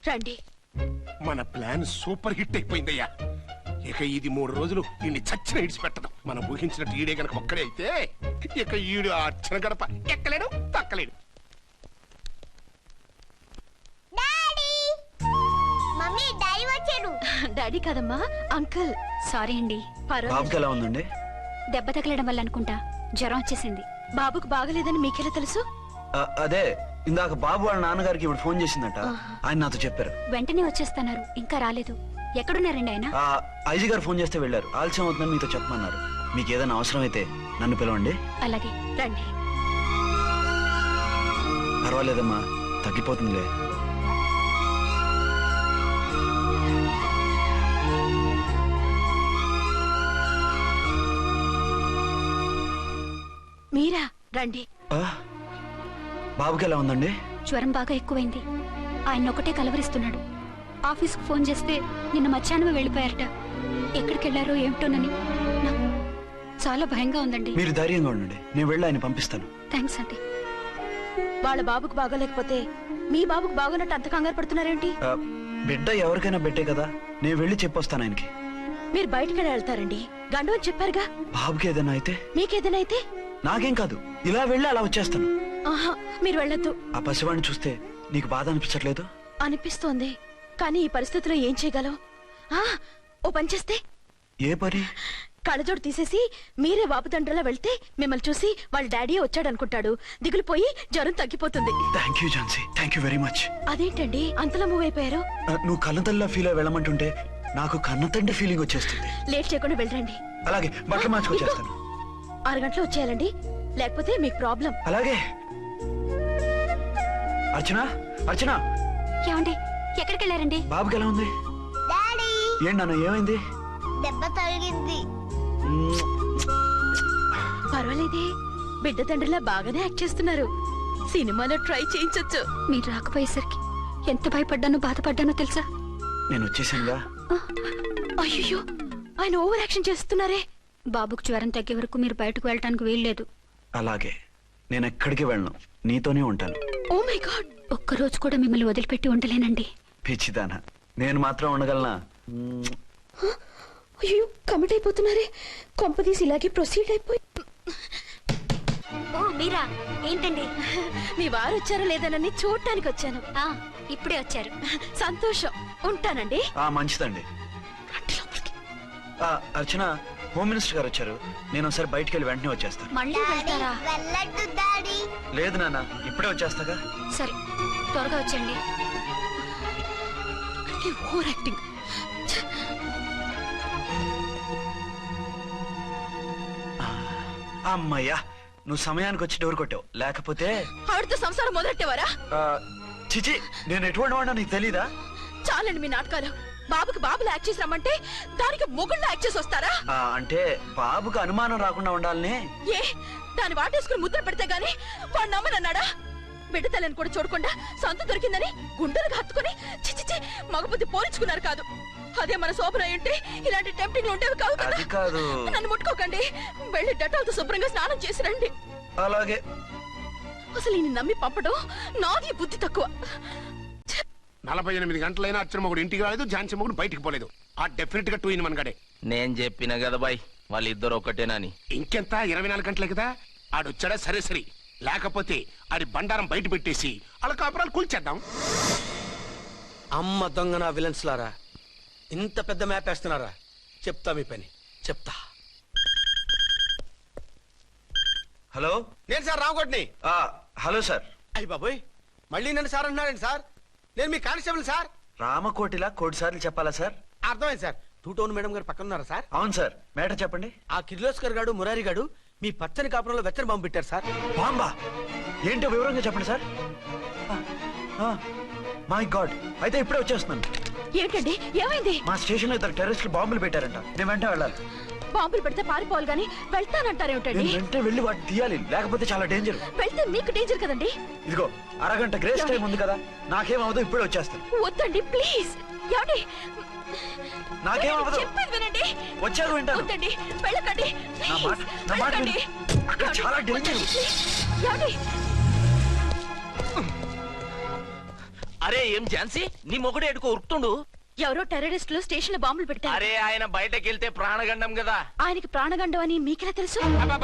రండి. మన ప్లాన్ సూపర్ హిట్ అయిపోయిందయ్యా. ఇక ఇది 3 రోజులు ఈయన్ని చచ్చిన ఇడిచిపెట్టదు. మనం ఊహించినట్టు ఈడే గనక ఒక్కడే అయితే ఇక ఈడు ఆ అర్చన గడప ఎక్కలేడు, తక్కలేడు. డాడీ కాదమ్మా, అంకుల్. సారీ అండి. బాబుకి ఎలా ఉందండి? దెబ్బ తగలడం వల్ల అనుకుంటా జ్వరం వచ్చేసింది. బాబుకు బాగలేదని మీకెలా తెలుసు? అదే ఇందాక బాబు వాళ్ళ నాన్నగారికి ఇప్పుడు ఫోన్ చేసిందట, ఆయన నాతో చెప్పారు. వెంటనే వచ్చేస్తున్నారు, ఇంకా రాలేదు. ఎక్కడున్నారండి ఆయన? ఐజీ గారు ఫోన్ చేస్తే వెళ్ళారు. ఆలస్యం అవుతుందని మీతో చెప్పమన్నారు. మీకు ఏదైనా అవసరం అయితే నన్ను పిలవండి. అలాగే రండి. పర్వాలేదమ్మా, తగ్గిపోతుందిలే. మీరా? రండి. బాబుకి ఎలా ఉందండి? జ్వరం బాగా ఎక్కువైంది. ఆయన ఒకటే కలవరిస్తున్నాడు. ఆఫీస్కు ఫోన్ చేస్తే నిన్న మధ్యాహ్నమే వెళ్ళిపోయారట. ఎక్కడికి వెళ్ళారో ఏమిటోనని నాకు చాలా భయంగా ఉందండి. మీరు ధైర్యంగా ఉండండి, నేను వెళ్ళి ఆయన పంపిస్తాను. థ్యాంక్స్ అండి. వాళ్ళ బాబుకు బాగోలేకపోతే మీ బాబుకు బాగోనట్టు అంత కంగారు పడుతున్నారేంటి? బిడ్డ ఎవరికైనా బిడ్డే కదా, నేను వెళ్ళి చెప్పొస్తాను ఆయనకి. మీరు బయటకు వెళ్తారండి, గండు అని చెప్పారుగా. బాబుకి ఏదైనా అయితే? మీకేదైనా అయితే? నాకేం కాదు, ఇలా వెళ్ళి అలా వచ్చేస్తాను. ఆహా, మీరు వెళ్ళొద్దు. ఆ పసివాడిని చూస్తే నీకు బాధ అనిపించట్లేదు? అనిపిస్తోంది, కానీ ఈ పరిస్థితిలో ఏం చేయగలం? ఓ పని చేస్తే? ఏ పని? కళ్ళజోడు తీసేసి మీరే వాపుతండ్రలా వెళ్తే మిమ్మల్ని చూసి వాళ్ళ డాడీ వచ్చాడనుకుంటాడు. దిగులు పోయి జ్వరం తగ్గిపోతుంది. Thank you Jhansi, thank you very much. అదేంటండి అంతలా మూవ్ అయిపోయారు? నువ్వు కన్నతల్లిలా ఫీల్ అయి వెళ్ళమంటుంటే నాకు కన్నతండ్రి ఫీలింగ్ వచ్చేస్తుంది. లేట్ చేయకుండా వెళ్ళండి. అలాగే, బట్టలు మార్చుకొచ్చేస్తాను. 6 గంటలు వచ్చేయాలండి, లేకపోతే మీకు ప్రాబ్లం. అలాగే. అర్చన, అర్చన. ఏమండి, ఎక్కడికి వెళ్ళారండి? బాబుకి ఎలా ఉంది? ఏంటి నాన్న, ఏమైంది? దెబ్బ తగిలింది. పర్వాలేదే, బిడ్డ తండ్రిలా బాగానే యాక్ట్ చేస్తున్నారు. సినిమాలో ట్రై చేయించొచ్చు. మీరు రాకపోయేసరికి ఎంత భయపడ్డానో బాధపడ్డానో తెలుసా? నేను వచ్చేసానుగా. అయ్యో, ఆయన ఓవర్ యాక్షన్ చేస్తున్నారే. బాబుకు జ్వరం తగ్గే వరకు మీరు బయటకు వెళ్ళటానికి వీల్లేదు. అలాగే, నేను ఎక్కడికి వెళ్ళను, నీతోనే ఉంటాను. ఓ మై గాడ్, ఒక్కరోజు కూడా మిమ్మల్ని వదిలిపెట్టి ఉండలేనండి. పిచ్చిదానా, నేను మాత్రం ఉండగలనా? అయ్యో, కమిట్ అయిపోతున్నారే. కొంపదీసి ఇలాగే ప్రొసీడ్ అయిపోయి. ఓ మీరా, ఏంటండి? మీ వారు వచ్చారో లేదనని చూడటానికి వచ్చాను. ఇప్పుడే వచ్చారు. సంతోషం, ఉంటానండి. మంచిదండి. అర్చన, హోమ్ మినిస్టర్ గారు వచ్చారు. నేను ఒకసారి బయటికి వెళ్ళి వెంటనే వచ్చేస్తాను. మళ్ళీ వెళ్తారా? వెళ్ళొద్దు డాడీ. లేదు నాన్న, ఇప్పుడే వచ్చేస్తాగా. సరే, త్వరగా వచ్చండి. Over acting. అమ్మయ్యా, నువ్వు సమయానికి వచ్చి డోర్ కొట్టావు, లేకపోతే ఆవిడతో సంసారం మొదలెట్టేవారా? చిచి, నేను ఎటువంటి వాడినా నీకు తెలీదా? చాలండి మీ నాటకాలు. బాబుకి బాబులు యాక్ట్ చేసి రమ్మంటే దానికి మొగుళ్ళు యాక్ట్ చేసి వస్తారా? అంటే బాబుకు అనుమానం రాకుండా ఉండాలని. ఏ, దాన్ని వాటేసుకుని ముద్ర పెడితే గాని వాడు నమ్మనన్నాడా? బిడ్డ తల్లిని కూడా చూడకుండా సొంత దొరికిందని గుండెలకు హత్తుకుని చిచిచి మగబుద్ధి పోల్చుకున్నారు కాదు. అదే మన శోభన ఉంటే ఇలాంటి టెంప్టింగ్లు ఉండేవి కావు కదా. అది కాదు. నన్ను ముట్టుకోకండి, వెళ్ళి డెటాల్తో శుభ్రంగా స్నానం చేసి రండి. అలాగే. అసలు ఈయన నమ్మి పంపడం నాది బుద్ధి తక్కువ. 48 గంటలైనా అర్చన మొగుడు ఇంటికి రాలేదు, ఝాన్సీ మొగుడు బయటికి పోలేదు. ఆ డెఫినెట్ గా 2 in 1 గడే. నేను చెప్పిన కదా బాయ్, వాళ్ళిద్దరు ఒకటేనని. ఇంకెంత 24 గంటలే కదా. ఆడొచ్చాడా సరే సరే, లేకపోతే ఆడి బండారం బయట పెట్టేసి వాళ్ళ కాపురాలు కూల్చేద్దాం. అమ్మ దొంగ నా విలన్స్ లారా, ఇంత పెద్ద మ్యాప్ వేస్తున్నారా? చెప్తా మీ పని, చెప్తా. హలో, నేను సార్ రామకోటిని. Hello sir. అయ్యి బాబోయ్, మళ్ళీ నన్ను సార్ అంటున్నారండి సార్? నేను మీ కానిస్టేబుల్ సార్. రామకోటిలా కోటి సార్లు చెప్పాలా సార్? అర్థమైంది సార్. 2 టౌన్ మేడం గారు పక్కన ఉన్నారా సార్? అవును సార్. మేటర్ చెప్పండి. ఆ కిర్లోస్కర్ గాడు, మురారి గాడు మీ పచ్చని కాపురంలో వెచ్చని బాంబు పెట్టారు సార్. బాంబా? ఏంటో వివరంగా చెప్పండి సార్. మై గాడ్, అయితే ఇప్పుడే వచ్చేస్తున్నాను. ఏంటండి ఏమైంది? మా స్టేషన్ లో ఇద్దరు టెర్రరిస్టులు బాంబులు పెట్టారంట. నేను వెంటనే వెళ్ళాలి. బాంబులు పెడితే పారిపోవాలి గాని వెళ్తానంటారేమిటండి? నేను వెంటనే వెళ్ళి వాటిని తీయాలి, లేకపోతే చాలా డేంజర్. వెళ్తే మీకు డేంజర్ కదండి. ఇదిగో అరగంట గ్రేస్ టైం ఉంది కదా, నాకేమవదు, ఇప్పుడే వచ్చేస్తాను. వద్దండి ప్లీజ్. ఏమండి నాకేమవదు, చెప్పేది వినండి. వచ్చాక వింటాను. వద్దండి వెళ్ళకండి. నా మాట- నా మాట వెళ్ళకండి. విను. అక్కడ చాలా డేంజర్. ఏమండి అరే ఏం ఝాన్సీ, నీ మొగుడు ఎడుకో ఉరుకుతుండు. ఎవరో టెర్రరిస్టులు స్టేషన్ లో బాంబులు పెట్టారు. అరే ఆయన బయటకి వెళ్తే ప్రాణగండం కదా. ఆయనకి ప్రాణగండం అని మీకెలా తెలుసు?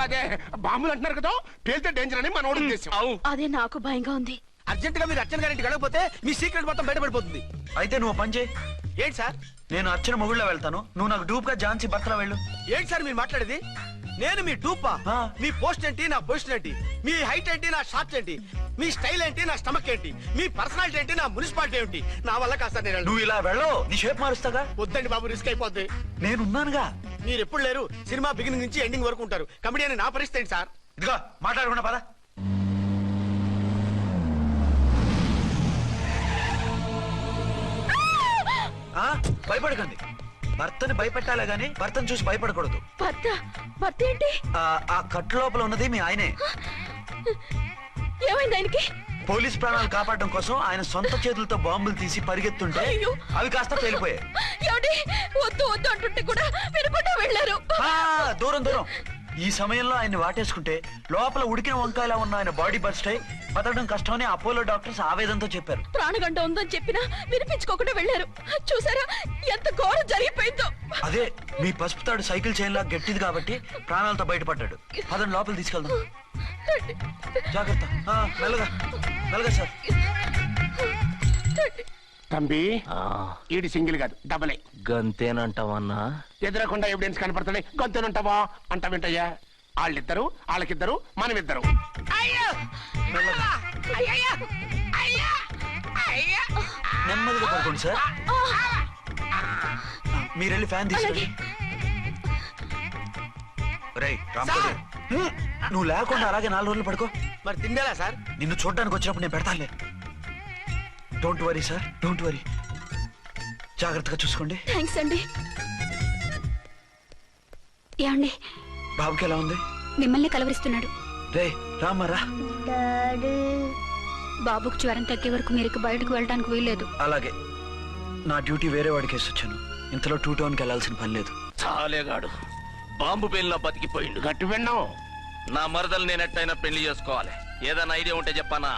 అదే బాంబులు అంటున్నారు కదా, పేలితే డేంజర్ అని మన ఉద్దేశం. అదే నాకు భయంగా ఉంది. అర్జెంట్ గా మీరు అర్చన గారింటికి వెళ్ళకపోతే మీ సీక్రెట్ మొత్తం బయటపడిపోతుంది. అయితే నువ్వు పని చేయి. ఏంటి సార్? నేను అర్చన మొగుళ్ళ వెళ్తాను, నువ్వు నాకు డూప్ గా ఝాన్సీ భర్తలో వెళ్ళు. ఏంటి సార్ మీరు మాట్లాడేది? నేను మీ డూపా? మీ పోస్ట్ ఏంటి, నా పొజిషన్ ఏంటి? మీ హైట్ ఏంటి, నా షార్ట్ ఏంటి? మీ స్టైల్ ఏంటి, నా స్టమక్ ఏంటి? మీ పర్సనాలిటీ ఏంటి, నా మున్సిపాలిటీ ఏంటి? నా వల్ల కాదు సార్. నేను నువ్వు ఇలా వెళ్ళవు, నీ షేప్ మారుస్తాగా. వద్దండి బాబు, రిస్క్ అయిపోద్ది. నేనున్నానుగా. మీరు ఎప్పుడు లేరు, సినిమా బిగినింగ్ నుంచి ఎండింగ్ వరకు ఉంటారు. కమెడియన్ నా పరిస్థితి ఏంటి సార్? ఇదిగో మాట్లాడకుండా పద. భయపడకండి, భర్తని భయపెట్టాలే గాని భర్తను చూసి భయపడకూడదు. భర్త ఏంటి? ఆ కట్టు లోపల ఉన్నది మీ ఆయనే. ఏమైంది ఆయనకి? పోలీస్ ప్రాణాలు కాపాడడం కోసం ఆయన సొంత చేతులతో బాంబులు తీసి పరిగెత్తుంటే అవి కాస్త పేలిపోయాయి. వద్దు వద్దు అంటుంటే కూడా వినకుండా వెళ్ళారు. దూరం దూరం. ఈ సమయంలో ఆయన్ని వాటేసుకుంటే లోపల ఉడికిన వంకాయలా ఉన్న ఆయన బాడీ బర్స్ట్ అయి బతకడం కష్టమని అపోలో డాక్టర్స్ ఆవేదనతో చెప్పారు. ప్రాణగంట ఉందని చెప్పినా వినిపించుకోకుండా వెళ్ళారు. చూసారా ఎంత ఘోరం జరిగిపోయిందో. అదే మీ పసుపు తాడు సైకిల్ చైన్ లా గట్టిది కాబట్టి ప్రాణాలతో బయటపడ్డాడు. అతను లోపల తీసుకెళ్దాం. జాగ్రత్త, మెల్లగా మెల్లగా సార్. తంబి ఈడి సింగిల్ కాదు, డబల్. గంతేనంటావన్నా? ఎదురకుండా ఎవిడెన్స్ కనపడుతుంది, గొంతునంటావా అంట వింటయ్యా. వాళ్ళిద్దరు, వాళ్ళకిద్దరు, మనమిద్దరు. నెమ్మదిగా పడుకోండి సార్. మీరెళ్ళి ఫ్యాన్ తీసుకెళ్ళి. రేయ్ రాంపదే, నువ్వు లేకుండా అలాగే 4 రోజులు పడుకో. మరి తిండేలా సార్? నిన్ను చూడడానికి వచ్చినప్పుడు నేను పెడతానులే. Don't worry sir, don't worry. జాగ్రత్తగా చూసుకోండి. థ్యాంక్స్ అండి. ఏమండి బాబుకి ఎలా ఉంది? మిమ్మల్ని కలవరిస్తున్నాడు. రే రామ్మరా. బాబుకు జ్వరం తగ్గే వరకు మీరు బయటకు వెళ్ళడానికి వీల్లేదు. అలాగే, నా డ్యూటీ వేరే వాడికి వేసి వచ్చాను. ఇంతలో 2 టౌన్కి వెళ్ళాల్సిన పని లేదు. చాలేగాడు బాంబు పేలినా బతికిపోయిండు. గట్టి విన్నావు. నా మరదలు నేను ఎట్టయినా పెళ్లి చేసుకోవాలి. ఏదైనా ఐడియా ఉంటే చెప్పానా?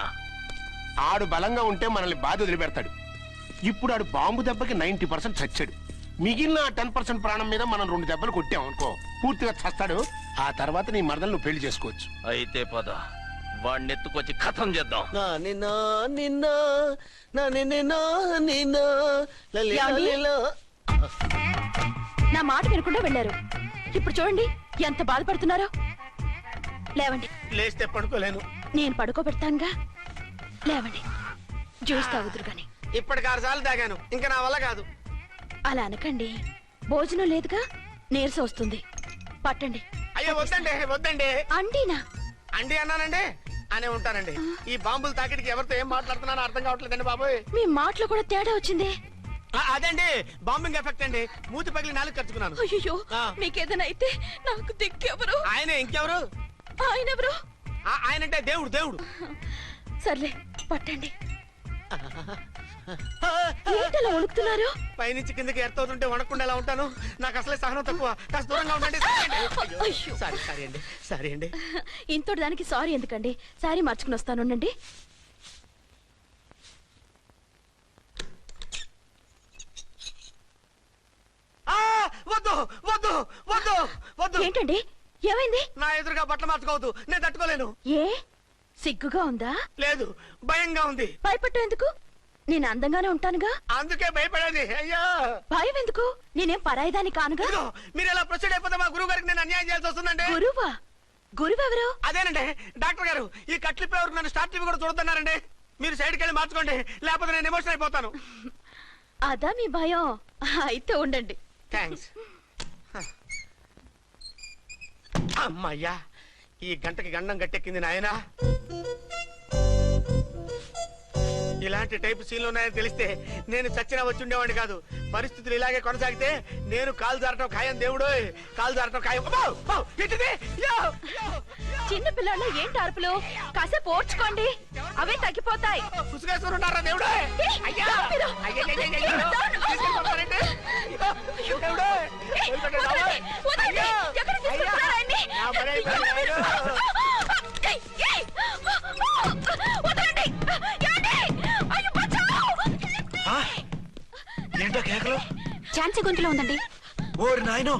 ఆడు బలంగా ఉంటే మనల్ని బాధ వదిలిపెడతాడు. ఇప్పుడు ఆడు బాంబు దెబ్బకి 90% చచ్చాడు. మిగిలిన 10% ప్రాణం మీద మనం 2 దెబ్బలు కొట్టాం అనుకో, పూర్తిగా చస్తాడు. ఆ తర్వాత నీ మరదలు నువ్వు పెళ్లి చేసుకోవచ్చు. అయితే పద, వాడిని ఎత్తుకొచ్చి కథం చేద్దాం. నా మాట వినకుండా వెళ్ళారు. ఇప్పుడు చూడండి ఎంత బాధపడుతున్నారో. లేవండి. లేస్తే పడుకోలేను. నేను పడుకోబెడతానుగా. లేవండి, జ్యూస్ తాగుదురు గాని. ఇప్పటికి 6 సార్లు తాగాను, ఇంకా నా వల్ల కాదు. అలా అనకండి, భోజనం లేదుగా, నీరసం వస్తుంది. పట్టండి. అయ్యో వద్దండి, వద్దండి. అండినా? అండి అన్నానండి, అనే ఉంటానండి. ఈ బాంబులు తాకిడికి ఎవరితో ఏం మాట్లాడుతున్నానో అర్థం కావట్లేదండి బాబోయ్. మీ మాటలో కూడా తేడా వచ్చింది. అదండి బాంబింగ్ ఎఫెక్ట్ అండి. మూతి పగిలి 4 ఖర్చుకున్నాను. అయ్యో, మీకేదైనా అయితే నాకు దిక్కెవరు? ఆయనే, ఇంకెవరు? ఆయన ఎవరు? ఆయనంటే దేవుడు, దేవుడు. సర్లే పట్టండి. ఏంటలా వణుకుతున్నారు? పైనుంచి కిందకి ఎర్తవుతుంటే వణకుండా ఎలా ఉంటాను? నాకు అసలే సహనం తక్కువ. కాస్త దూరంగా ఉండండి. సారీ అండి, సారీ అండి. ఇంతటి దానికి సారీ ఎందుకండి? సారీ మార్చుకుని వస్తాను. ఉండండి. వద్దు వద్దు వద్దు వద్దు. ఏంటండి ఏమైంది? నా ఎదురుగా బట్టలు మార్చుకోవద్దు, నేను తట్టుకోలేను. ఏ సిగ్గుగా ఉందా? లేదు, భయంగా ఉంది. భయపట్టు ఎందుకు? నేను అందంగానే ఉంటానుగా. అందుకే భయపడేది. అయ్యా భయం ఎందుకు? నేనేం పరాయిదాన్ని కానుగా. మీరు ఎలా ప్రొసీడ్ అయిపోతే మా గురువు గారికి నేను అన్యాయం చేయాల్సి వస్తుందండి. గురువా? గురువెవరు? అదేనండి డాక్టర్ గారు. ఈ కట్లిప్పే వరకు నన్ను స్టార్ట్ టీవీ కూడా చూడొద్దన్నారండి. మీరు సైడ్కి వెళ్ళి మార్చుకోండి, లేకపోతే నేను ఎమోషన్ అయిపోతాను. అదా మీ భయం? అయితే ఉండండి. థ్యాంక్స్. అమ్మయ్యా, ఈ గంటకి గండం గట్టెక్కింది నాయనా. ఇలాంటి టైప్ సీన్లు ఉన్నాయని తెలిస్తే నేను చచ్చినా వచ్చి ఉండేవాడిని కాదు. పరిస్థితులు ఇలాగే కొనసాగితే నేను కాలు జారటం ఖాయం దేవుడు, కాలు జారటం ఖాయం. అబ్బో! అబ్బో! ఏంటిది? యో! యో! చిన్న పిల్లలు ఏంటి అరుపులు? కాసేపు ఓర్చుకోండి, అవే తగ్గిపోతాయి. పుసుగేశ్వరు ఉన్నారా దేవుడు? అయ్యా! అయ్యయ్యయ్యయ్యయ్యో! తీసుకెళ్ళిపోతారేంటి? అయ్యో! దేవుడు! వదిలిపెట్టండి బాబోయ్! వదలండి. అయ్యో! ఎక్కడికి తీసుకెళ్తున్నారా ఆయన్ని? నా పని అయిపోయింది. ఏయ్, ఏయ్! వదలండి. ఏమండి? అయ్యో, బచావ్! ఏంటో కేకలు? ఝాన్సీ గొంతులో ఉందండి. ఓరి నాయనో,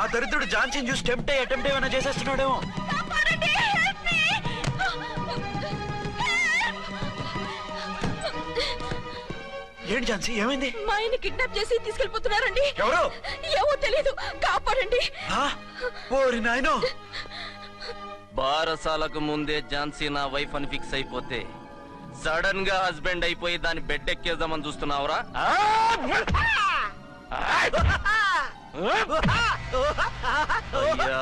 ఆ దరిద్రుడు ఝాన్సీని చూసి అటెంప్ట్ ఏమైనా చేసేస్తున్నాడేమో. కాపాడండి. Help me. ఏంటి ఝాన్సీ, ఏమైంది? మా ఆయన కిడ్నాప్ చేసి తీసుకెళ్లిపోతున్నారండి. ఎవరు? ఏమో తెలీదు, కాపాడండి. ఆ? ఓరి నాయనో. బారసాలకు ముందే ఝాన్సీ నా వైఫ్ అని ఫిక్స్ అయిపోతే సడన్ గా హస్బెండ్ అయిపోయి దాన్ని బెడ్ ఎక్కేద్దామని చూస్తున్నావురా? అయ్యా,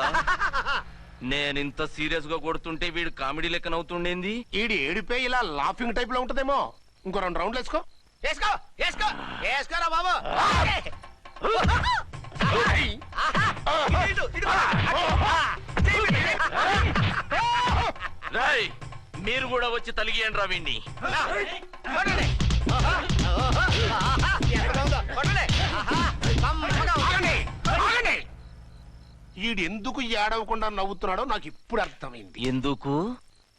నేనింత సీరియస్ గా కొడుతుంటే వీడు కామెడీ లెక్క నవ్వుతుండేంది? ఈడి ఏడిపే ఇలా లాఫింగ్ టైప్ లో ఉంటదేమో. ఇంకో 2 రౌండ్లు వేసుకో. వేసుకో వేసుకో వేసుకోరా బాబు. రేయ్, మీరు కూడా వచ్చి తలిగియండి రా వీణ్ణి. ఈడు ఎందుకు ఏడవకుండా నవ్వుతున్నాడో నాకు ఇప్పుడు అర్థమైంది. ఎందుకు?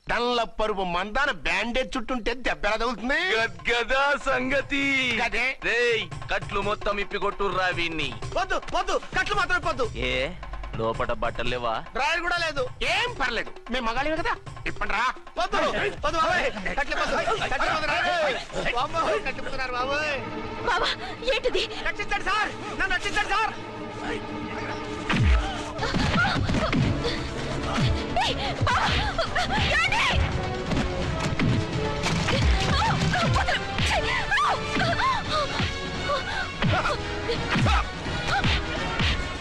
డల్లపరుపు మందాన బ్యాండేజ్ చుట్టుంటే దెబ్బ ఎలా తగులుతుంది? గద్గదా సంగతి. గదే. రేయ్, కట్లు మొత్తం ఇప్పి కొట్టుర్రా వీణ్ణి. వద్దు వద్దు, కట్లు మాత్రం పొద్దు. ఏ లోపట బట్టలు లేవా? డ్రాయర్ కూడా లేదు. ఏం పర్లేదు, మేము మగాళివే కదా. ఇప్పండి రా. వద్దు వద్దు బాబాయ్, కట్లు పొద్దు, కట్లు పొద్దు రాయ్. బాబోయ్, కట్లు పొద్దున్నారు బాబోయ్. బాబా, ఏంటిది? రక్షించండి సార్, నన్ను రక్షించండి సార్. ఏయ్, బాబా, ఏమండి? వదలు.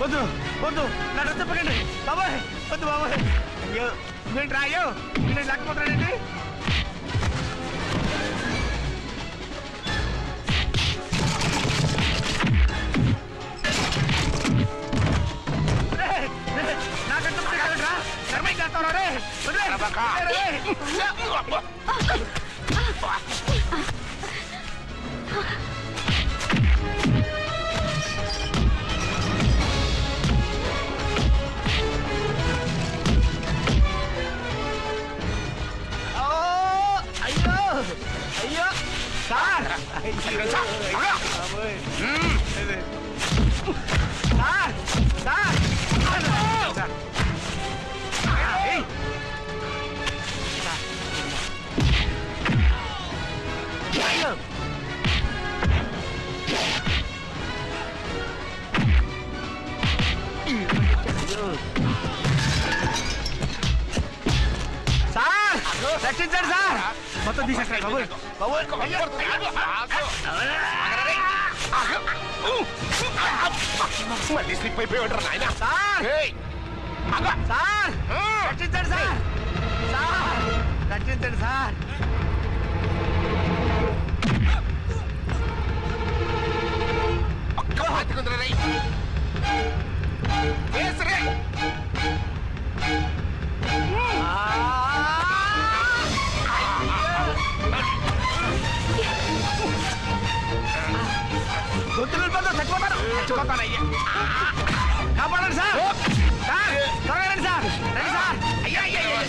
వద్దు వద్దు, నన్ను చెప్పకండి బాబాయ్, వద్దు బాబాయ్. అయ్యో ఏంటి రాయో, నేను లేకపోతున్నానండి. నాకంటే రా ధర్మం చేస్తావు రే. అయ్యో అయ్యో సార్, సార్ సార్ సార్, రక్షించండి సార్. మొత్తం తీసేస్తాను బాబోయ్. మళ్ళీ స్లిప్ అయిపోయాడు నాయన. సార్ సార్, రక్షించండి సార్. సార్, రక్షించండి సార్. గొంతులు చచ్చిపోతారు, చచ్చిపోతానయ్యా. కాపాడండి సార్. సార్, త్వరగా రండి సార్, రండి సార్. అయ్యా అయ్యా అయ్యా.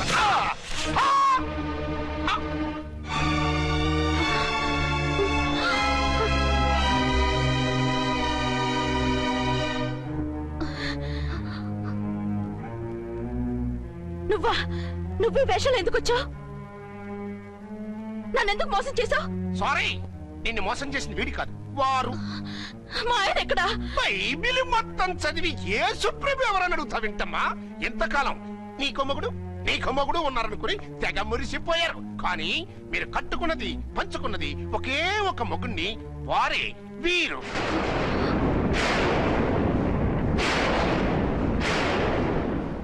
నువ్వు ఈ వేషాలు ఎందుకు వచ్చావు? నన్నెందుకు మోసం చేశావు? సారీ, నిన్ను మోసం చేసిన వీడి కాదు, వారు. మా ఆయన ఎక్కడా? బైబిల్ మొత్తం చదివి ఏ సుప్రీం ఎవరని అడుగుతా వింటమ్మా. ఎంతకాలం నీ కొమ్మగుడు ఉన్నారనుకుని తెగ మురిసిపోయారు. కానీ మీరు కట్టుకున్నది పంచుకున్నది ఒకే ఒక మొగుణ్ణి, వారే వీరు.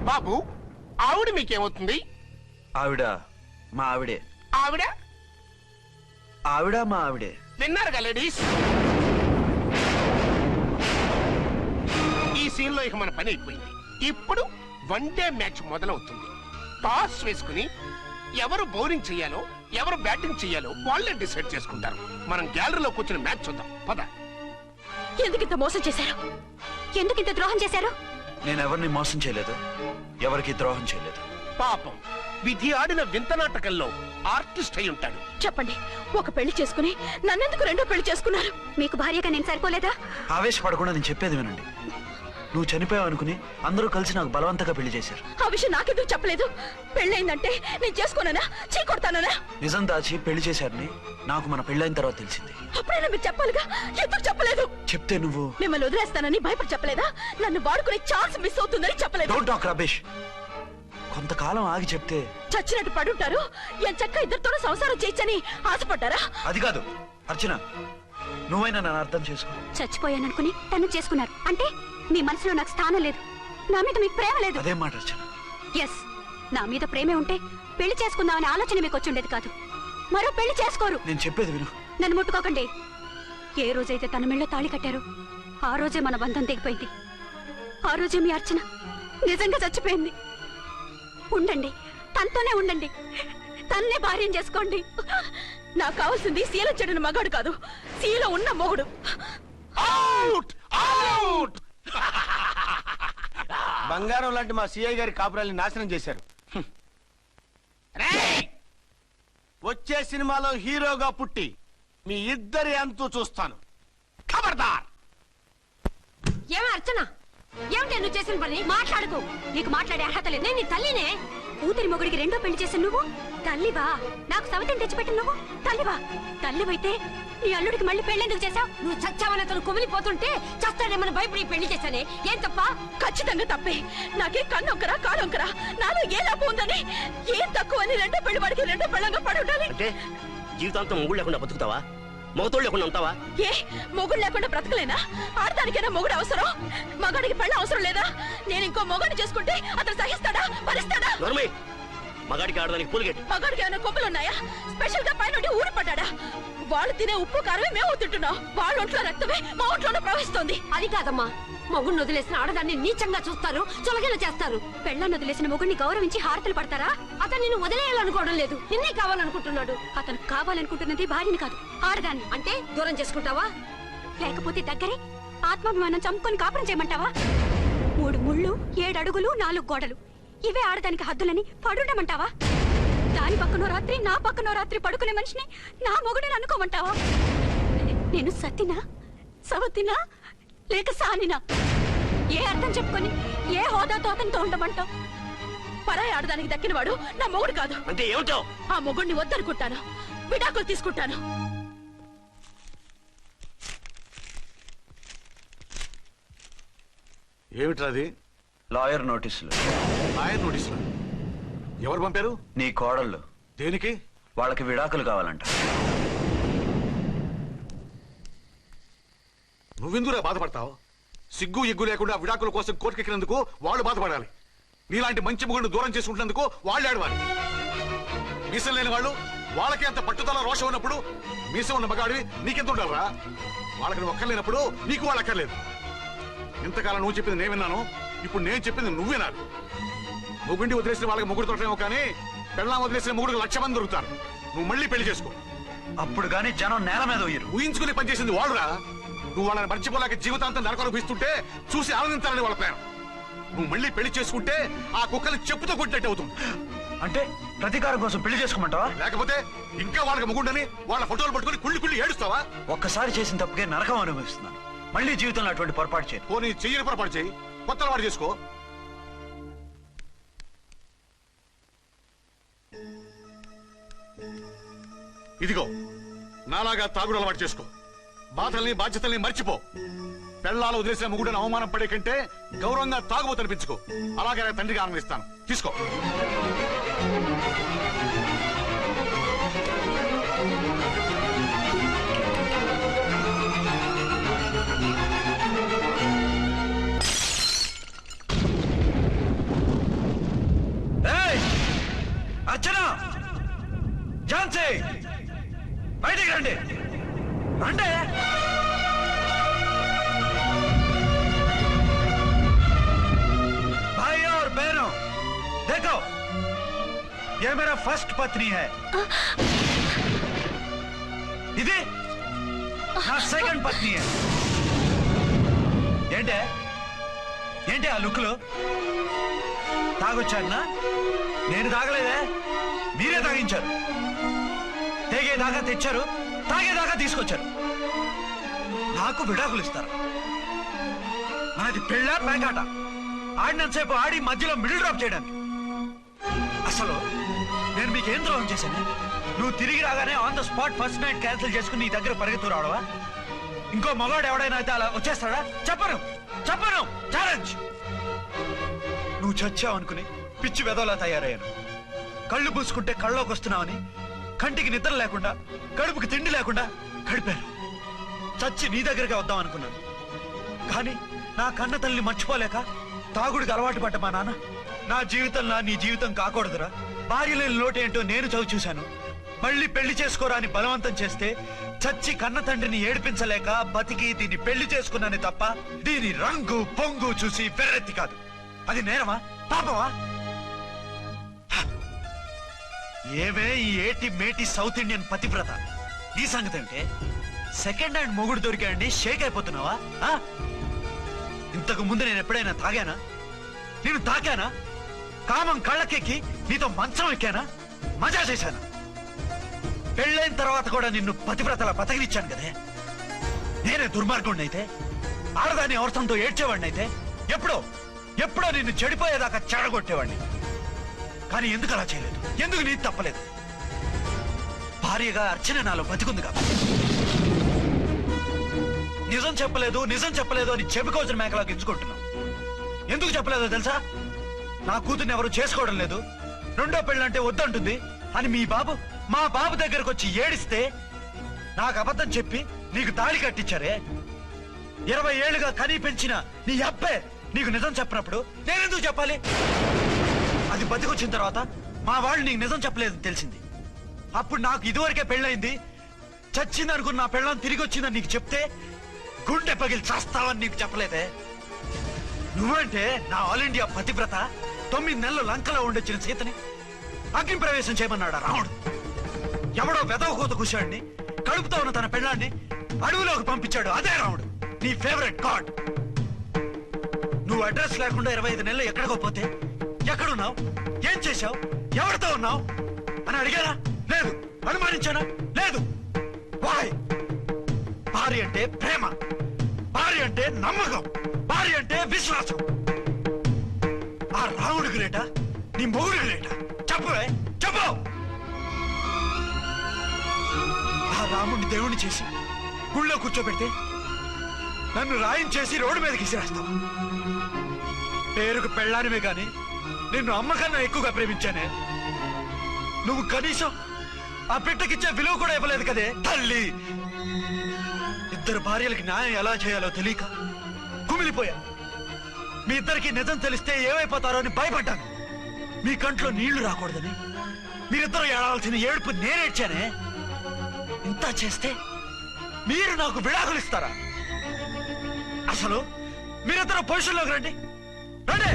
బాబు, ఆవిడ మీకేమవుతుంది? ఆవిడ మా ఆవిడే. ఆవిడ ఆవిడ మా ఆవిడే. విన్నారుగా లేడీస్, ఈ సీన్ లో ఇక మన పని అయిపోయింది. ఇప్పుడు వన్ డే మ్యాచ్ మొదలవుతుంది. టాస్ వేసుకుని ఎవరు బౌలింగ్ చెయ్యాలో ఎవరు బ్యాటింగ్ చెయ్యాలో వాళ్ళే డిసైడ్ చేసుకుంటారు. మనం గ్యాలరీలో కూర్చుని మ్యాచ్ చూద్దాం పద. ఎందుకింత మోసం చేశారు? ఎందుకింత ద్రోహం చేశారు? నేను ఎవరిని మోసం చేయలేదు, ఎవరికి ద్రోహం చేయలేదు. పాపం విధి ఆడిన వింత నాటకంలో ఆర్టిస్ట్ అయి ఉంటాడు. చెప్పండి, ఒక పెళ్లి చేసుకుని నన్నెందుకు రెండో పెళ్లి చేసుకున్నారు? మీకు భార్యగా నేను సరిపోలేదా? ఆవేశపడకుండా నేను చెప్పేది వినండి. నువ్వు చనిపోయావు అనుకుని అందరూ కలిసి నాకు బలవంతంగా పెళ్లి చేశారు. ఆ విషయం నాకెందుకు చెప్పలేదు? పెళ్ళైందంటే నేను చేసుకోనన్నా, చీకొడతానన్నా? నిజం దాచి పెళ్లి చేశారని నాకు మన పెళ్ళైన తర్వాత తెలిసింది. అప్పుడైనా మీరు చెప్పాలిగా, ఎందుకు చెప్పలేదు? చెప్తే నువ్వు మిమ్మల్ని వదిలేస్తానని భయపడి చెప్పలేదా? నన్ను వాడుకునే ఛాన్స్ మిస్ అవుతుందని చెప్పలేదు? Don't talk రబేష్. కొంతకాలం ఆగి చెప్తే చచ్చినట్టు పడుంటారు. ఎంచక్క ఇద్దరితోనూ సంసారం చేయొచ్చని ఆశపడ్డారా? అది కాదు అర్చన, నువ్వైనా నన్ను అర్థం చేసుకో. చచ్చిపోయాననుకుని తను చేసుకున్నారు అంటే మీ మనసులో నాకు స్థానం లేదు, నా మీద మీకు ప్రేమ లేదు. అదే మాట అర్చన. ఎస్, నా మీద ప్రేమే ఉంటే పెళ్లి చేసుకుందామనే ఆలోచన మీకు వచ్చుండేది కాదు. మరో పెళ్లి చేసుకోరు. నేను చెప్పేది విను. నన్ను ముట్టుకోకండి. ఏ రోజైతే తన మెళ్ళో తాళి కట్టారో ఆ రోజే మన బంధం తెగిపోయింది. ఆ రోజే మీ అర్చన నిజంగా చచ్చిపోయింది. ఉండండి, తనతోనే ఉండండి, తన్నే భార్యం చేసుకోండి. నాకు కావాల్సింది శీలం చెడిన మగాడు కాదు, శీల ఉన్న మొగుడు. Out out. బంగారం లాంటి మా సిఐ గారి కాపురాల్ని నాశనం చేశారు. రేయ్! వచ్చే సినిమాలో హీరోగా పుట్టి మీ ఇద్దరి అంతూ చూస్తాను. ఖబర్దార్! ఏమ అర్చన, ఏమిటి నువ్వు చేసిన పని? మాట్లాడుకో, నీకు మాట్లాడే అర్హత లేదు. నేను నీ తల్లినే. కూతురి మొగుడికి రెండో పెళ్లి చేసిన నువ్వు తల్లివా? నాకు సవతిని తెచ్చిపెట్టిన నువ్వు తల్లివా? తల్లివైతే నీ అల్లుడికి మళ్ళీ పెళ్ళెందుకు చేశావు? నువ్వు చచ్చావని అతను కుమిలిపోతుంటే చస్తాడేమని భయపడి పెళ్లి చేశానే, ఏం తప్ప? ఖచ్చితంగా తప్పే. నాకే కన్నొక్కరా కాడొక్కరా, నాలో ఏ లాభం ఉందని, ఏం తక్కువ అని రెండో పెళ్లి వాడికి రెండో పెళ్ళంగా పడి ఉండాలి. అంటే జీవితాంతం మొగుడు లేకుండా బతుకుతావా? మొగతోడు లేకుండా ఉంటావా? ఏ మొగుడు లేకుండా బ్రతకలేనా? ఆడదానికైనా మొగుడు అవసరం, మగాడికి పెళ్ళ అవసరం లేదా? నేను ఇంకో మొగాడిని చేసుకుంటే అతను సహిస్తాడా, భరిస్తాడా? నోర్మై, మగాడికి ఆడదానికి పూలిగేట్. మగాడికి ఏమైనా కొమ్ములు ఉన్నాయా? స్పెషల్ గా పైన ఊడి పడ్డాడా? వాళ్ళు తినే ఉప్పు కారమే మేము తింటున్నాం, వాళ్ళ ఒంట్లో రక్తమే మా ఒంట్లోనే ప్రవహిస్తోంది. అది కాదమ్మా, మొగుడిని వదిలేసిన ఆడదాన్ని నీచంగా చూస్తారు, చులకన చేస్తారు. పెళ్ళాన్ని వదిలేసిన మొగుడిని గౌరవించి హారతలు పడతారా? అతను నిన్ను వదిలేయాలనుకోవడం లేదు, నిన్నే కావాలనుకుంటున్నాడు. అతను కావాలనుకుంటున్నది భార్యని కాదు, ఆడదాన్ని. అంటే దూరం చేసుకుంటావా? లేకపోతే దగ్గరే ఆత్మాభిమానం చంపుకొని కాపురం చేయమంటావా? 3 ముళ్ళు 7 అడుగులు 4 గోడలు, ఇవే ఆడదానికి హద్దులని పడుండమంటావా? దాని పక్కనో రాత్రి నా పక్కనో రాత్రి పడుకునే మనిషిని నా మొగుడిని అనుకోమంటావా? నేను సతినా, సవతినా, లేక సానినా? ఏ అర్థం చెప్పుకొని ఏ హోదాతో అతనితో ఉండమంటావు? పరాయి ఆడదానికి దక్కినవాడు నా మొగుడు కాదు. అంటే ఏమిటో? ఆ మొగుడిని వద్దనుకుంటాను, విడాకులు తీసుకుంటాను. ఏమిట్రాది? లాయర్ నోటీసులు. లాయర్ నోటీసులు ఎవరు పంపారు? నీ కోడళ్ళు. దేనికి? వాళ్ళకి విడాకులు కావాలంట. నువ్వెందుకురా బాధపడతావు? సిగ్గు ఎగ్గు లేకుండా విడాకుల కోసం కోర్టుకెక్కినందుకు వాళ్ళు బాధపడాలి. నీలాంటి మంచి మొగుడిని దూరం చేసుకుంటున్నందుకు వాళ్ళు ఆడవాలి. మీసం లేని వాళ్ళు, వాళ్ళకి అంత పట్టుదల రోషం ఉన్నప్పుడు మీసం ఉన్న మగాడివి నీకెంత ఉండాలరా? వాళ్ళకి ఒక్కర్లేనప్పుడు నీకు వాళ్ళు అక్కర్లేదు. ఇంతకాలం నువ్వు చెప్పింది నేను విన్నాను, ఇప్పుడు నేను చెప్పింది నువ్వు వినాలి. మొగుండి వదిలేసిన వాళ్ళకి మొగుడు తోటలేమో కానీ పెళ్ళాం వదిలేసిన మొగుడికి 1,00,000 మంది దొరుకుతారు. నువ్వు మళ్ళీ పెళ్లి చేసుకో. అప్పుడు గానీ జనం నేల మీద ఉయ్యరు. ఊహించుకుని పనిచేసింది వాళ్ళురా. నువ్వు వాళ్ళని మర్చిపోలేక జీవితాంతం నరకం అనుభవిస్తుంటే చూసి ఆనందించాలని వాళ్ళ ప్లాన్. నువ్వు మళ్ళీ పెళ్లి చేసుకుంటే ఆ కుక్కలు చెప్పుతో కొట్టినట్టు అవుతుంది. అంటే ప్రతీకారం కోసం పెళ్లి చేసుకోమంటావా? లేకపోతే ఇంకా వాళ్ళకి మొగుండని వాళ్ళ ఫోటోలు పట్టుకుని కుళ్ళి కుళ్ళి ఏడుస్తావా? ఒక్కసారి చేసిన తప్పుకే నరకం అనుభవిస్తున్నాను. మళ్ళీ జీవితంలో అటువంటి పొరపాటు చేయను. పోనీ చెయ్యని పొరపాటు చేయి, కొత్త వాడు చేసుకో. ఇదిగో నాలాగా తాగుడు అలవాటు చేసుకో. బాధల్ని బాధ్యతల్ని మర్చిపో. పెళ్ళాలు వదిలేసిన మొగుడని అవమానం పడే కంటే గౌరవంగా తాగుబోతు అనిపించుకో. అలాగే నా తండ్రిగా ఆనందిస్తాను. తీసుకో. అర్చన, ఝాన్సీ, బయటికి రండి. రండి. भाई और बहनों देखो ये मेरा फर्स्ट पत्नी है ఇది నా సెకండ్ పత్ని ఏంటే ఏంటి ఆ లుక్లో తాగొచ్చానా నేను తాగలేదే మీరే తాగించారు తేగేదాకా తెచ్చారు తాగేదాకా తీసుకొచ్చారు నాకు విడాకులు ఇస్తారు మనది పెళ్ళా పేకాట ఆడినంతసేపు ఆడి మధ్యలో మిడిల్ డ్రాప్ చేయడానికి అసలు నేను మీకేం ద్రోహం చేశాను నువ్వు తిరిగి రాగానే on the spot first night cancel చేసుకుని నీ దగ్గర పరిగెత్తు రావడవా ఇంకో మగాడు ఎవడైనా అయితే అలా వచ్చేస్తాడా చెప్పను చెప్పను ఛాలెంజ్ నువ్వు చచ్చావు అనుకుని పిచ్చి వెదవలా తయారయ్యాను కళ్ళు పూసుకుంటే కళ్ళలోకి వస్తున్నావని కంటికి నిద్ర లేకుండా కడుపుకి తిండి లేకుండా గడిపాను చచ్చి నీ దగ్గరికి వద్దాం అనుకున్నాను కానీ నా కన్న తల్లిని మర్చిపోలేక తాగుడికి అలవాటు పడ్డ మా నాన్న నా జీవితంలో నీ జీవితం కాకూడదురా భార్య లేని లోటేంటో నేను చవి చూశాను మళ్ళీ పెళ్లి చేసుకోరా అని బలవంతం చేస్తే చచ్చి కన్న తండ్రిని ఏడిపించలేక బతికి దీన్ని పెళ్లి చేసుకున్నానే తప్ప దీని రంగు పొంగు చూసి వెర్రెత్తి కాదు అది నేరమా పాపమా ఏవే ఈ ఏటి మేటి సౌత్ ఇండియన్ పతివ్రత నీ సంగతి ఏంటే సెకండ్ హ్యాండ్ మొగుడు దొరికాయండి షేక్ అయిపోతున్నావా ఇంతకు ముందు నేను ఎప్పుడైనా తాగానా నేను తాకానా కామం కళ్ళకెక్కి నీతో మంచం ఎక్కానా మజా చేశానా పెళ్ళైన తర్వాత కూడా నిన్ను పతివ్రతలా బతకనిచ్చాను కదే నేనే దుర్మార్గుడిని అయితే ఆడదాన్ని అవసరంతో ఏడ్చేవాడిని అయితే ఎప్పుడో నిన్ను చెడిపోయేదాకా చెడగొట్టేవాడిని కానీ ఎందుకు అలా చేయలేదు ఎందుకు నీది తప్పలేదు భార్యగా అర్చన నాలో బతికుంది కాబట్టి నిజం చెప్పలేదు అని చెప్పుకోవచ్చిన మేకలా గించుకుంటున్నావు ఎందుకు చెప్పలేదో తెలుసా నా కూతుర్ని ఎవరు చేసుకోవడం లేదు రెండో పెళ్ళంటే వద్దంటుంది అని మా బాబు దగ్గరకు వచ్చి ఏడిస్తే నాకు అబద్ధం చెప్పి నీకు తాళి కట్టించారే 20 ఏళ్లుగా కనీ పెంచిన నీ అబ్బే నీకు నిజం చెప్పినప్పుడు నేనెందుకు చెప్పాలి అది బతికొచ్చిన తర్వాత మా వాళ్ళు నీకు నిజం చెప్పలేదని తెలిసింది అప్పుడు నాకు ఇదివరకే పెళ్ళయింది చచ్చిందనుకున్న నా పెళ్ళం తిరిగి వచ్చిందని నీకు చెప్తే గుండె పగిలి చస్తావని నీకు చెప్పలేదే నువ్వంటే నా ఆల్ ఇండియా పతివ్రత 9 నెలలు లంకలో ఉండొచ్చిన సీతని అగ్ని ప్రవేశం చేయమన్నాడు రాముడు ఎవడో వెదవ కోత కూర్చాడిని కడుపుతో ఉన్న తన పెళ్ళాన్ని అడవిలోకి పంపించాడు అదే రాముడు నీ ఫేవరెట్ గాడ్ నువ్వు అడ్రస్ లేకుండా 25 నెలలు ఎక్కడికో పోతే ఎక్కడున్నావు ఏం చేశావు ఎవరితో ఉన్నావు అని అడిగానా లేదు అనుమానించానా లేదు వాయ్ భార్య అంటే ప్రేమ భార్య అంటే నమ్మకం భార్య అంటే విశ్వాసం ఆ రాముడు గ్రేటా నీ మొగుడు గ్రేటా చెప్పవే చెప్పు ఆ రాముడిని దేవుణ్ణి చేసి గుళ్ళో కూర్చోబెడితే నన్ను రాయించేసి రోడ్డు మీదకి విసిరేస్తావు పేరుకు పెళ్ళానివే గాని నిన్ను అమ్మకన్నా ఎక్కువగా ప్రేమించానే నువ్వు కనీసం ఆ బిడ్డకిచ్చే విలువ కూడా ఇవ్వలేదు కదే తల్లి ఇద్దరు భార్యలకి న్యాయం ఎలా చేయాలో తెలియక కుమిలిపోయా మీ ఇద్దరికి నిజం తెలిస్తే ఏమైపోతారో అని భయపడ్డాను మీ కంట్లో నీళ్లు రాకూడదని మీరిద్దరూ ఏడాల్సిన ఏడుపు నేనేడ్చానే ఇంత చేస్తే మీరు నాకు విడాకులు ఇస్తారా అసలు మీరిద్దరు పొజిషన్లోకి రండి రండి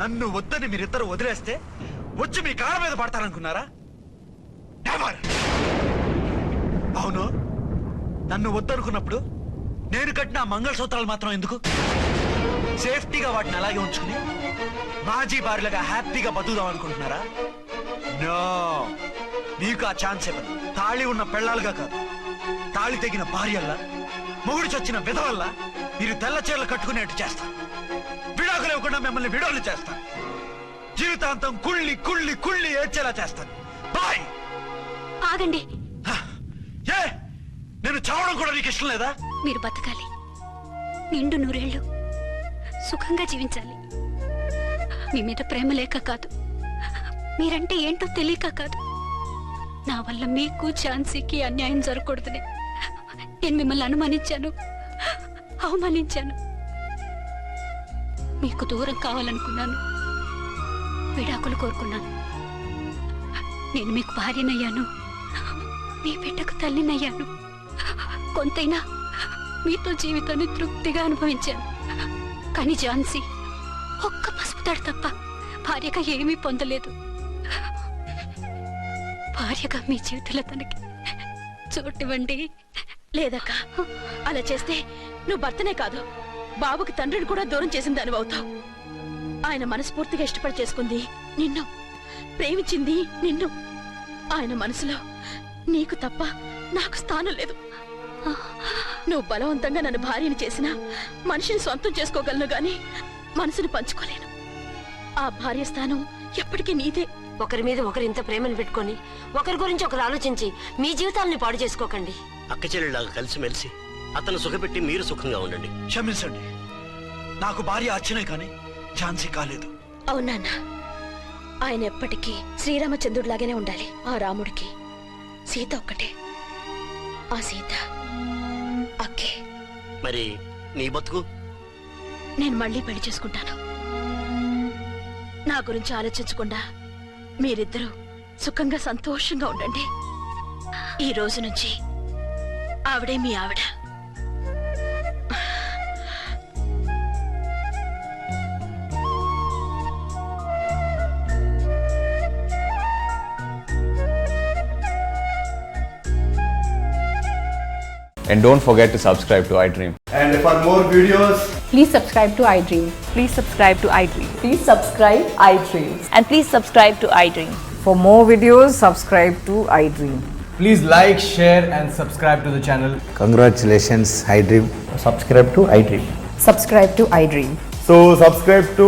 నన్ను వద్దని మీరిద్దరు వదిలేస్తే వచ్చి మీ కాళ్ళ మీద పడతారనుకున్నారా అవును నన్ను వద్దనుకున్నప్పుడు నేను కట్టిన మంగళసూత్రాలు మాత్రం ఎందుకు సేఫ్టీగా వాటిని అలాగే ఉంచుకుని మాజీ భార్యలుగా హ్యాపీగా బతుకుదాం అనుకుంటున్నారా నో మీకు ఆ ఛాన్స్ ఇవ్వదు తాళి ఉన్న పెళ్ళాలుగా కాదు తాళి తెగిన భార్యల్లా మొగుడు చచ్చిన విధవల్లా మీరు తెల్ల చీరలు కట్టుకునేట్టు చేస్తాను విడాకులు ఇవ్వకుండా మిమ్మల్ని విడోలు చేస్తాను జీవితాంతం కుళ్ళి కుళ్ళి కుళ్ళి ఏడ్చేలా చేస్తాను బాయ్ ఆగండి ఏ నేను చావడం కూడా నీకు ఇష్టం లేదా మీరు బతకాలి నిండు 100 ఏళ్ళు సుఖంగా జీవించాలి మీ మీద ప్రేమ లేక కాదు మీరంటే ఏంటో తెలియక కాదు నా వల్ల మీకు ఛాన్సీకి అన్యాయం జరగకూడదని నేను మిమ్మల్ని అనుమానించాను అవమానించాను మీకు దూరం కావాలనుకున్నాను విడాకులు కోరుకున్నాను నేను మీకు భార్యనయ్యాను మీ బిడ్డకు తల్లినయ్యాను. కొంతైనా మీతో జీవితాన్ని తృప్తిగా అనుభవించాను. కానీ ఝాన్సీ ఒక్క పసుపు తాడు తప్ప భార్యగా ఏమీ పొందలేదు. భార్యగా మీ జీవితంలో తనకి చోటివ్వండి. లేదక్క, అలా చేస్తే నువ్వు భర్తనే కాదు బాబుకి తండ్రిని కూడా దూరం చేసిన దాని అవుతావు. ఆయన మనస్ఫూర్తిగా ఇష్టపడి చేసుకుంది నిన్ను, ప్రేమించింది నిన్ను. ఆయన మనసులో నీకు తప్ప నాకు స్థానం లేదు. నువ్వు బలవంతంగా నన్ను భార్యని చేసినా మనిషిని సొంతం చేసుకోగలను గాని మనసుని పంచుకోలేను. ఆ భార్య స్థానం ఎప్పటికీ నీదే. ఒకరి మీద ఒకరు ఇంత ప్రేమను పెట్టుకొని ఒకరి గురించి ఒకరు ఆలోచించి మీ జీవితాలని పాడు చేసుకోకండి. అక్క చెల్లెళ్ళలాగా కలిసిమెలిసి అతను సుఖపెట్టి మీరు సుఖంగా ఉండండి. క్షమించండి, నాకు భార్య అర్చనే కానీ ఝాన్సీ కాలేదు. అవునా? ఆయన ఎప్పటికీ శ్రీరామచంద్రుడిలాగానే ఉండాలి. ఆ రాముడికి సీత ఒక్కటే. ఆ సీత అక్కే. మరి నీ బతుకు? నేను మళ్ళీ పెళ్లి చేసుకుంటాను. నా గురించి ఆలోచించకుండా మీరిద్దరూ సుఖంగా సంతోషంగా ఉండండి. ఈ రోజు నుంచి ఆవిడే మీ ఆవిడ. And don't forget to subscribe to iDream. And for more videos, please subscribe to iDream. Please subscribe to iDream. Please subscribe iDream. And please subscribe to iDream. For more videos, subscribe to iDream. please like, share and subscribe to the channel. Congratulations, iDream. Subscribe to iDream. Subscribe to iDream. So subscribe to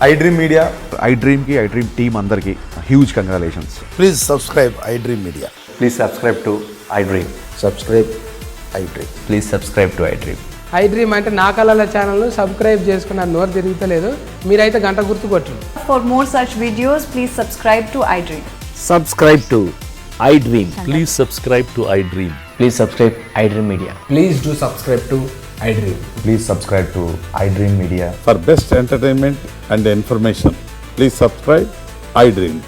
iDream Media. iDream ki iDream team అందరికి huge congratulations. Please subscribe iDream Media. Please subscribe to iDream. Subscribe iDream. Please subscribe to iDream. iDream అంటే నా కళల channel subscribe చేసుకున్న నోరు తిరుగుతలేదు. మీరైతే గంట గుర్తు కొట్టండి. For more such videos, please subscribe to iDream. Subscribe to iDream. Please subscribe to iDream. Please subscribe iDream Media. Please do subscribe to iDream. Please subscribe to iDream Media. For best entertainment and information, please subscribe iDream.